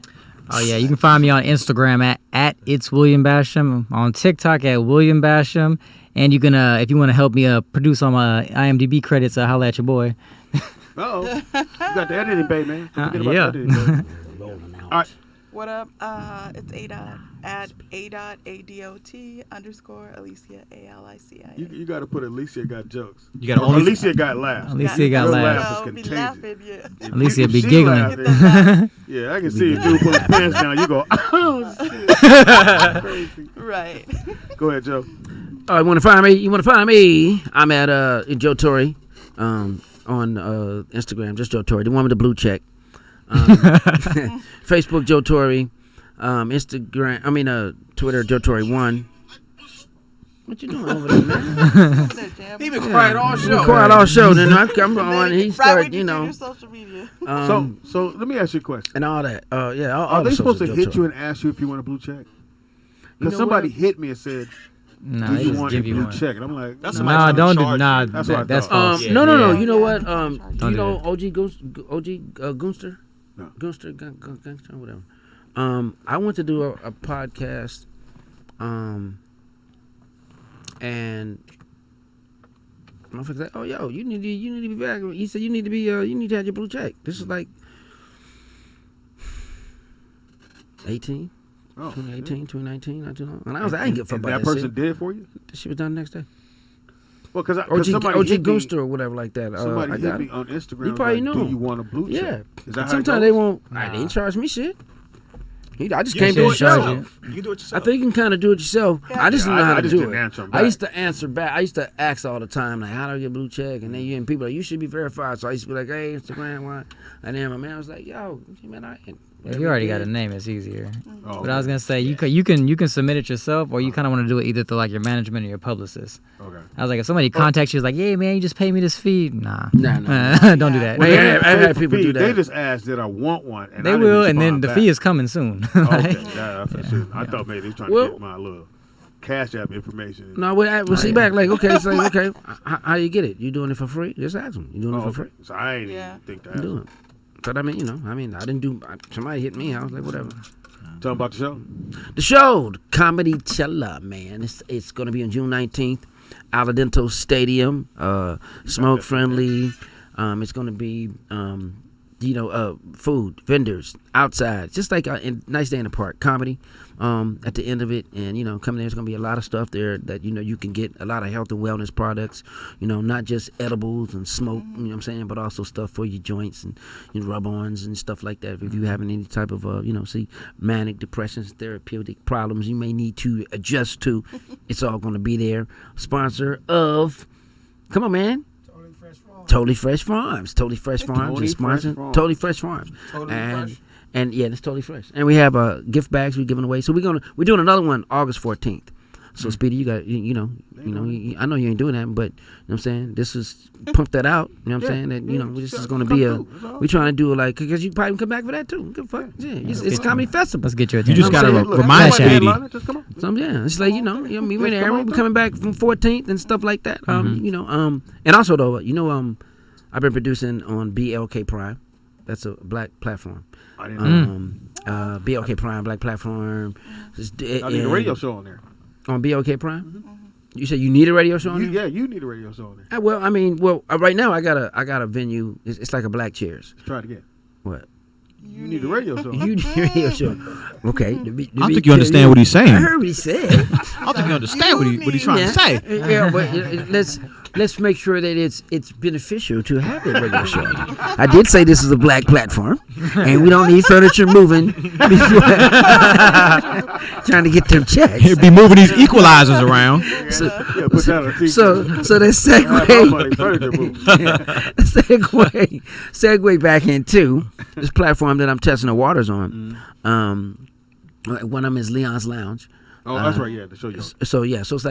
S3: Oh yeah, you can find me on Instagram at it's William Basham, on TikTok at William Basham, and you can if you want to help me produce on my IMDb credits, holla at your boy.
S2: Uh-oh. You got the editing bay, man. Don't forget about
S3: Yeah.
S2: the editing bay. All right.
S5: What up? It's A-Dot at A.ADOT _ Alicia.
S2: You got to put Alicia got jokes.
S1: You got
S2: Or
S1: only
S2: Alicia got laughs.
S3: Alicia got
S2: Your
S3: laughs.
S2: laugh is
S5: Be
S2: contagious.
S5: laughing, yeah.
S2: If
S3: Alicia
S2: you-
S3: be
S2: if she
S3: giggling.
S2: laugh, yeah, I can see if dude pull his pants down. You go, oh, shit. Crazy.
S5: Right.
S2: Go ahead, Joe.
S4: You want to find me? I'm at Joe Torry on Instagram, just Joe Torry, the one with the blue check. Facebook, Joe Torry. Instagram, Twitter, Joe Torry 1. What you doing over there, man?
S6: He been quiet all show.
S4: Quiet all show. Then I'm on. He
S5: Right
S4: started,
S5: when you do your social media.
S2: So let me ask you a question.
S4: and all that. All
S2: Are
S4: the
S2: they supposed to
S4: socials,
S2: hit
S4: Joe
S2: you
S4: Torry.
S2: and ask you if you want a blue check?
S4: You
S2: Because
S4: know
S2: somebody
S4: what?
S2: hit me and said,
S3: No,
S2: do
S3: they
S2: you
S3: just
S2: want a
S3: give you
S2: blue
S3: one.
S2: check? And I'm like,
S1: That's
S2: no.
S1: somebody
S3: Nah,
S1: trying to
S3: don't do.
S1: charge
S3: Nah,
S1: you.
S2: That's what I
S3: that's
S2: thought.
S3: false.
S1: Yeah.
S4: No.
S5: Yeah.
S4: You know what?
S5: Don't
S4: Do
S3: do
S4: you know
S3: that.
S4: OG Gunster?
S2: No.
S4: Gunster, Gangster, whatever. I went to do a podcast, and motherfucker said, "Oh, yo, you need to be back." He said, "You need to have your blue check." This is like 18,
S2: Oh,
S4: 2018, 2019, not too long. And I was like, I ain't give a fuck
S2: and
S4: about
S2: that
S4: that
S2: person
S4: shit.
S2: did it for you?
S4: This shit was done the next day.
S2: Well, because somebody
S4: OG
S2: hit me,
S4: Gunster or whatever like that.
S2: somebody
S4: I
S2: hit
S4: got
S2: me
S4: it.
S2: on Instagram.
S4: You probably
S2: like,
S4: know
S2: do
S4: him.
S2: you want a blue
S4: Yeah.
S2: check? Is that how it
S4: Sometimes they
S2: goes?
S4: won't. They
S3: Nah.
S4: didn't charge me shit. I just
S1: You
S4: came
S1: can
S4: to
S1: do
S4: the
S1: it
S3: charge
S4: show.
S3: you.
S1: yourself. You can do it
S4: I
S1: yourself.
S4: think you can kind of do it yourself. I just didn't know how
S2: I
S4: to
S2: just
S4: do
S2: didn't
S4: it.
S2: answer 'em
S4: I
S2: back.
S4: used to answer back. I used to ask all the time, like, how do I get a blue check? And then people like, you should be verified. So I used to be like, hey, Instagram, why? And then my man was like, yo, man,
S3: If you already got a name, it's easier.
S2: Oh,
S3: But I was gonna say you can submit it yourself, or you kind of want to do it either through like your management or your publicist.
S2: okay.
S3: I was like, if somebody contacts you, it's like, yeah, man, you just pay me this fee. Nah,
S4: Nah.
S3: don't do that.
S4: Well, I had people do
S2: They
S4: that.
S2: just asked that I want one. And
S3: They
S2: I didn't
S3: will, and then
S2: respond
S3: the
S2: back.
S3: fee is coming soon.
S2: Okay,
S3: Like,
S2: that's shit. I thought maybe they was trying
S4: Well-
S2: to get my little Cash App information.
S4: No, we'll see back. Like, okay, so okay, how you get it? You doing it for free? Just ask them. You doing it
S2: Oh,
S4: for
S2: okay.
S4: free?
S2: So I ain't
S5: Yeah.
S2: even think
S4: I'm
S2: that.
S4: doing it. But I didn't do. Somebody hit me. I was like, whatever.
S2: Tell them about the show.
S4: The show, Comedy Chilla, man. It's going to be on June 19th, Aladento Stadium, smoke friendly. It's going to be, food, vendors, outside, just like a nice day in the park. Comedy at the end of it, and coming there's going to be a lot of stuff there that you can get a lot of health and wellness products. Not just edibles and smoke. You know what I'm saying, but also stuff for your joints and rub-ons and stuff like that. If you're having any type of manic depressions, therapeutic problems you may need to adjust to, it's all going to be there. Sponsor of, come on, man. Totally Fresh Farms. Totally Fresh Farms is sponsoring Totally Fresh Farms. And yeah, it's totally fresh. And we have gift bags we're giving away. So we're doing another one August 14th. So Speedy, you got I know you ain't doing that, but you know what I'm saying, this is pump that out. You know what I'm saying, that this is going to be we trying to do it like, because you probably can come back for that too. Good fuck. Yeah, it's a comedy festival.
S3: let's get you a
S7: You just
S3: $10
S7: gotta
S3: check.
S7: remind
S3: Cash App.
S7: Speedy.
S2: Just come on.
S4: So yeah, it's like we went there. We're coming back from 14th and stuff like that. And also though, I've been producing on BLK Prime. That's a black platform.
S2: I didn't know.
S4: BLK Prime, black platform.
S2: I need a radio show on there.
S4: On BLK Prime. You said you need a radio show on there?
S2: Yeah, you need a radio show on there.
S4: Right now I got a venue. It's like a Black Chairs.
S2: Let's try it again.
S4: What?
S2: You need a radio show.
S4: You need a radio show. Okay.
S7: I don't think you understand what he's saying.
S4: I heard what he said.
S7: I don't think you understand what he's trying to say.
S4: Yeah, but let's make sure that it's beneficial to have that radio show. I did say this is a black platform, and we don't need furniture moving before trying to get them checks.
S7: He'll be moving these equalizers around.
S4: So,
S2: Yeah, put that on TV.
S4: so that segue back into this platform that I'm testing the waters on. One of them is Leon's Lounge.
S2: Oh, that's right. Yeah, the show you.
S4: So it's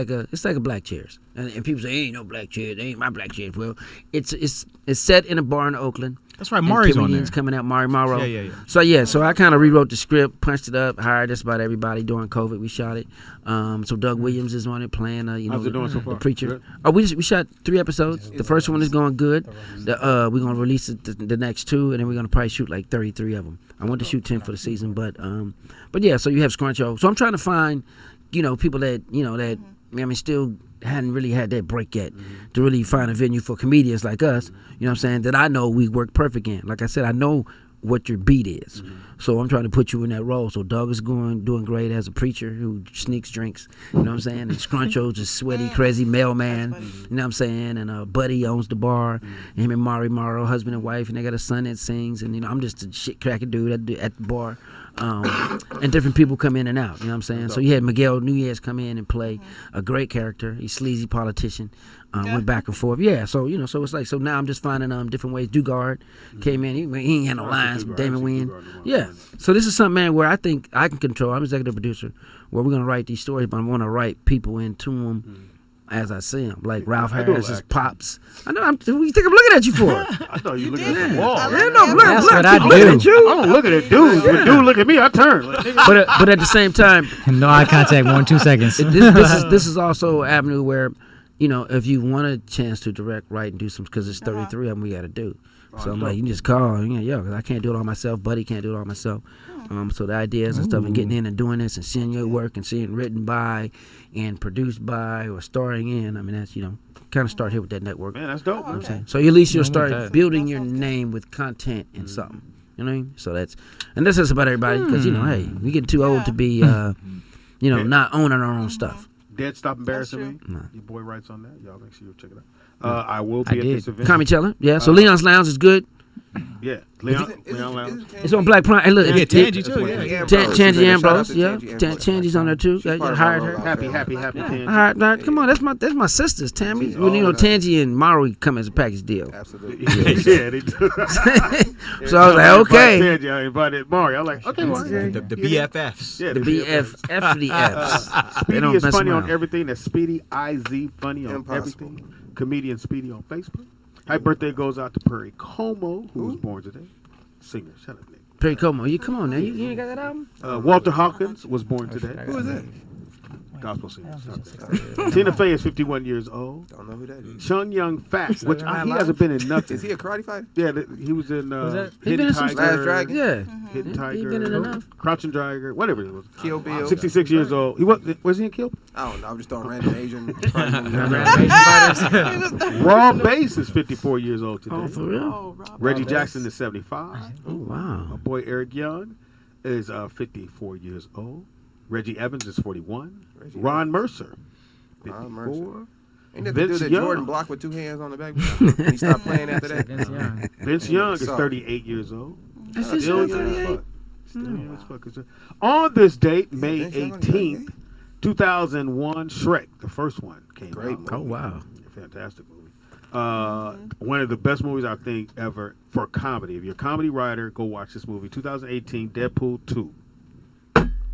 S4: like a Black Chairs, and people say ain't no Black Chairs, ain't my Black Chairs. Well, it's set in a bar in Oakland.
S7: That's right.
S4: and
S7: Mari's on there.
S4: comedians coming out. Mari Morrow.
S7: Yeah.
S4: So I kind of rewrote the script, punched it up, hired just about everybody during COVID. We shot it. So Doug Williams is on it playing,
S2: How's it doing so far?
S4: the preacher.
S2: Good?
S4: Oh, we shot 3 episodes. The first one is going good. We're gonna release the next 2, and then we're gonna probably shoot like 33 of them. I want to shoot 10 for the season, but yeah. So you have Scruncho. So I'm trying to find, people that still hadn't really had that break yet to really find a venue for comedians like us. You know what I'm saying? That I know we work perfect in. Like I said, I know what your beat is. So I'm trying to put you in that role. So Doug is doing great as a preacher who sneaks drinks. You know what I'm saying? And Scruncho's a sweaty, crazy mailman. You know what I'm saying? And Buddy owns the bar. And him and Mari Morrow, husband and wife, and they got a son that sings. And I'm just a shit cracking dude at the bar. And different people come in and out. You know what I'm saying? So you had Miguel Nunez come in and play a great character. He's sleazy politician. Went back and forth. Yeah, so so it's like, so now I'm just finding different ways. Dugard came in. He ain't had no lines. Damon Wayne. Yeah. So this is something, man, where I think I can control. I'm executive producer. Where we're gonna write these stories, but I want to write people into them as I see them. Like Ralph Harris's pops. I know. What do you think I'm looking at you for?
S2: I thought you looking at the wall.
S4: Yeah, no,
S3: That's what I
S4: I'm looking at
S3: do.
S4: you.
S2: I don't look at dudes. When dude look at me, I turn.
S4: But at the same time,
S3: No eye contact, 1-2 seconds.
S4: this is also an avenue where, if you want a chance to direct, write, and do some, because it's 33 of them we got to do. So I'm like, you can just call, because I can't do it all myself. Buddy can't do it all myself. So the ideas and stuff, and getting in and doing this and seeing your work and seeing written by and produced by or starring in. I mean, that's, kind of start here with that network.
S2: Man, that's dope.
S4: You know what I'm
S5: Okay.
S4: saying? So at least you'll
S3: I'm with
S4: start
S3: that.
S4: building your name with content and something. You know what I mean? So and this is about everybody, because, hey, we get too old to be, not owning our own stuff.
S2: Dead Stop Embarrassing Me.
S4: Nah.
S2: Your boy writes on that. Y'all make sure you check it out. I will be
S3: I
S2: at
S3: did.
S2: this event.
S4: Comedy Teller, yeah. So Leon's Lounge is good.
S2: Yeah. Leon Lounge.
S4: It's on Black Prime. Hey, look,
S7: Yeah, Tangy too. Yeah.
S4: Tangy Ambrose, yeah. Tangy's on there too. I hired her.
S2: Happy Tangy.
S4: Hired, come on, that's my sisters, Tammy. Well, Tangy and Mari come as a package deal.
S6: Absolutely.
S2: Yeah, they do.
S4: So I was like, okay.
S2: Tangy, I invited Mari. I'm like, okay, Mari.
S7: The BFFs.
S2: Yeah,
S4: The BFFs. They
S2: Speedy
S4: don't
S2: is
S4: mess
S2: funny on
S4: around.
S2: everything. That's Speedy IZ funny on
S6: Impossible.
S2: everything. Comedian Speedy on Facebook. Happy birthday goes out to Perry Como, who was born today. Singer, shut up, Nick.
S4: Perry Como, you come on now. You ain't got that album?
S2: Walter Hawkins was born today.
S6: Who is that?
S2: Gospel singer. Tina Fey is 51 years old.
S6: Don't know who that is.
S2: Chung Young Fat, which he hasn't been in nothing.
S6: Is he a karate fighter?
S2: Yeah, he was in
S4: He been
S2: Hidden
S4: in some
S2: Tiger.
S6: Last Dragon?
S4: Yeah.
S2: Hidden
S4: He
S2: Tiger.
S4: been in enough.
S2: Crouching Tiger, whatever it was.
S6: Kill Bill?
S2: 66 years old. He was he in Kill?
S6: I don't know. I'm just throwing random Asian.
S2: Raw Bass is 54 years old today.
S4: Oh, for real?
S5: Oh, Rob.
S2: Reggie Jackson is 75.
S4: Oh, wow.
S2: My boy Eric Young is 54 years old. Reggie Evans is 41. Ron Mercer, 54.
S6: Ron Mercer. Ain't that the
S2: Vince
S6: dude that
S2: Young.
S6: Jordan blocked with 2 hands on the back? He stopped playing after that.
S2: Vince Young is
S6: Sorry.
S2: 38 years old.
S4: That's
S2: Still young as fuck. Still young as fuck. On this date, May
S6: Vince Young on
S2: 18th, 2001, Shrek, the first one, came
S6: Great
S2: out.
S6: movie.
S4: Oh, wow.
S2: Fantastic movie. One of the best movies I think ever for comedy. If you're a comedy writer, go watch this movie. 2018, Deadpool 2.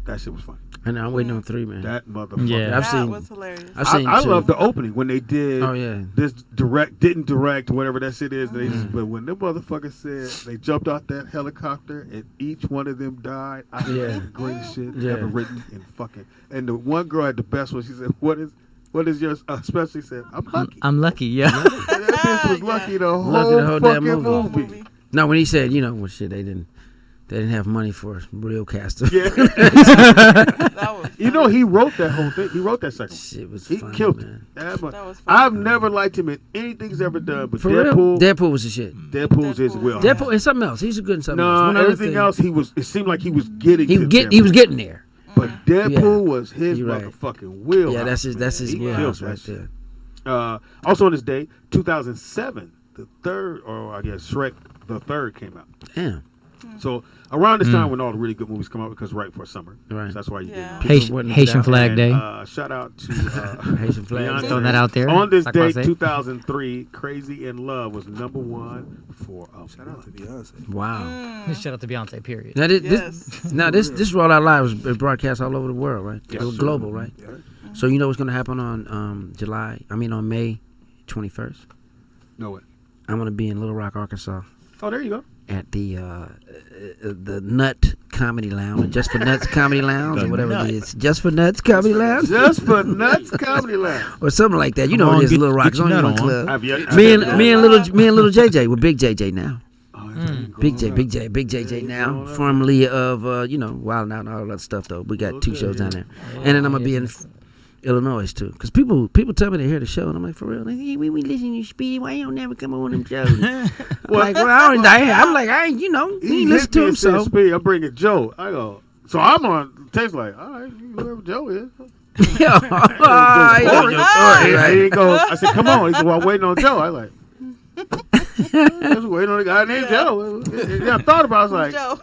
S2: That shit was funny.
S4: And I'm waiting on 3, man.
S2: That motherfucker.
S3: Yeah.
S4: I've
S5: That
S4: seen.
S5: was hilarious.
S4: I've seen
S2: I
S4: 2.
S2: love the opening when they did
S4: Oh, yeah.
S2: this didn't direct whatever that shit is. They just, but when the motherfucker said they jumped out that helicopter and each one of them died, I think that's the greatest shit
S4: Yeah.
S2: ever written in fucking. And the one girl had the best one. She said, "What is your specialty?" She said, "I'm lucky."
S3: I'm lucky, yeah.
S2: And that bitch was lucky the whole,
S4: Lucky the whole damn
S2: fucking
S4: movie.
S2: movie.
S4: No, when he said, well, shit, they didn't have money for real casters.
S2: Yeah.
S5: That was
S2: You know, he wrote that whole thing. He wrote that second one.
S4: Shit was
S2: He
S4: funny,
S2: killed
S4: man.
S2: it. That much.
S5: That was funny.
S2: I've never liked him in anything he's ever done, but
S4: For
S2: Deadpool.
S4: real? Deadpool was the shit.
S2: Deadpool's his
S5: Deadpool.
S2: will.
S4: Deadpool and something else. He's a good in something else.
S2: No,
S4: One other
S2: everything
S4: thing.
S2: else it seemed like he was getting.
S4: He
S2: to
S4: was getting there.
S2: But Deadpool was his
S4: You're right.
S2: motherfucking wheel.
S4: Yeah, that's his
S2: He
S4: wheelhouse
S2: killed
S4: right
S2: that
S4: there.
S2: shit. Also on this day, 2007, the third, or I guess Shrek the third came out.
S4: Damn.
S2: So around this time when all the really good movies come out, because right for summer,
S4: Right.
S2: so that's why you
S5: Yeah.
S2: get
S3: Haitian Flag Day.
S2: Shout out to
S4: Haitian Flag
S2: Beyonce.
S4: Day.
S3: Throwing that out there.
S2: On this
S3: Like I
S2: date,
S3: say.
S2: 2003, "Crazy in Love" was #1 for a
S6: Shout out to Beyonce.
S4: Wow.
S3: Shout out to Beyonce, period.
S4: Now
S5: Yes.
S4: this Roll Out Live is broadcast all over the world, right?
S2: Yes,
S4: It was
S2: sir.
S4: global, right?
S6: Yeah.
S4: So you know what's gonna happen on on May 21st?
S2: No way.
S4: I'm gonna be in Little Rock, Arkansas.
S2: Oh, there you go.
S4: at the Nut Comedy Lounge, or Just for Nuts Comedy Lounge, or whatever it is. Just for Nuts Comedy Lounge?
S2: Just for Nuts Comedy Lounge.
S4: Or something like that. You
S7: Come
S4: know
S7: on,
S4: it is,
S7: get-
S4: Little Rock.
S7: get
S4: It's
S7: your
S4: only
S7: nut
S4: one
S7: on.
S4: club.
S2: Have you-
S4: Me and little JJ, we're Big JJ now.
S2: Oh,
S4: Big JJ now, formerly of Wild Out and all that stuff though. We got 2 shows down there, and then I'm gonna be in Illinois too. Cause people tell me they hear the show, and I'm like, for real? Like, hey, we listen to you, Speedy. Why you don't never come on them shows? I'm like, well, I ain't, we listen to him. So
S2: Speedy, I'm bringing Joe. I go. So I'm on. Taste like, all right, whoever Joe is. He goes, I said, come on. He said, well, I'm waiting on Joe. I like. I was waiting on a guy named Joe. Yeah, I thought about it. I was like,
S5: Joe.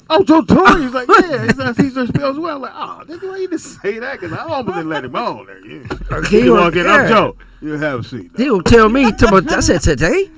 S2: oh, Joe Torry. He's like, yeah, he's a spill as well. I'm like, oh, nigga, why you just say that? Because I almost didn't let him on there. Yeah.
S4: he
S2: You walk in, I'm
S4: yeah.
S2: Joe. You have a seat.
S4: He will tell me. I said today.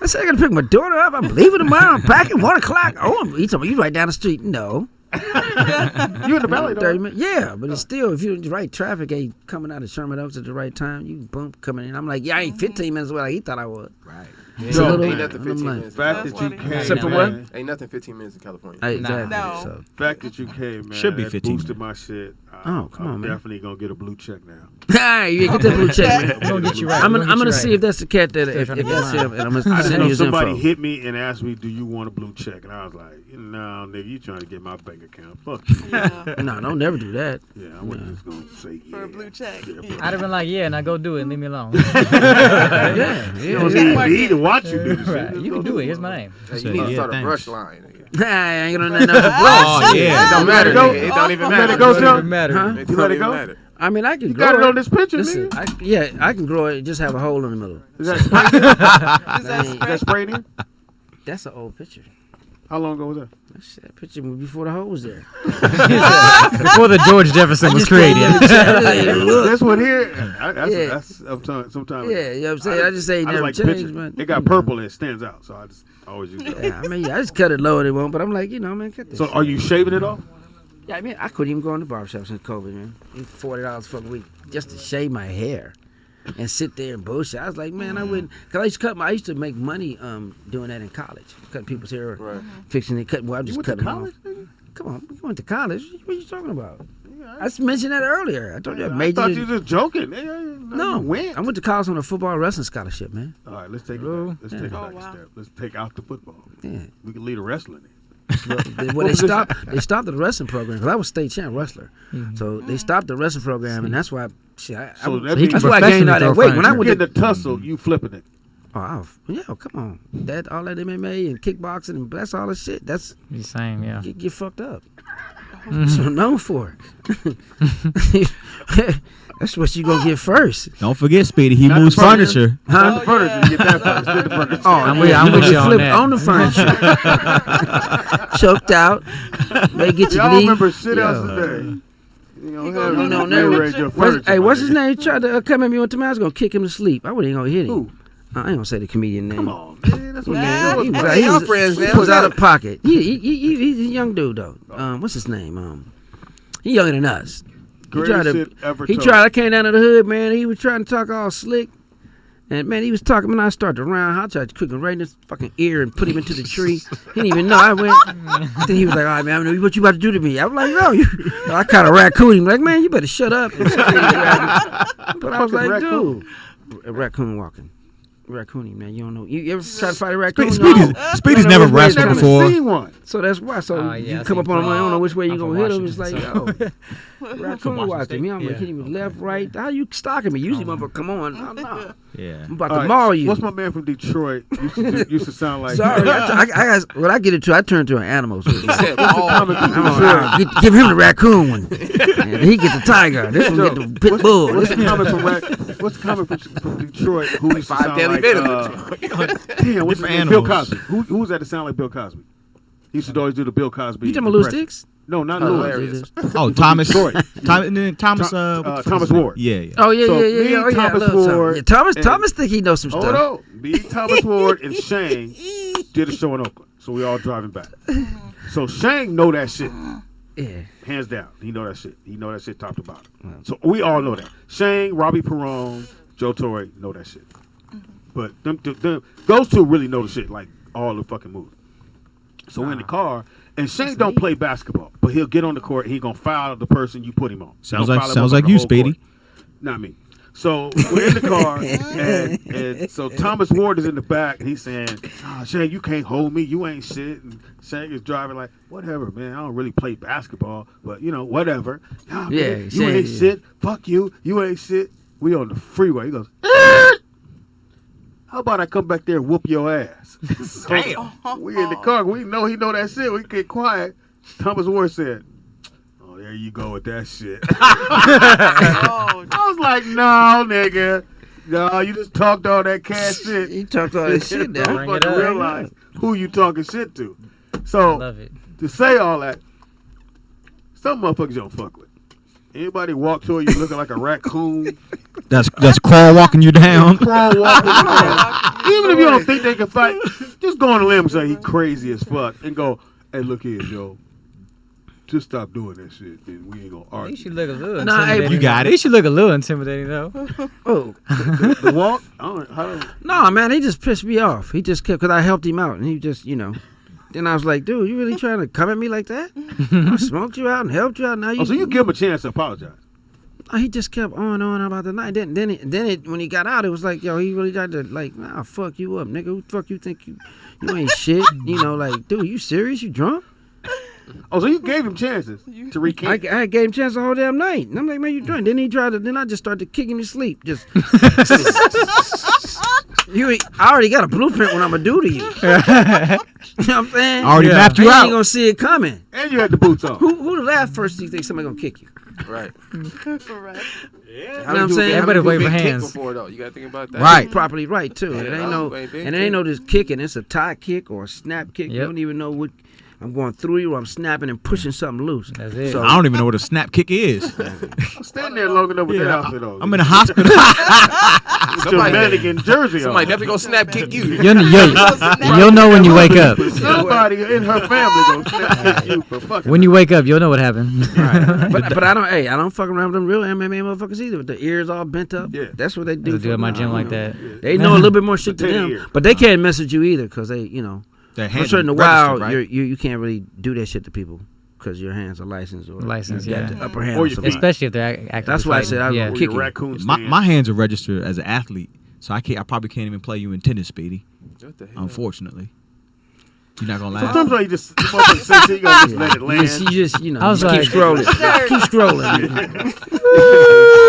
S4: I said I gotta pick my daughter up. I'm leaving tomorrow. I'm packing 1:00. Oh, he told me you right down the street. No.
S2: You in the valley,
S4: 30
S2: though?
S4: minutes. Yeah, but it's still, if you're in the right traffic, ain't coming out of Sherman Oaks at the right time, you boom coming in. I'm like, yeah, I ain't 15 minutes away like he thought I was.
S1: Right.
S4: It's a
S2: Yo,
S4: little,
S6: Ain't nothing 15
S4: I'm like,
S6: minutes.
S2: The fact
S6: in
S2: that you
S6: California.
S2: came,
S4: Except for
S2: man,
S6: Ain't nothing 15 minutes in California.
S4: exactly.
S5: No.
S4: So.
S2: the fact that you came, man,
S7: Should be
S2: that
S7: 15
S2: boosted my shit.
S4: Oh, come on,
S2: I'm
S4: man.
S2: definitely going to get a blue check now.
S4: Hey, you get that blue check, man.
S3: We're gonna get you right.
S4: I'm
S3: We're
S4: gonna
S3: get you
S4: see
S3: right.
S4: if that's the cat that if
S3: trying to
S4: that's
S3: get
S4: him, and I'm
S2: I
S4: gonna
S2: didn't
S4: send
S2: know
S4: you his
S2: somebody
S4: info.
S2: hit me and asked me, do you want a blue check? And I was like, no, nigga, you trying to get my bank account. Fuck you.
S5: Yeah.
S4: No, don't never do that.
S2: Yeah, I wasn't just going to say yeah.
S5: For a blue check.
S2: Yeah,
S3: I'd have been like, yeah, now go do it and leave me alone.
S4: Yeah,
S2: You don't need me to watch you do this shit.
S3: Right.
S2: Just
S3: You
S2: go
S3: can do it. Here's my name.
S6: Hey,
S7: Say,
S6: you need to
S7: yeah,
S6: start a
S7: thanks.
S6: brush line. Nigga.
S4: I ain't gonna know nothing for blush.
S7: Oh, yeah.
S6: It don't matter.
S2: go?
S6: Nigga. It don't even
S2: You let
S6: matter.
S2: it go,
S3: Doesn't
S2: Joe?
S3: even matter.
S4: Huh?
S6: It
S2: You
S6: don't
S2: let it
S6: even
S2: go?
S6: matter.
S4: I mean, I can
S2: You
S4: grow
S2: got it on this picture,
S4: Listen,
S2: nigga.
S4: I can grow it. Just have a hole in the middle.
S2: Is that sprayed in? Is that sprayed in?
S4: That's an old picture.
S2: How long ago was that?
S4: That picture was before the hole was there.
S3: Before the George Jefferson was created.
S2: This one here,
S4: Yeah.
S2: that's sometimes.
S4: Yeah, you know what I'm saying? I just say it
S2: I
S4: never
S2: like
S4: changed,
S2: pictures.
S4: man.
S2: It got purple and it stands out, so I just always use that.
S4: Yeah, I mean, I just cut it lower than one, but I'm like, man, cut this.
S2: So are you shaving it off?
S4: Yeah, I mean, I couldn't even go in the barbershop since COVID, man. $40 for a week just to shave my hair and sit there and bullshit. I was like, man, I wouldn't, cause I used to make money doing that in college, cutting people's hair,
S6: Right.
S4: fixing it, cutting. Well, I just
S2: You
S4: cut
S2: went to
S4: them
S2: college,
S4: off.
S2: nigga?
S4: Come on, you went to college. What are you talking about? I just mentioned that earlier. I told you I
S2: I
S4: majored.
S2: thought you was just joking. Nigga.
S4: No,
S2: You went.
S4: I went to college on a football wrestling scholarship, man.
S2: All right, let's take it
S3: Hello?
S2: back. Let's take it
S5: Oh,
S2: back a
S5: wow.
S2: step. Let's take out the football.
S4: Yeah.
S2: We can leave the wrestling in.
S4: Well, they stopped the wrestling program because I was state champ wrestler. So they stopped the wrestling program, and that's why. Shit,
S2: So that
S3: he
S2: means
S4: that's why I gained all that weight. When I
S2: you
S4: went
S2: get
S4: to
S2: the tussle, you flipping it.
S4: come on, all that MMA and kickboxing and that's all the shit. That's
S3: The same, yeah.
S4: get fucked up. That's what I'm known for. That's what you gonna get first,
S7: Don't forget, Speedy. He
S2: Not
S7: moves
S2: the furniture.
S7: furniture.
S2: Not
S4: huh?
S2: the furniture. You get that first. Get the furniture.
S4: Oh,
S3: I'm with you on
S4: flip
S3: that.
S4: on the furniture, choked out. They get your
S2: Y'all
S4: knee.
S2: remember shit
S4: Yeah.
S2: else today. You know,
S5: gonna
S2: have
S5: know
S2: to
S5: that.
S2: rearrange your furniture.
S4: Hey,
S2: my
S4: what's his
S2: nigga.
S4: name? He tried to come at me one time. I was gonna kick him to sleep. I wasn't gonna hit him.
S2: Who?
S4: I ain't gonna say the comedian name.
S2: Come on, man. That's what
S5: Yeah.
S2: you
S4: He
S2: do.
S4: was,
S6: Hey,
S4: he
S6: y'all
S4: was-
S6: friends,
S4: he
S6: man.
S4: was
S6: What's
S4: out
S6: up?
S4: of pocket. He's a young dude though. What's his name? He younger than us.
S2: Greatest shit ever
S4: He
S2: told.
S4: tried. I came down to the hood, man. He was trying to talk all slick, and man, he was talking. When I started to round, I tried to kick him right in his fucking ear and put him into the tree. He didn't even know. I went. Then he was like, "All right, man, I know what you about to do to me." I was like, "No, you." I kind of raccooned him. Like, man, you better shut up. And security grabbed him. But I was
S2: Fucking
S4: like,
S2: raccoon.
S4: dude, a raccoon walking. Raccoony, man. You don't know. You ever try to fight a raccoon?
S7: Speedy's
S4: You
S7: never
S4: know which way
S7: wrestled
S4: it's
S7: before.
S2: Seen one.
S4: So that's why. So
S3: Oh, yeah,
S4: you
S3: I
S4: come
S3: seen
S4: up on him. I don't know which way you
S3: I'm
S4: gonna
S3: from
S4: hit him. It's like,
S3: Washington,
S4: raccoon
S3: Washington
S4: watching me. I'm gonna
S3: State.
S4: hit him with
S3: Yeah.
S4: left, right. How you stalking me? Usually, motherfucker, come on. No.
S7: Yeah.
S4: I'm about
S2: All
S4: to
S2: right,
S4: maul you.
S2: What's my man from Detroit used to sound like?
S4: Sorry, when I get into, I turn to an animal. So
S6: He said,
S2: What's the
S6: "Oh,
S2: comic from
S4: I'm
S2: Detroit?
S4: gonna give him the raccoon one, and he get the tiger. This one get the pit bull.
S2: What's the comic from Detroit who used to
S6: 5
S2: sound
S6: daily
S2: like?
S6: vitamins."
S2: Damn, what's his
S7: Different
S2: name? Bill
S7: animals.
S2: Cosby. Who was that to sound like Bill Cosby? He used to always do the Bill Cosby.
S4: You talking about Lou
S2: impression.
S4: Sticks?
S2: No, not
S6: Hilarious.
S2: Lou.
S7: Oh, Thomas.
S2: Detroit.
S7: Thomas.
S2: Thomas Ward.
S7: Yeah, yeah.
S4: Oh yeah,
S2: So,
S4: yeah,
S2: me,
S4: yeah. Oh yeah,
S2: Thomas
S4: I love
S2: Ward,
S4: yeah, Thomas.
S2: and-
S4: Thomas think he knows some
S2: Hold
S4: stuff.
S2: on. Me, Thomas Ward, and Shane did a show in Oakland. So we all driving back. So Shane know that shit.
S4: Yeah.
S2: Hands down. He know that shit. He know that shit top to bottom. So we all know that. Shane, Robbie Perone, Joe Torre know that shit. But those two really know the shit. Like all the fucking moves. So we're in the car, and Shane don't play basketball, but he'll get on the court. He gonna foul the person you put him on.
S7: Sounds like you, Speedy.
S2: Not me. So we're in the car, and so Thomas Ward is in the back, and he's saying, Shane, you can't hold me. You ain't shit. And Shane is driving like, whatever, man. I don't really play basketball, but, whatever. Man, you ain't shit. Fuck you. You ain't shit. We on the freeway. He goes, how about I come back there and whoop your ass? So
S1: Damn.
S2: we in the car. We know he know that shit. We get quiet. Thomas Ward said, oh, there you go with that shit. I was like, no, nigga. No, you just talked all that cash shit.
S4: You talked all that shit down.
S3: Bring it
S2: fucking
S3: up.
S2: realize who you talking shit to. So,
S3: Love it.
S2: to say all that, some motherfuckers you don't fuck with. Anybody walk toward you looking like a raccoon,
S7: That's crawl walking you down.
S2: crawl walking you down. Even if you don't think they can fight, just go on a limb and say he crazy as fuck and go, hey, look here, Joe. Just stop doing that shit, and we ain't gonna
S3: He
S2: argue.
S3: should look a little
S4: Nah, hey,
S3: intimidating.
S7: you got it.
S3: He should look a little intimidating though.
S4: Oh,
S2: The walk? I don't.
S4: no, man, he just pissed me off. He just kept, because I helped him out, and he just, Then I was like, dude, you really trying to come at me like that? I smoked you out and helped you out. Now you.
S2: Oh, so you give him a chance to apologize.
S4: He just kept on and on about the night. Then when he got out, it was like, yo, he really tried to like, nah, fuck you up, nigga. Who the fuck you think you ain't shit? Like, dude, you serious? You drunk?
S2: Oh, so you gave him chances to recant.
S4: I gave him a chance the whole damn night. And I'm like, man, you drunk. Then I just started to kick him to sleep. Just. I already got a blueprint what I'm gonna do to you. You know what I'm saying?
S7: Already mapped you
S4: You
S7: out.
S4: ain't gonna see it coming.
S2: And you had the boots on.
S4: Who the last first do you think somebody gonna kick you?
S6: Right.
S5: Right.
S6: Yeah.
S4: You know what I'm saying?
S3: Everybody wave your
S6: kicked
S3: hands.
S6: before though. You gotta think about that.
S7: Right.
S4: Properly right too. And it ain't no just kicking. It's a tie kick or a snap kick. You
S3: Yep.
S4: don't even know what. I'm going through you or I'm snapping and pushing something loose.
S3: That's it.
S4: So,
S7: I don't even know what a snap kick is.
S2: Stand there long enough with that outfit on.
S7: I'm in a hospital.
S2: With your mannequin jersey
S6: Somebody
S2: on.
S6: definitely gonna snap kick you.
S3: You'll know when you wake up.
S2: Somebody in her family gonna snap kick you for fucking.
S3: When you wake up, you'll know what happened.
S4: but I don't fuck around with them real MMA motherfuckers either with the ears all bent up.
S2: Yeah.
S4: That's what they do.
S3: They'll do at my gym like that.
S4: They know a little bit more shit to
S2: Potato
S4: them,
S2: ear.
S4: but they can't message you either because they,
S7: Their
S4: for a
S7: hands
S4: certain
S7: are
S4: while
S7: registered, right?
S4: you can't really do that shit to people because your hands are licensed or
S3: Licensed,
S4: you got
S3: yeah.
S4: the upper hand.
S2: Or
S4: on
S2: your
S4: somebody.
S3: Especially if they're actively
S4: That's why I said
S3: fighting.
S4: I
S3: yeah.
S4: would
S2: Or
S4: kick
S2: your
S4: you.
S2: raccoon
S7: My
S2: stand.
S7: hands are registered as an athlete, so I probably can't even play you in tennis, Speedy.
S6: What the hell?
S7: Unfortunately, you're not gonna laugh.
S2: Sometimes like you just motherfucker say shit, you gotta just let it land.
S4: You just
S3: I was
S4: keep
S3: like-
S4: scrolling. Keep scrolling.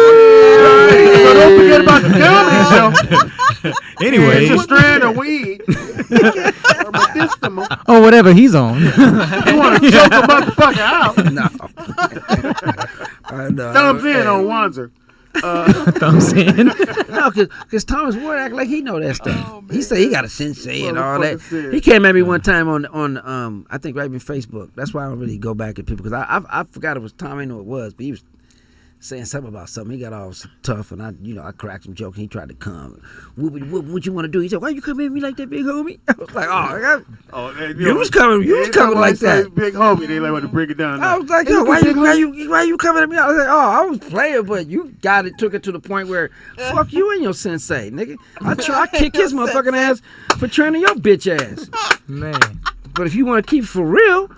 S2: So don't forget about the comedy show.
S7: Anyway,
S2: It's a strand of weed. Or medicinal.
S3: Oh, whatever he's on.
S2: You want to choke a motherfucker out?
S4: No.
S2: Thumbs in on Wanzer.
S3: Thumbs in.
S4: No, because Thomas Ward act like he know that stuff.
S5: Oh,
S4: He said he got a sensei and all that.
S2: Motherfucker said.
S4: He came at me one time on I think right in Facebook. That's why I don't really go back at people because I forgot it was Tom. I didn't know it was, but he was saying something about something. He got all tough and I cracked some jokes and he tried to come. What you want to do? He said, why you come at me like that, big homie? I was like, you was coming like that.
S2: Big homie, they like want to break it down.
S4: I was like, yo, why you coming at me? I was like, I was playing, but you took it to the point where fuck you and your sensei, nigga. I kick his motherfucking ass for training your bitch ass.
S3: Man.
S4: But if you want to keep for real,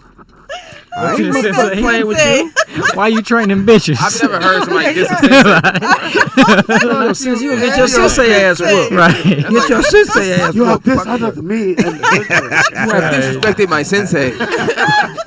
S4: I
S3: to
S4: ain't
S3: the
S4: motherfucking
S3: sensei.
S4: playing with you.
S3: Why you training bitches?
S6: I've never heard somebody diss a sensei.
S4: No, since you gonna get your sensei ass whooped.
S3: Right.
S4: Get your sensei ass
S2: You have
S4: whooped.
S2: this, I love me.
S6: You have disrespected my sensei.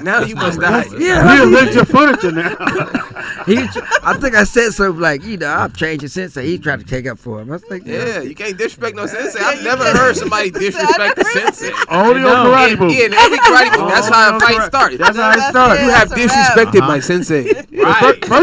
S6: Now you must die.
S4: Yeah,
S2: We'll lift your furniture now.
S4: I think I said something like, I'm changing sensei. He tried to take up for him. I was like,
S6: Yeah, you can't disrespect no sensei. I've never heard somebody disrespect the sensei.
S2: Only on karate moves.
S6: Yeah, in every karate move, that's how a fight started.
S2: That's how it
S5: That's
S2: started.
S6: You have disrespected my sensei.
S2: First you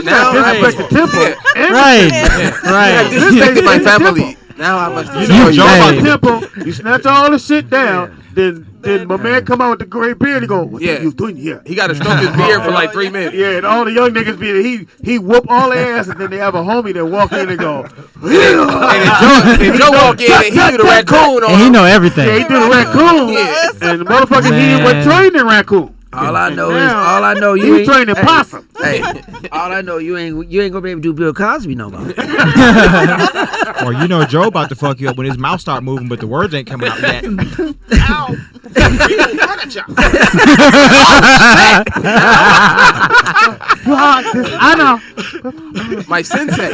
S6: Now,
S2: gotta disrespect the temple.
S6: Yeah.
S3: Right.
S6: You have
S3: Right.
S6: disrespected my family. Now I must
S2: You
S6: destroy
S2: know,
S6: you.
S2: Joe
S3: Hey.
S2: about temple. You snatch all the shit down. Then my man come out with the gray beard. He go, what
S6: Yeah.
S2: you doing here?
S6: He got to stroke his beard for like 3 minutes.
S2: Yeah, and all the young niggas be he whoop all their ass, and then they have a homie that walk in and go,
S6: And Joe walk in and he do the raccoon on
S3: And he
S6: him.
S3: know
S2: yeah, he
S3: everything.
S2: do the raccoon,
S6: Yeah.
S2: and the motherfucker he
S3: Man.
S2: was trained in raccoon.
S4: All I know
S2: You
S4: ain't
S2: training possum.
S4: Hey, all I know you ain't gonna be able to do Bill Cosby no more.
S7: Or you know Joe about to fuck you up when his mouth start moving, but the words ain't coming out yet.
S1: Ow.
S2: I know.
S6: My sensei.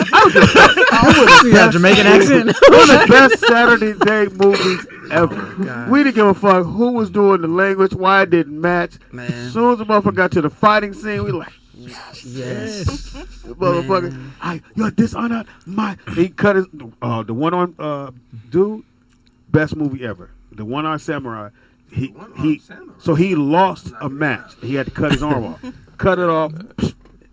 S3: Yeah, Jamaican accent.
S2: One of the best Saturday day movies ever. We didn't give a fuck who was doing the language, why it didn't match.
S4: Man.
S2: As soon as the motherfucker got to the fighting scene, we like,
S4: Yes.
S2: the motherfucker, you're dishonored my. He cut his, the one on dude, best movie ever. The one on Samurai. So he lost a match. He had to cut his arm off. Cut it off.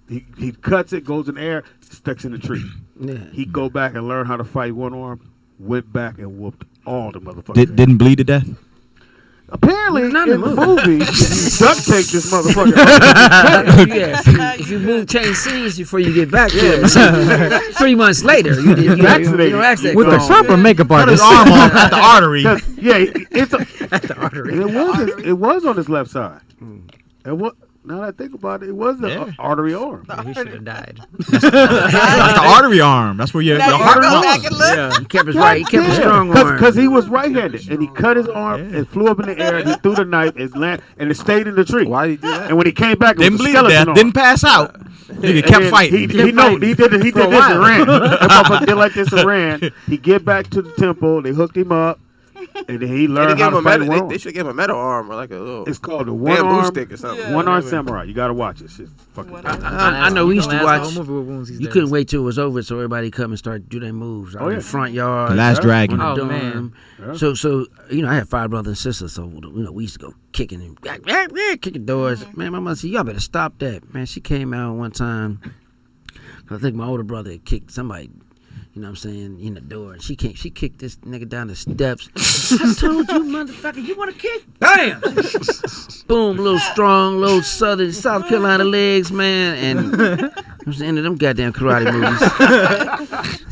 S2: He cuts it, goes in the air, sticks in the tree.
S4: Yeah.
S2: He go back and learn how to fight one arm. Went back and whooped all the motherfuckers.
S7: Didn't bleed to death.
S2: Apparently,
S4: Not
S2: in the
S4: in
S2: movie, you duct tape this motherfucker.
S4: If you move change scenes before you get back to it, 3 months later, you
S2: Vaccinated.
S4: don't ask that
S3: With the
S4: question.
S3: proper makeup
S7: Cut his
S3: artist.
S7: arm off at the artery.
S2: It's
S3: At the artery.
S2: it was on his left side. And what? Now that I think about it, it was the
S7: Yeah.
S2: artery arm.
S3: He should have died.
S7: That's the artery arm. That's where your
S5: Now you
S7: heart
S5: go
S7: runs.
S5: back and look.
S3: Yeah.
S4: He kept his right. He kept his strong arm.
S2: Because he was right-handed, and he cut his arm and flew up in the air, and he threw the knife and and it stayed in the tree.
S6: Why did he do that?
S2: And when he came back, it
S7: Didn't
S2: was a
S7: bleed to
S2: skeleton
S7: death.
S2: arm.
S7: Didn't pass out. Nigga
S2: And
S7: kept
S2: then
S7: fighting.
S2: He did this and ran. That motherfucker did like this and ran. He get back to the temple. They hooked him up, and then he
S6: They
S2: learned how
S6: gave him
S2: to
S6: a
S2: fight
S6: metal.
S2: one arm.
S6: They should give him a metal arm or like a little
S2: It's called the
S6: bamboo
S2: one-arm
S6: stick or something.
S2: one-arm samurai. You gotta watch it. Shit's fucking.
S4: I know we used to watch.
S3: You
S4: You couldn't wait till it was over so everybody come and start do their moves out in
S2: yeah.
S4: the front yard.
S7: The Last Dragon.
S4: on the
S3: Oh,
S4: dorm.
S3: man.
S2: Yeah.
S4: So I had 5 brothers and sisters, so we used to go kicking and kicking doors. Man, my mother said, "Y'all better stop that." Man, she came out one time. I think my older brother had kicked somebody. You know what I'm saying, in the door. And she kicked this nigga down the steps. I told you, motherfucker, you want to kick? Bam! Boom, little strong, little southern South Carolina legs, man. And it was the end of them goddamn karate movies.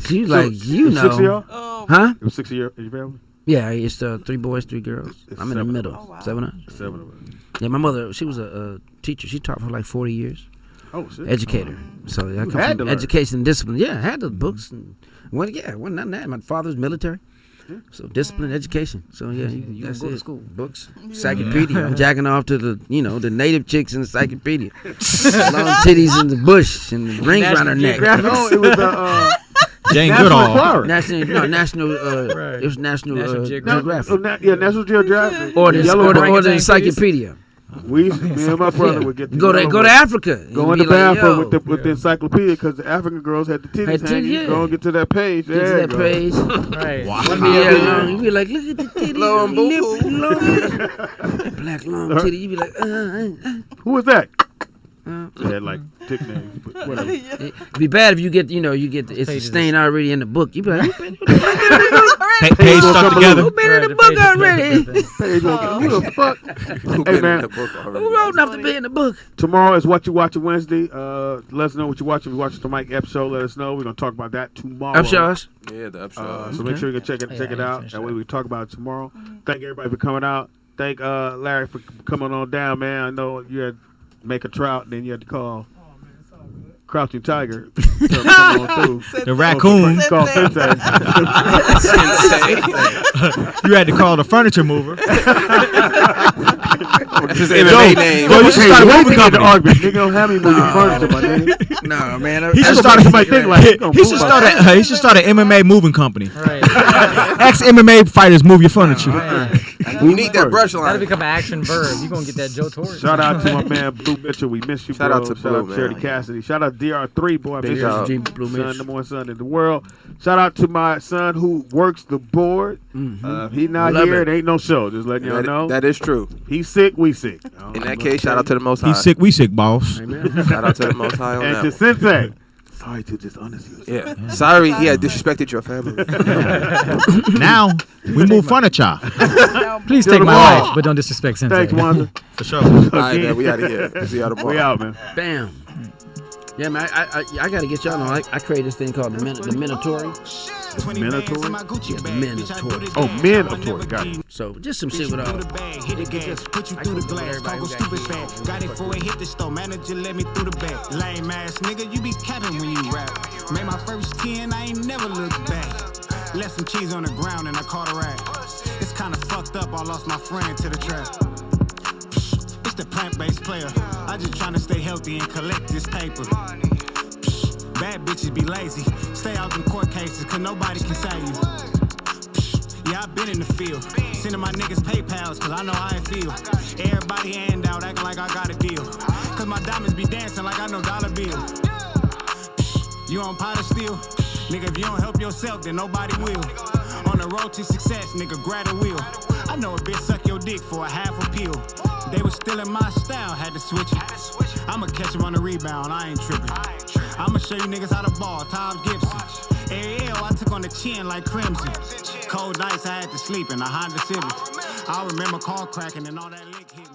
S4: She was like, you
S2: It was 6 of
S4: know.
S2: y'all?
S5: Oh,
S4: Huh?
S2: It was 6 of your family?
S4: Yeah, it's 3 boys, 3 girls.
S2: It's
S4: I'm in the
S2: 7.
S4: middle.
S5: Oh, wow.
S4: 7 of us.
S2: 7 of us.
S4: Yeah, my mother, she was a teacher. She taught for like 40 years.
S2: Oh shit.
S4: Educator. So I
S2: You
S4: come
S2: had to
S4: from
S2: learn.
S4: education and discipline. Yeah, I had the books. And wasn't none of that. My father's military. So discipline, education. So yeah, that's
S3: go to
S4: it.
S3: school.
S4: Books, encyclopedia. I'm jacking off to the the native chicks in the encyclopedia. Long titties in the bush and the rings around her neck.
S2: No, it was
S7: Jane
S2: National
S7: Goodall.
S2: Enquirer.
S4: National.
S3: Right.
S4: It was National
S3: National Geographic.
S4: Geographic.
S2: National Geographic.
S4: Or the
S2: Yellow
S4: or
S2: Orangutan
S4: the encyclopedia.
S2: Me and my brother would get the
S4: Go
S2: yellow
S4: to
S2: one.
S4: Africa.
S2: Go in
S4: and
S2: the
S4: be like,
S2: bathroom
S4: yo,
S2: with the encyclopedia because the African girls had the titties
S4: Had
S2: hanging.
S4: titties, yeah.
S2: Go and get to that page.
S4: Get to
S2: There you
S4: that
S2: go.
S4: page.
S3: Right.
S4: Yeah, you be like, look at the titty.
S6: Low and boo-boo.
S4: Nip, long. Black long titty. You be like,
S2: Who was that? They had like tick names, but whatever.
S4: It'd be bad if you get it's a
S3: pages.
S4: stain already in the book. You be like,
S7: Page stuck together.
S4: who been in the
S3: the
S4: book
S3: pages
S4: already?
S2: Page won't- Who the fuck?
S6: Who
S2: Hey,
S6: been
S2: man.
S6: in the book already?
S4: Who wrote enough to be in the book?
S2: Tomorrow is What You Watching Wednesday. Let us know what you're watching. If you're watching the Mike Epps show, let us know. We're gonna talk about that tomorrow.
S4: Upshaws.
S6: Yeah, the upshaws.
S2: So make sure you can check it
S3: Yeah, I didn't
S2: out.
S3: finish
S2: That
S3: that.
S2: way we can talk about it tomorrow. Thank everybody for coming out. Thank Larry for coming on down, man. I know you had to make a trout, then you had to call Crouching Tiger. to come on through.
S7: The raccoon.
S2: Call Sensei.
S7: You had to call the furniture mover.
S6: That's his MMA name.
S7: Yo, you should start a
S2: Hey,
S7: moving
S2: wait till you get the
S7: company.
S2: argument. Nigga don't have me moving furniture, my nigga.
S4: No, man.
S7: He should
S2: That's
S7: start
S2: what
S7: a
S2: somebody think like.
S7: He should start an MMA moving company.
S3: Right.
S7: Ex MMA fighters move your furniture.
S3: Right.
S6: You need that brush
S3: That'll
S6: line.
S3: become an action verb. You gonna get that Joe Torry.
S2: Shout out to my man Blue Mitchell. We miss you,
S6: Shout
S2: bro.
S6: out to
S2: Shout
S6: Blue,
S2: out to
S6: man.
S2: Charity Cassidy. Shout out to DR3, boy. I
S6: Big
S2: miss
S6: dog.
S2: you.
S4: Blue
S2: Son,
S4: Mitch.
S2: number one son in the world. Shout out to my son who works the board. He not
S4: Love
S2: here.
S4: it.
S2: It ain't no show. Just letting y'all know.
S6: That is true.
S2: He's sick. We sick.
S6: In that case, shout out to the Most High.
S7: He's sick, we sick, boss.
S6: Shout out to the Most High on
S2: And
S6: that
S2: to
S6: one.
S2: Sensei. Sorry to dishonest you.
S6: Yeah. Sorry he had disrespected your family.
S7: Now, we move furniture.
S3: Please
S2: To
S3: take
S2: the
S3: my
S2: wall.
S3: life, but don't disrespect Sensei.
S2: Thanks, Wanda.
S7: For sure.
S6: All right, man. We out of here. See y'all tomorrow.
S2: We out, man.
S4: Bam. Yeah, man, I got to get y'all on. I created this thing called the Minotaur.
S2: Minotaur?
S4: Yeah, the Minotaur.
S2: Oh, Minotaur. Got it.
S4: So just some shit with all.
S8: Hit the gas, put you through the glass. Go stupid fast. Got it for it, hit the store. Manager let me through the back. Lame ass nigga, you be capping when you rap. Made my first 10, I ain't never looked back. Left some cheese on the ground and I caught a rat. It's kinda fucked up, I lost my friend to the trap. It's the plant-based player. I just tryna stay healthy and collect this paper. Bad bitches be lazy. Stay out in court cases, cause nobody can save you. Yeah, I been in the field. Sending my niggas PayPals, cause I know how it feel. Everybody hand out, acting like I got a deal. Cause my diamonds be dancing like I know dollar bill. You on pot of steel? Nigga, if you don't help yourself, then nobody will. On the road to success, nigga, grab a wheel. I know a bitch suck your dick for a half a pill. They was still in my style, had to switch it. I'ma catch him on the rebound, I ain't tripping. I'ma show you niggas how to ball, Tom Gibson. Ariel, I took on the chin like Crimson. Cold nights, I had to sleep in a Honda Civic. I remember car cracking and all that lick hit me.